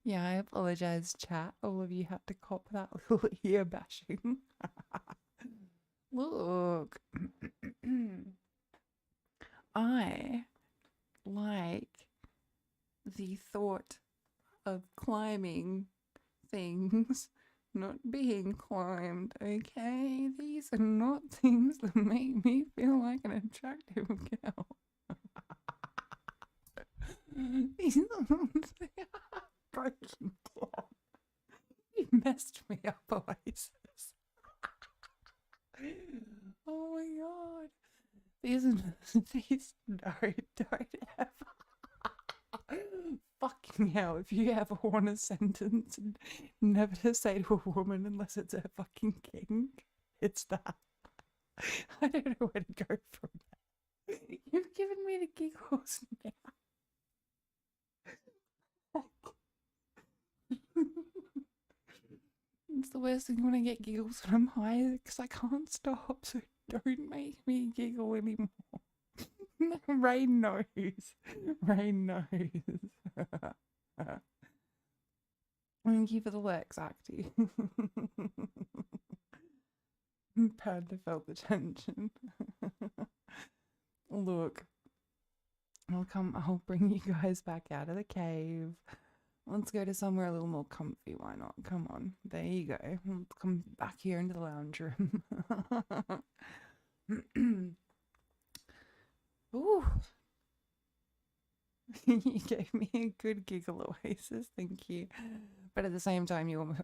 Yeah, I apologize, chat. All of you had to cop that little ear bashing. Look. I like the thought of climbing things not being climbed, okay? These are not things that make me feel like an attractive girl. These are not broken down. You messed me up, Oasis. Oh my god. These no, don't ever. Fucking hell, if you ever want a sentence never to say to a woman unless it's her fucking king, it's that. I don't know where to go from that. You've given me the giggles now. It's the worst thing when I get giggles when I'm high because I can't stop, so don't make me giggle anymore. Rain knows. Rain knows. Thank you for the lurks, Acty. Panda felt the tension. Look, I'll bring you guys back out of the cave. Let's go to somewhere a little more comfy, why not? Come on, there you go. Let's come back here into the lounge room. Ooh. You gave me a good giggle, Oasis, thank you. But at the same time, you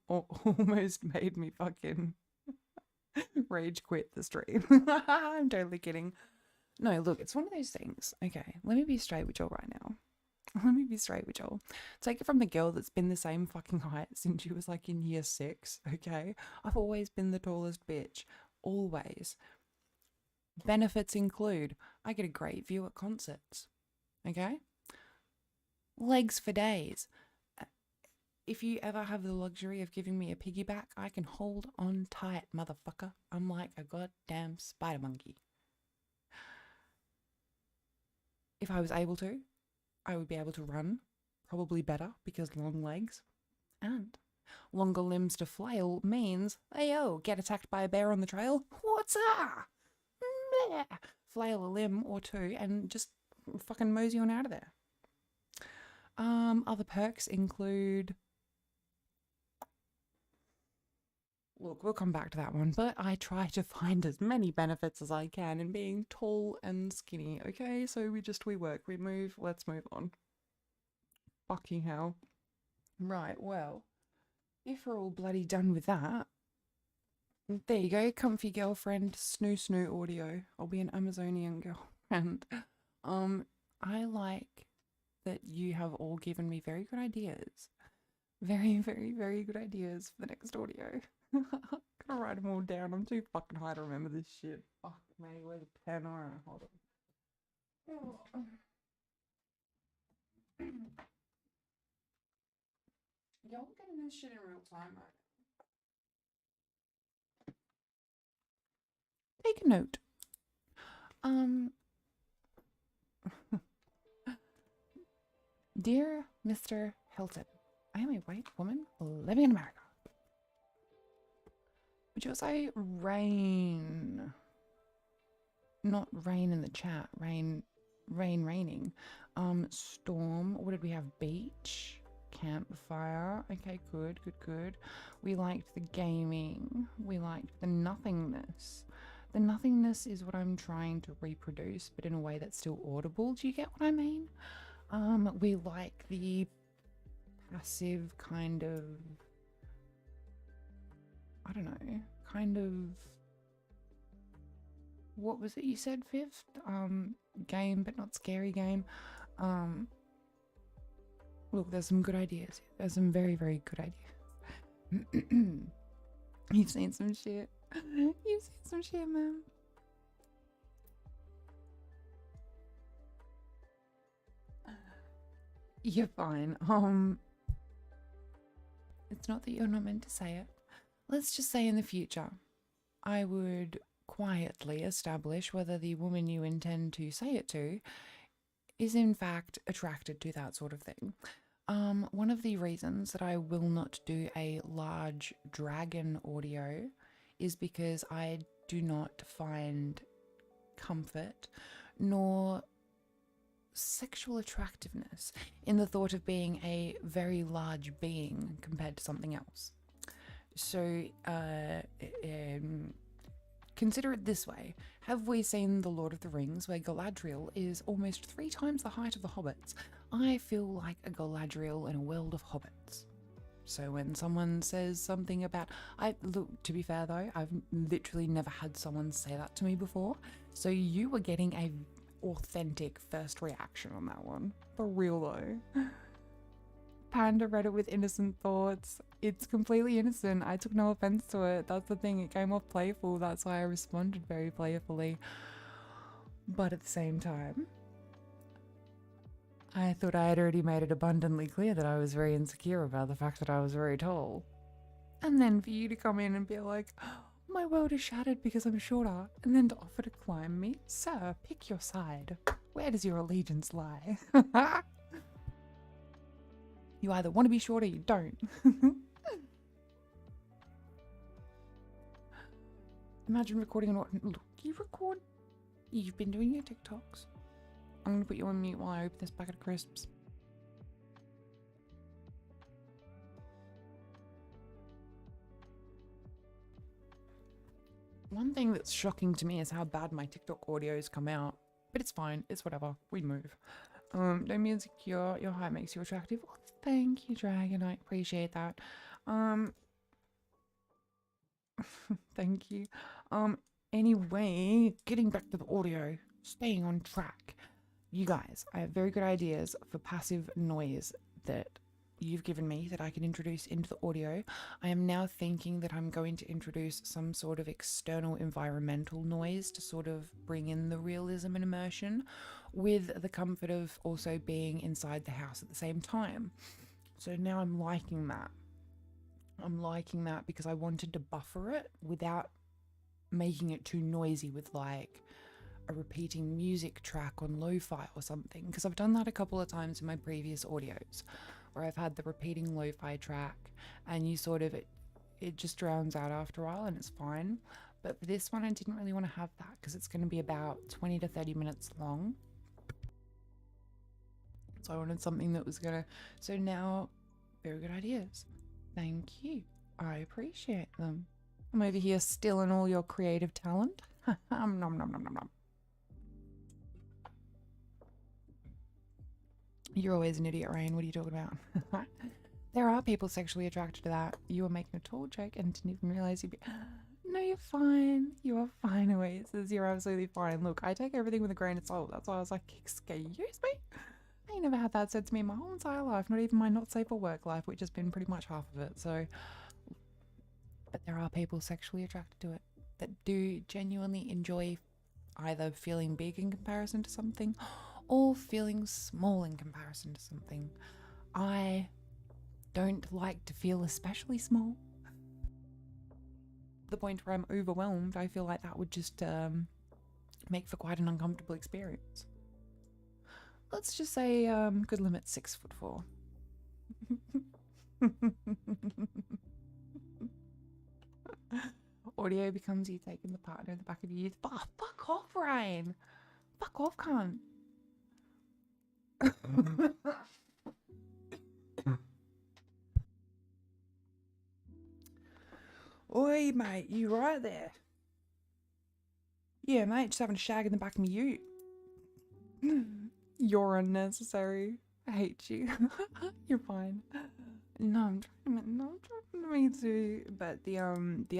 almost made me fucking Rage quit the stream. I'm totally kidding. No, look, it's one of those things. Okay, let me be straight with y'all right now. Let me be straight with y'all. Take it from the girl that's been the same fucking height since she was like in year 6, okay? I've always been the tallest bitch. Always. Benefits include I get a great view at concerts, okay? Legs for days. If you ever have the luxury of giving me a piggyback, I can hold on tight, motherfucker. I'm like a goddamn spider monkey. If I was able to, I would be able to run, probably better because long legs. And longer limbs to flail means, hey yo, get attacked by a bear on the trail? What's up? Flail a limb or two and just fucking mosey on out of there. Other perks include... Look, we'll come back to that one, but I try to find as many benefits as I can in being tall and skinny, okay? So we work, we move, let's move on. Fucking hell. Right, well, if we're all bloody done with that, there you go, comfy girlfriend, snoo audio. I'll be an Amazonian girlfriend. I like that you have all given me very good ideas. Very, very, very good ideas for the next audio. I'm gonna write them all down. I'm too fucking high to remember this shit. Fuck me, where's a pen? Alright, hold on. Y'all getting this shit in real time, right? Take a note. Dear Mr. Hilton, I am a white woman living in America. Would you say rain? Not rain in the chat. Raining. Storm. What did we have? Beach. Campfire. Okay, good. We liked the gaming. We liked the nothingness. The nothingness is what I'm trying to reproduce, but in a way that's still audible. Do you get what I mean? We like the passive kind of... I don't know, kind of... What was it you said, Fifth? Game, but not scary game. Look, there's some good ideas. There's some very, very good ideas. You've seen some shit. You've seen some shit, man. You're fine. It's not that you're not meant to say it. Let's just say in the future, I would quietly establish whether the woman you intend to say it to is in fact attracted to that sort of thing. One of the reasons that I will not do a large dragon audio is because I do not find comfort nor sexual attractiveness in the thought of being a very large being compared to something else. So, consider it this way. Have we seen The Lord of the Rings, where Galadriel is almost 3 times the height of the hobbits? I feel like a Galadriel in a world of hobbits. So when someone says something about... Look, to be fair though, I've literally never had someone say that to me before. So you were getting a authentic first reaction on that one. For real though. Panda read it with innocent thoughts. It's completely innocent. I took no offense to it. That's the thing. It came off playful. That's why I responded very playfully. But at the same time, I thought I had already made it abundantly clear that I was very insecure about the fact that I was very tall. And then for you to come in and be like, oh, my world is shattered because I'm shorter, and then to offer to climb me? Sir, pick your side. Where does your allegiance lie? You either want to be short or you don't. Imagine recording an... Look, you record... You've been doing your TikToks. I'm going to put you on mute while I open this packet of crisps. One thing that's shocking to me is how bad my TikTok audios come out. But it's fine. It's whatever. We move. Don't be insecure. Your height makes you attractive. Oh, thank you, Dragon. I appreciate that. Thank you. Anyway, getting back to the audio, staying on track. You guys, I have very good ideas for passive noise that you've given me that I can introduce into the audio. I am now thinking that I'm going to introduce some sort of external environmental noise to sort of bring in the realism and immersion with the comfort of also being inside the house at the same time. So now I'm liking that. I'm liking that because I wanted to buffer it without making it too noisy with like a repeating music track on lo-fi or something, because I've done that a couple of times in my previous audios where I've had the repeating lo-fi track and you sort of it just drowns out after a while and it's fine. But for this one I didn't really want to have that because it's going to be about 20 to 30 minutes long, so I wanted something that was gonna, so now very good ideas. Thank you, I appreciate them. I'm over here stealing all your creative talent. Nom nom nom nom nom. You're always an idiot, Rain. What are you talking about? There are people sexually attracted to that. You were making a tall joke and didn't even realize you'd be... No, you're fine. You are fine, Oasis. You're absolutely fine. Look, I take everything with a grain of salt. That's why I was like, excuse me? I ain't never had that said to me in my whole entire life. Not even my not safe for work life, which has been pretty much half of it. So... But there are people sexually attracted to it that do genuinely enjoy either feeling big in comparison to something or feeling small in comparison to something. I don't like to feel especially small. To the point where I'm overwhelmed, I feel like that would just make for quite an uncomfortable experience. Let's just say good limit 6'4". Audio becomes you taking the partner in the back of your youth. Oh, fuck off, Ryan. Fuck off, cunt. Oi, mate, you right there? Yeah, mate, just having a shag in the back of my ute. You're unnecessary. I hate you. You're fine. No, I'm trying to me too. But the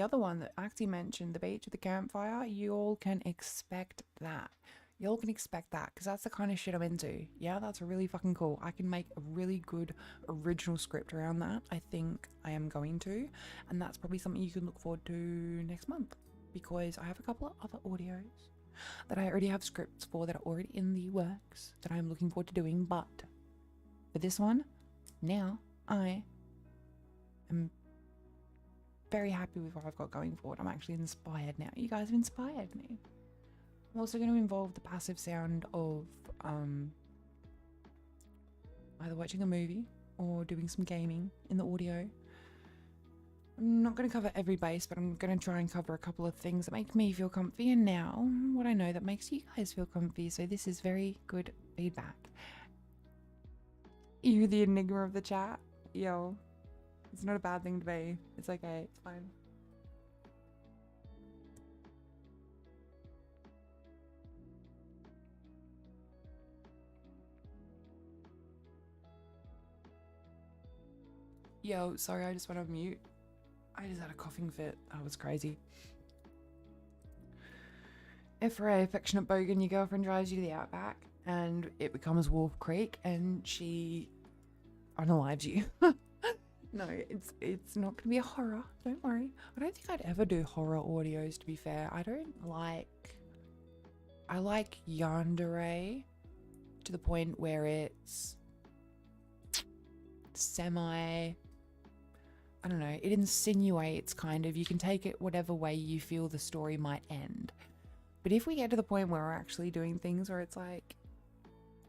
other one that Axie mentioned, the beach with the campfire, you all can expect that. You all can expect that because that's the kind of shit I'm into. Yeah, that's really fucking cool. I can make a really good original script around that. I think I am going to, and that's probably something you can look forward to next month because I have a couple of other audios that I already have scripts for that are already in the works that I'm looking forward to doing. But for this one, now I am very happy with what I've got going forward. I'm actually inspired now. You guys have inspired me. I'm also going to involve the passive sound of either watching a movie or doing some gaming in the audio. I'm not going to cover every base, but I'm going to try and cover a couple of things that make me feel comfy and now what I know that makes you guys feel comfy. So this is very good feedback. You're the enigma of the chat. Yo, it's not a bad thing to be. It's okay. It's fine. Yo, sorry, I just went on mute. I just had a coughing fit. That was crazy. If for a affectionate bogan, your girlfriend drives you to the outback and it becomes Wolf Creek and she unalives you. No, it's not going to be a horror. Don't worry. I don't think I'd ever do horror audios, to be fair. I like yandere to the point where it's semi... I don't know, it insinuates kind of, you can take it whatever way you feel the story might end. But if we get to the point where we're actually doing things where it's like,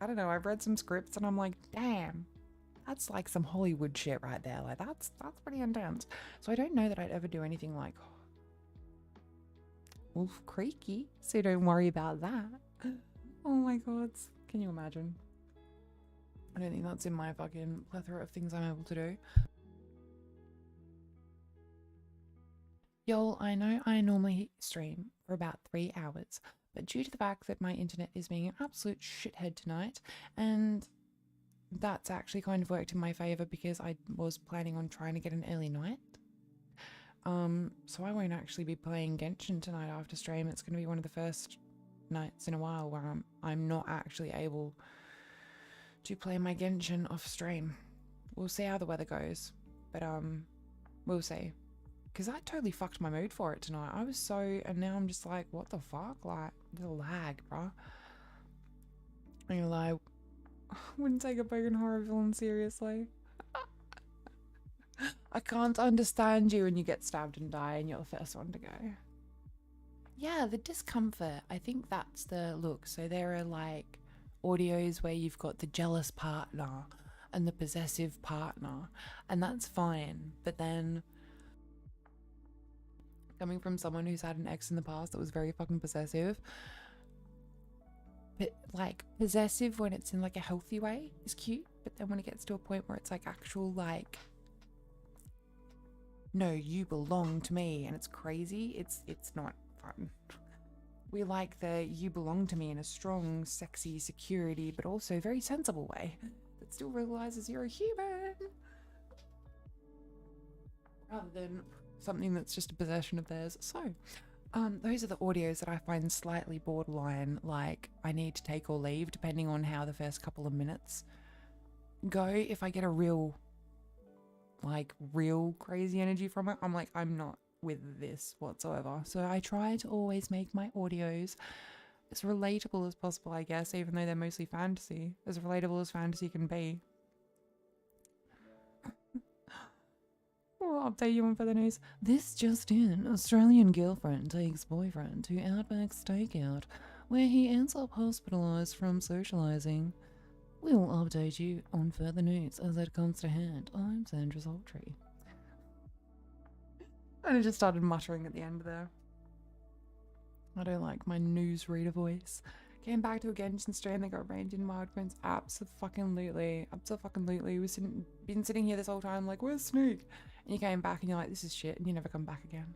I don't know, I've read some scripts and I'm like, damn, that's like some Hollywood shit right there. Like that's pretty intense. So I don't know that I'd ever do anything like Wolf Creaky, so don't worry about that. Oh my god, can you imagine? I don't think that's in my fucking plethora of things I'm able to do. Y'all, I know I normally stream for about 3 hours, but due to the fact that my internet is being an absolute shithead tonight, and that's actually kind of worked in my favour because I was planning on trying to get an early night, So I won't actually be playing Genshin tonight after stream. It's going to be one of the first nights in a while where I'm not actually able to play my Genshin off stream. We'll see how the weather goes, but we'll see. Because that totally fucked my mood for it tonight. I was so, and now I'm just like, what the fuck? Like, the lag, bruh. I'm gonna lie, I wouldn't take a bogan horror villain seriously. I can't understand you when you get stabbed and die and you're the first one to go. Yeah, the discomfort, I think that's the look. So there are like audios where you've got the jealous partner and the possessive partner, and that's fine. But then coming from someone who's had an ex in the past that was very fucking possessive, but like possessive when it's in like a healthy way is cute, but then when it gets to a point where it's like actual like, no, you belong to me, and it's crazy, it's not fun. We like the you belong to me in a strong, sexy security, but also very sensible way that still realizes you're a human, rather than something that's just a possession of theirs. So those are the audios that I find slightly borderline, like I need to take or leave depending on how the first couple of minutes go. If I get a real crazy energy from it, I'm like, I'm not with this whatsoever. So I try to always make my audios as relatable as possible, I guess, even though they're mostly fantasy, as relatable as fantasy can be. I'll update you on further news. This just in: Australian girlfriend takes boyfriend to Outback Stakeout, where he ends up hospitalised from socialising. We'll update you on further news as it comes to hand. I'm Sandra Zoltry. And I just started muttering at the end there. I don't like my newsreader voice. Came back to a Genshin stream that got rained in Wild Prince. Abso-fucking-lutely. Abso-fucking-lutely. We've been sitting here this whole time like, where's Snook? And you came back and you're like, this is shit, and you never come back again.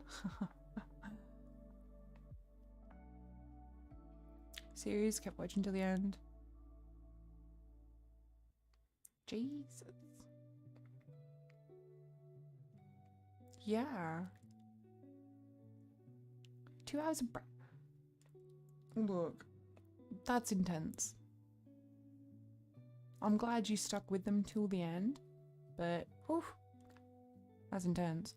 Series, kept watching till the end. Jesus. Yeah. 2 hours of break. Look, that's intense. I'm glad you stuck with them till the end, but whew, that's intense.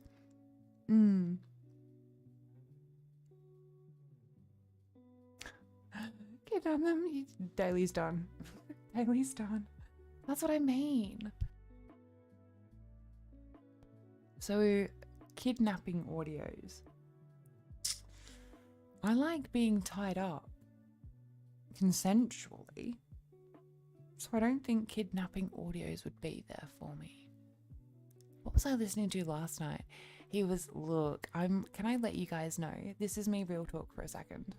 Kidnap them. Daily's done. Daily's done. That's what I mean. So, kidnapping audios. I like being tied up consensually, so I don't think kidnapping audios would be there for me. What was I listening to last night? He was, look, can I let you guys know? This is me real talk for a second.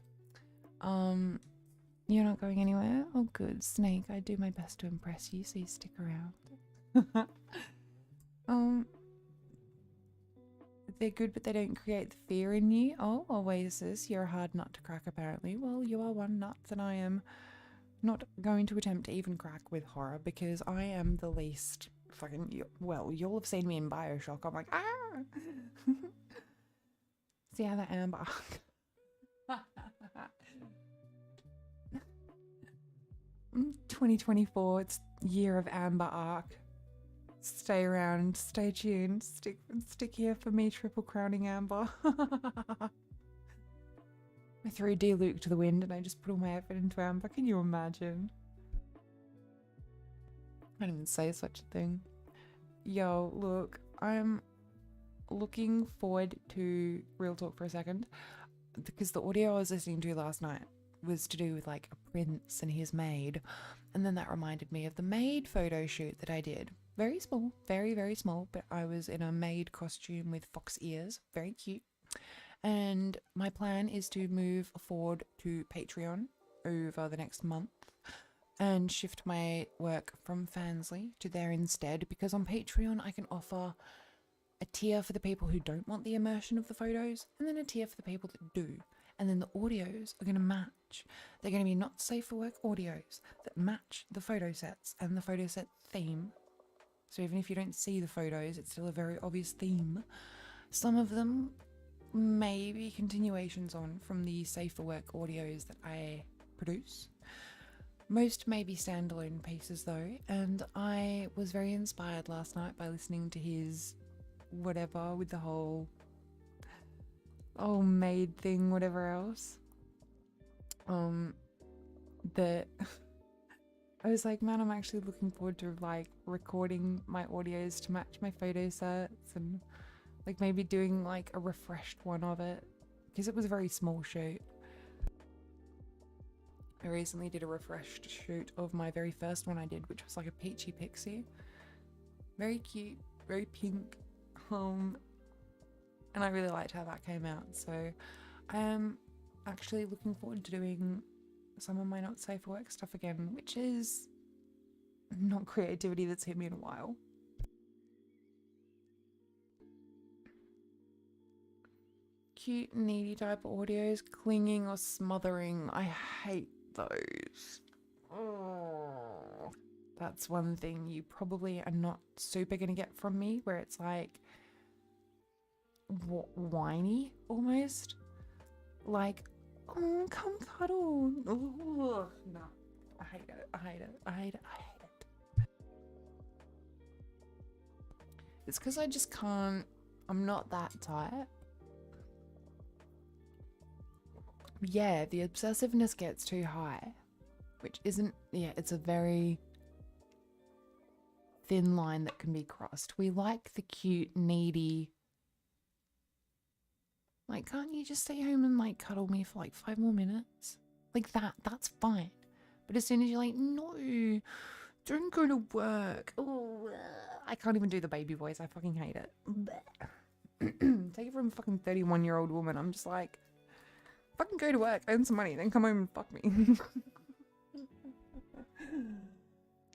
You're not going anywhere? Oh good, Snake, I do my best to impress you, so you stick around. They're good, but they don't create the fear in you. Oh, Oasis, you're a hard nut to crack apparently. Well, you are one nut that I am not going to attempt to even crack with horror, because I am the least fucking, well, you'll have seen me in Bioshock. I'm like, ah! See how that amber 2024, it's year of Amber Arc. Stay around, stay tuned, stick here for me, triple crowning Amber. I threw D-Luke to the wind and I just put all my effort into Amber. Can you imagine? I didn't even say such a thing. Yo, look, I'm looking forward to real talk for a second, because the audio I was listening to last night was to do with like a prince and his maid, and then that reminded me of the maid photo shoot that I did. Very small, very, very small, but I was in a maid costume with fox ears. Very cute. And my plan is to move forward to Patreon over the next month and shift my work from Fansly to there instead, because on Patreon I can offer a tier for the people who don't want the immersion of the photos, and then a tier for the people that do. And then the audios are going to match. They're going to be not safe for work audios that match the photo sets and the photo set theme. So even if you don't see the photos, it's still a very obvious theme. Some of them may be continuations on from the safer work audios that I produce. Most may be standalone pieces though, and I was very inspired last night by listening to his whatever with the whole maid thing, whatever else. That I was like, man, I'm actually looking forward to like recording my audios to match my photo sets and like maybe doing like a refreshed one of it because it was a very small shoot. I recently did a refreshed shoot of my very first one I did, which was like a peachy pixie. Very cute, very pink. And I really liked how that came out. So I am actually looking forward to doing some of my not safe for work stuff again, which is not creativity that's hit me in a while. Cute, needy type of audios, clinging or smothering. I hate those. Oh. That's one thing you probably are not super gonna get from me, where it's like whiny almost. Like, oh, come cuddle. Ugh. No, I hate it. I hate it. I hate it. I hate it. It's because I just can't. I'm not that type. Yeah, the obsessiveness gets too high, which isn't. Yeah, it's a very thin line that can be crossed. We like the cute, needy. Like, can't you just stay home and like cuddle me for like 5 more minutes? Like that's fine. But as soon as you're like, no, don't go to work. Oh, I can't even do the baby voice. I fucking hate it. Take it from a fucking 31-year-old woman. I'm just like, fucking go to work, earn some money, then come home and fuck me.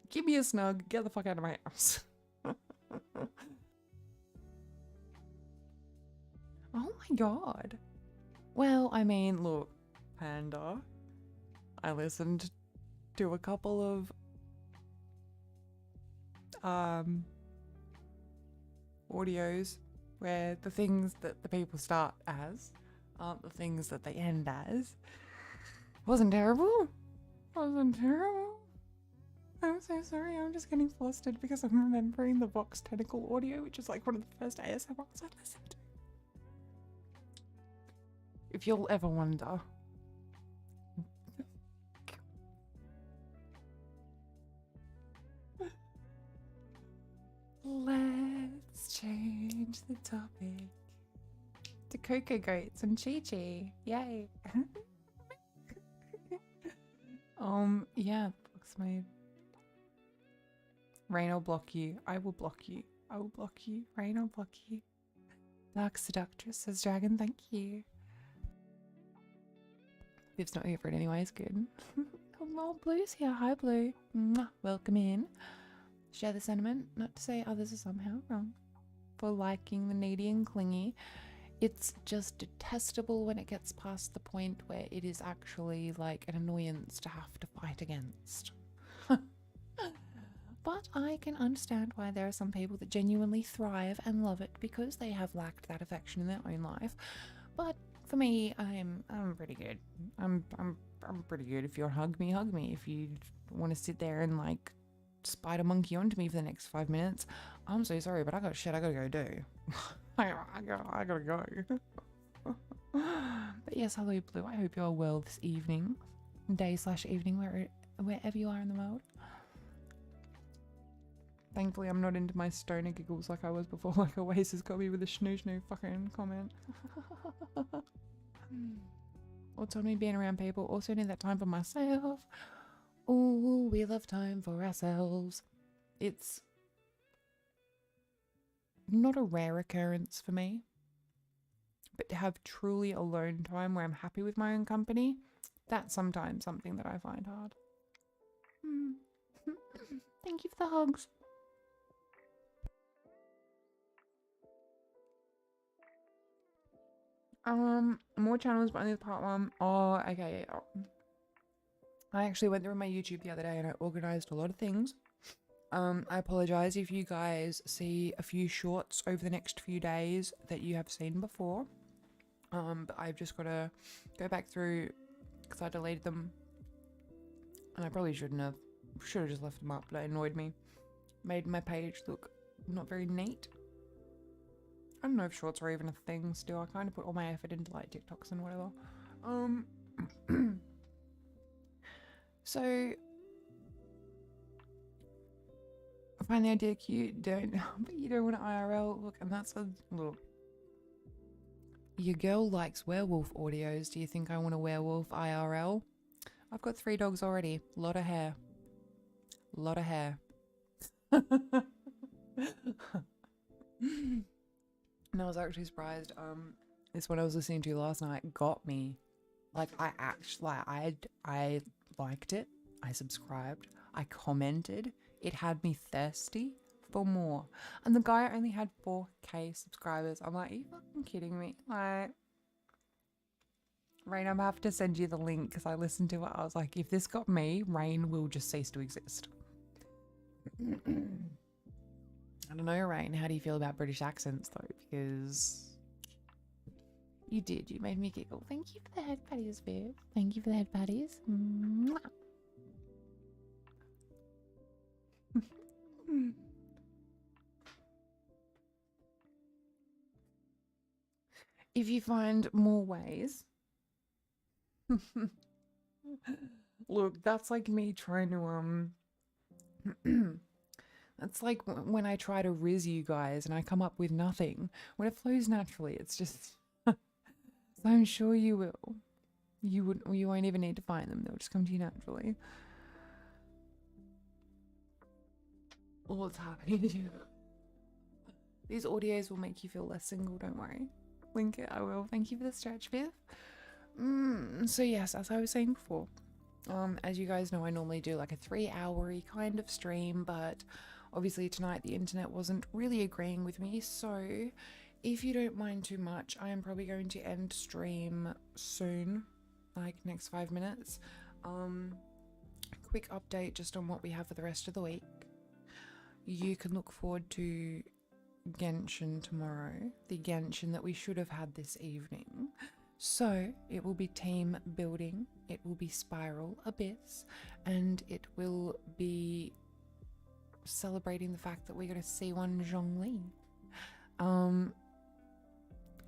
Give me a snug, get the fuck out of my house. Oh my god. Well, I mean, look, Panda, I listened to a couple of audios where the things that the people start as aren't the things that they end as. Wasn't terrible. Wasn't terrible. I'm so sorry, I'm just getting flustered because I'm remembering the Vox Tentacle audio, which is like one of the first ASMRs I listened to. If you'll ever wonder. Let's change the topic to cocoa goats and Chi-Chi. Yay. Yeah, Vox made. Rain will block you. I will block you. I will block you. Rain will block you. Dark Seductress says Dragon, thank you. Viv's not here for it anyway, it's good. Oh, Blue's here. Hi, Blue. Mwah. Welcome in. Share the sentiment, not to say others are somehow wrong for liking the needy and clingy. It's just detestable when it gets past the point where it is actually like an annoyance to have to fight against. But I can understand why there are some people that genuinely thrive and love it because they have lacked that affection in their own life. But for me, I'm pretty good. I'm pretty good. If you hug me, hug me. If you want to sit there and like spider monkey onto me for the next 5 minutes, I'm so sorry, but I got shit I gotta go do. I gotta go. But yes, hello Blue. I hope you're well this evening, day/evening, wherever you are in the world. Thankfully, I'm not into my stoner giggles like I was before. Like Oasis got me with a snoo fucking comment. Also, me being around people. Also, need that time for myself. Oh, we love time for ourselves. It's not a rare occurrence for me, but to have truly alone time where I'm happy with my own company, that's sometimes something that I find hard. Thank you for the hugs. More channels, but only the part 1. Oh, okay. I actually went through my YouTube the other day and I organized a lot of things. I apologize if you guys see a few shorts over the next few days that you have seen before. But I've just got to go back through because I deleted them. And I probably shouldn't have. Should have just left them up, but it annoyed me. Made my page look not very neat. I don't know if shorts are even a thing still. I kind of put all my effort into like TikToks and whatever. So I find the idea cute, but you don't want an IRL. Look, and that's a look. Your girl likes werewolf audios. Do you think I want a werewolf IRL? I've got 3 dogs already. Lot of hair. Lot of hair. And I was actually surprised. This one I was listening to last night got me. Like I liked it. I subscribed. I commented. It had me thirsty for more. And the guy only had 4K subscribers. I'm like, are you fucking kidding me? Like, Rain, I'm gonna have to send you the link because I listened to it. I was like, if this got me, Rain will just cease to exist. I don't know, Rain. How do you feel about British accents though? Because you did. You made me giggle. Thank you for the head patties, Viv. Thank you for the head patties. If you find more ways, look, that's like me trying to that's like when I try to rizz you guys and I come up with nothing. When it flows naturally, it's just so I'm sure you will. You won't even need to find them. They'll just come to you naturally. What's happening to you? These audios will make you feel less single, don't worry. Link it, I will. Thank you for the stretch, Viv. So yes, as I was saying before, as you guys know, I normally do like a 3-hour-y kind of stream, but obviously tonight the internet wasn't really agreeing with me, so if you don't mind too much, I am probably going to end stream soon, like next 5 minutes. Quick update just on what we have for the rest of the week. You can look forward to Genshin tomorrow, the Genshin that we should have had this evening. So it will be team building, it will be Spiral Abyss, and it will be celebrating the fact that we're going to see one Zhongli.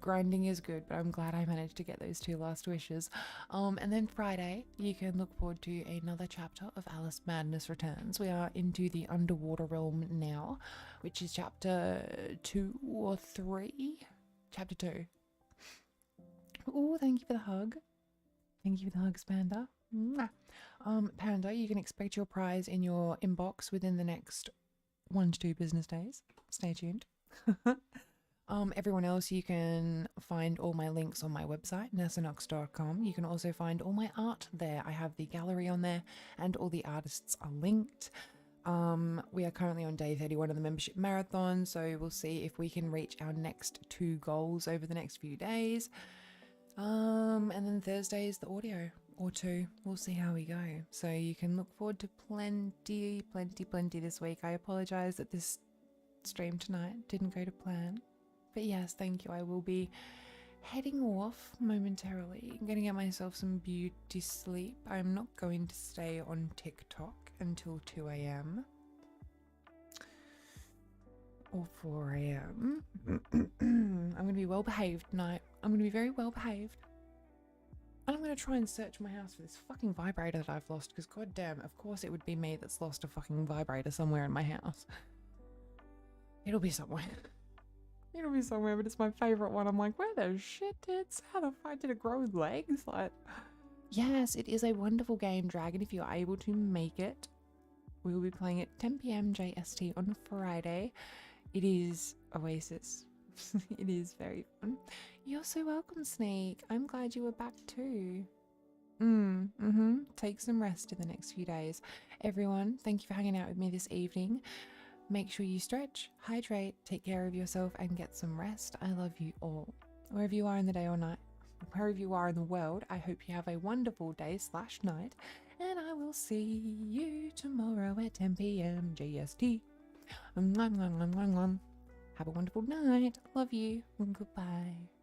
Grinding is good, but I'm glad I managed to get those 2 last wishes. And then Friday, you can look forward to another chapter of Alice Madness Returns. We are into the underwater realm now, which is chapter 2 or 3? Chapter 2. Oh, thank you for the hug. Thank you for the hugs, Panda. Mwah. Panda, you can expect your prize in your inbox within the next 1 to 2 business days. Stay tuned. Everyone else, you can find all my links on my website, nessanoxx.com. You can also find all my art there. I have the gallery on there and all the artists are linked. We are currently on day 31 of the membership marathon, so we'll see if we can reach our next 2 goals over the next few days. And then Thursday is the audio, or 2. We'll see how we go. So you can look forward to plenty this week. I apologize that this stream tonight didn't go to plan. But yes, thank you. I will be heading off momentarily. I'm going to get myself some beauty sleep. I'm not going to stay on TikTok until 2 a.m. or 4 a.m. I'm going to be well behaved tonight. I'm going to be very well behaved. And I'm going to try and search my house for this fucking vibrator that I've lost, because goddamn, of course it would be me that's lost a fucking vibrator somewhere in my house. It'll be somewhere. It'll be somewhere, but it's my favourite one. I'm like, where the shit how the fuck did it grow legs? Like, yes, it is a wonderful game, Dragon, if you're able to make it. We will be playing at 10 p.m. JST on Friday. It is Oasis. It is very fun. You're so welcome, Sneak. I'm glad you were back too. Take some rest in the next few days. Everyone, thank you for hanging out with me this evening. Make sure you stretch, hydrate, take care of yourself, and get some rest. I love you all. Wherever you are in the day or night, wherever you are in the world, I hope you have a wonderful day/night, and I will see you tomorrow at 10 p.m. GST. Have a wonderful night. Love you. Goodbye.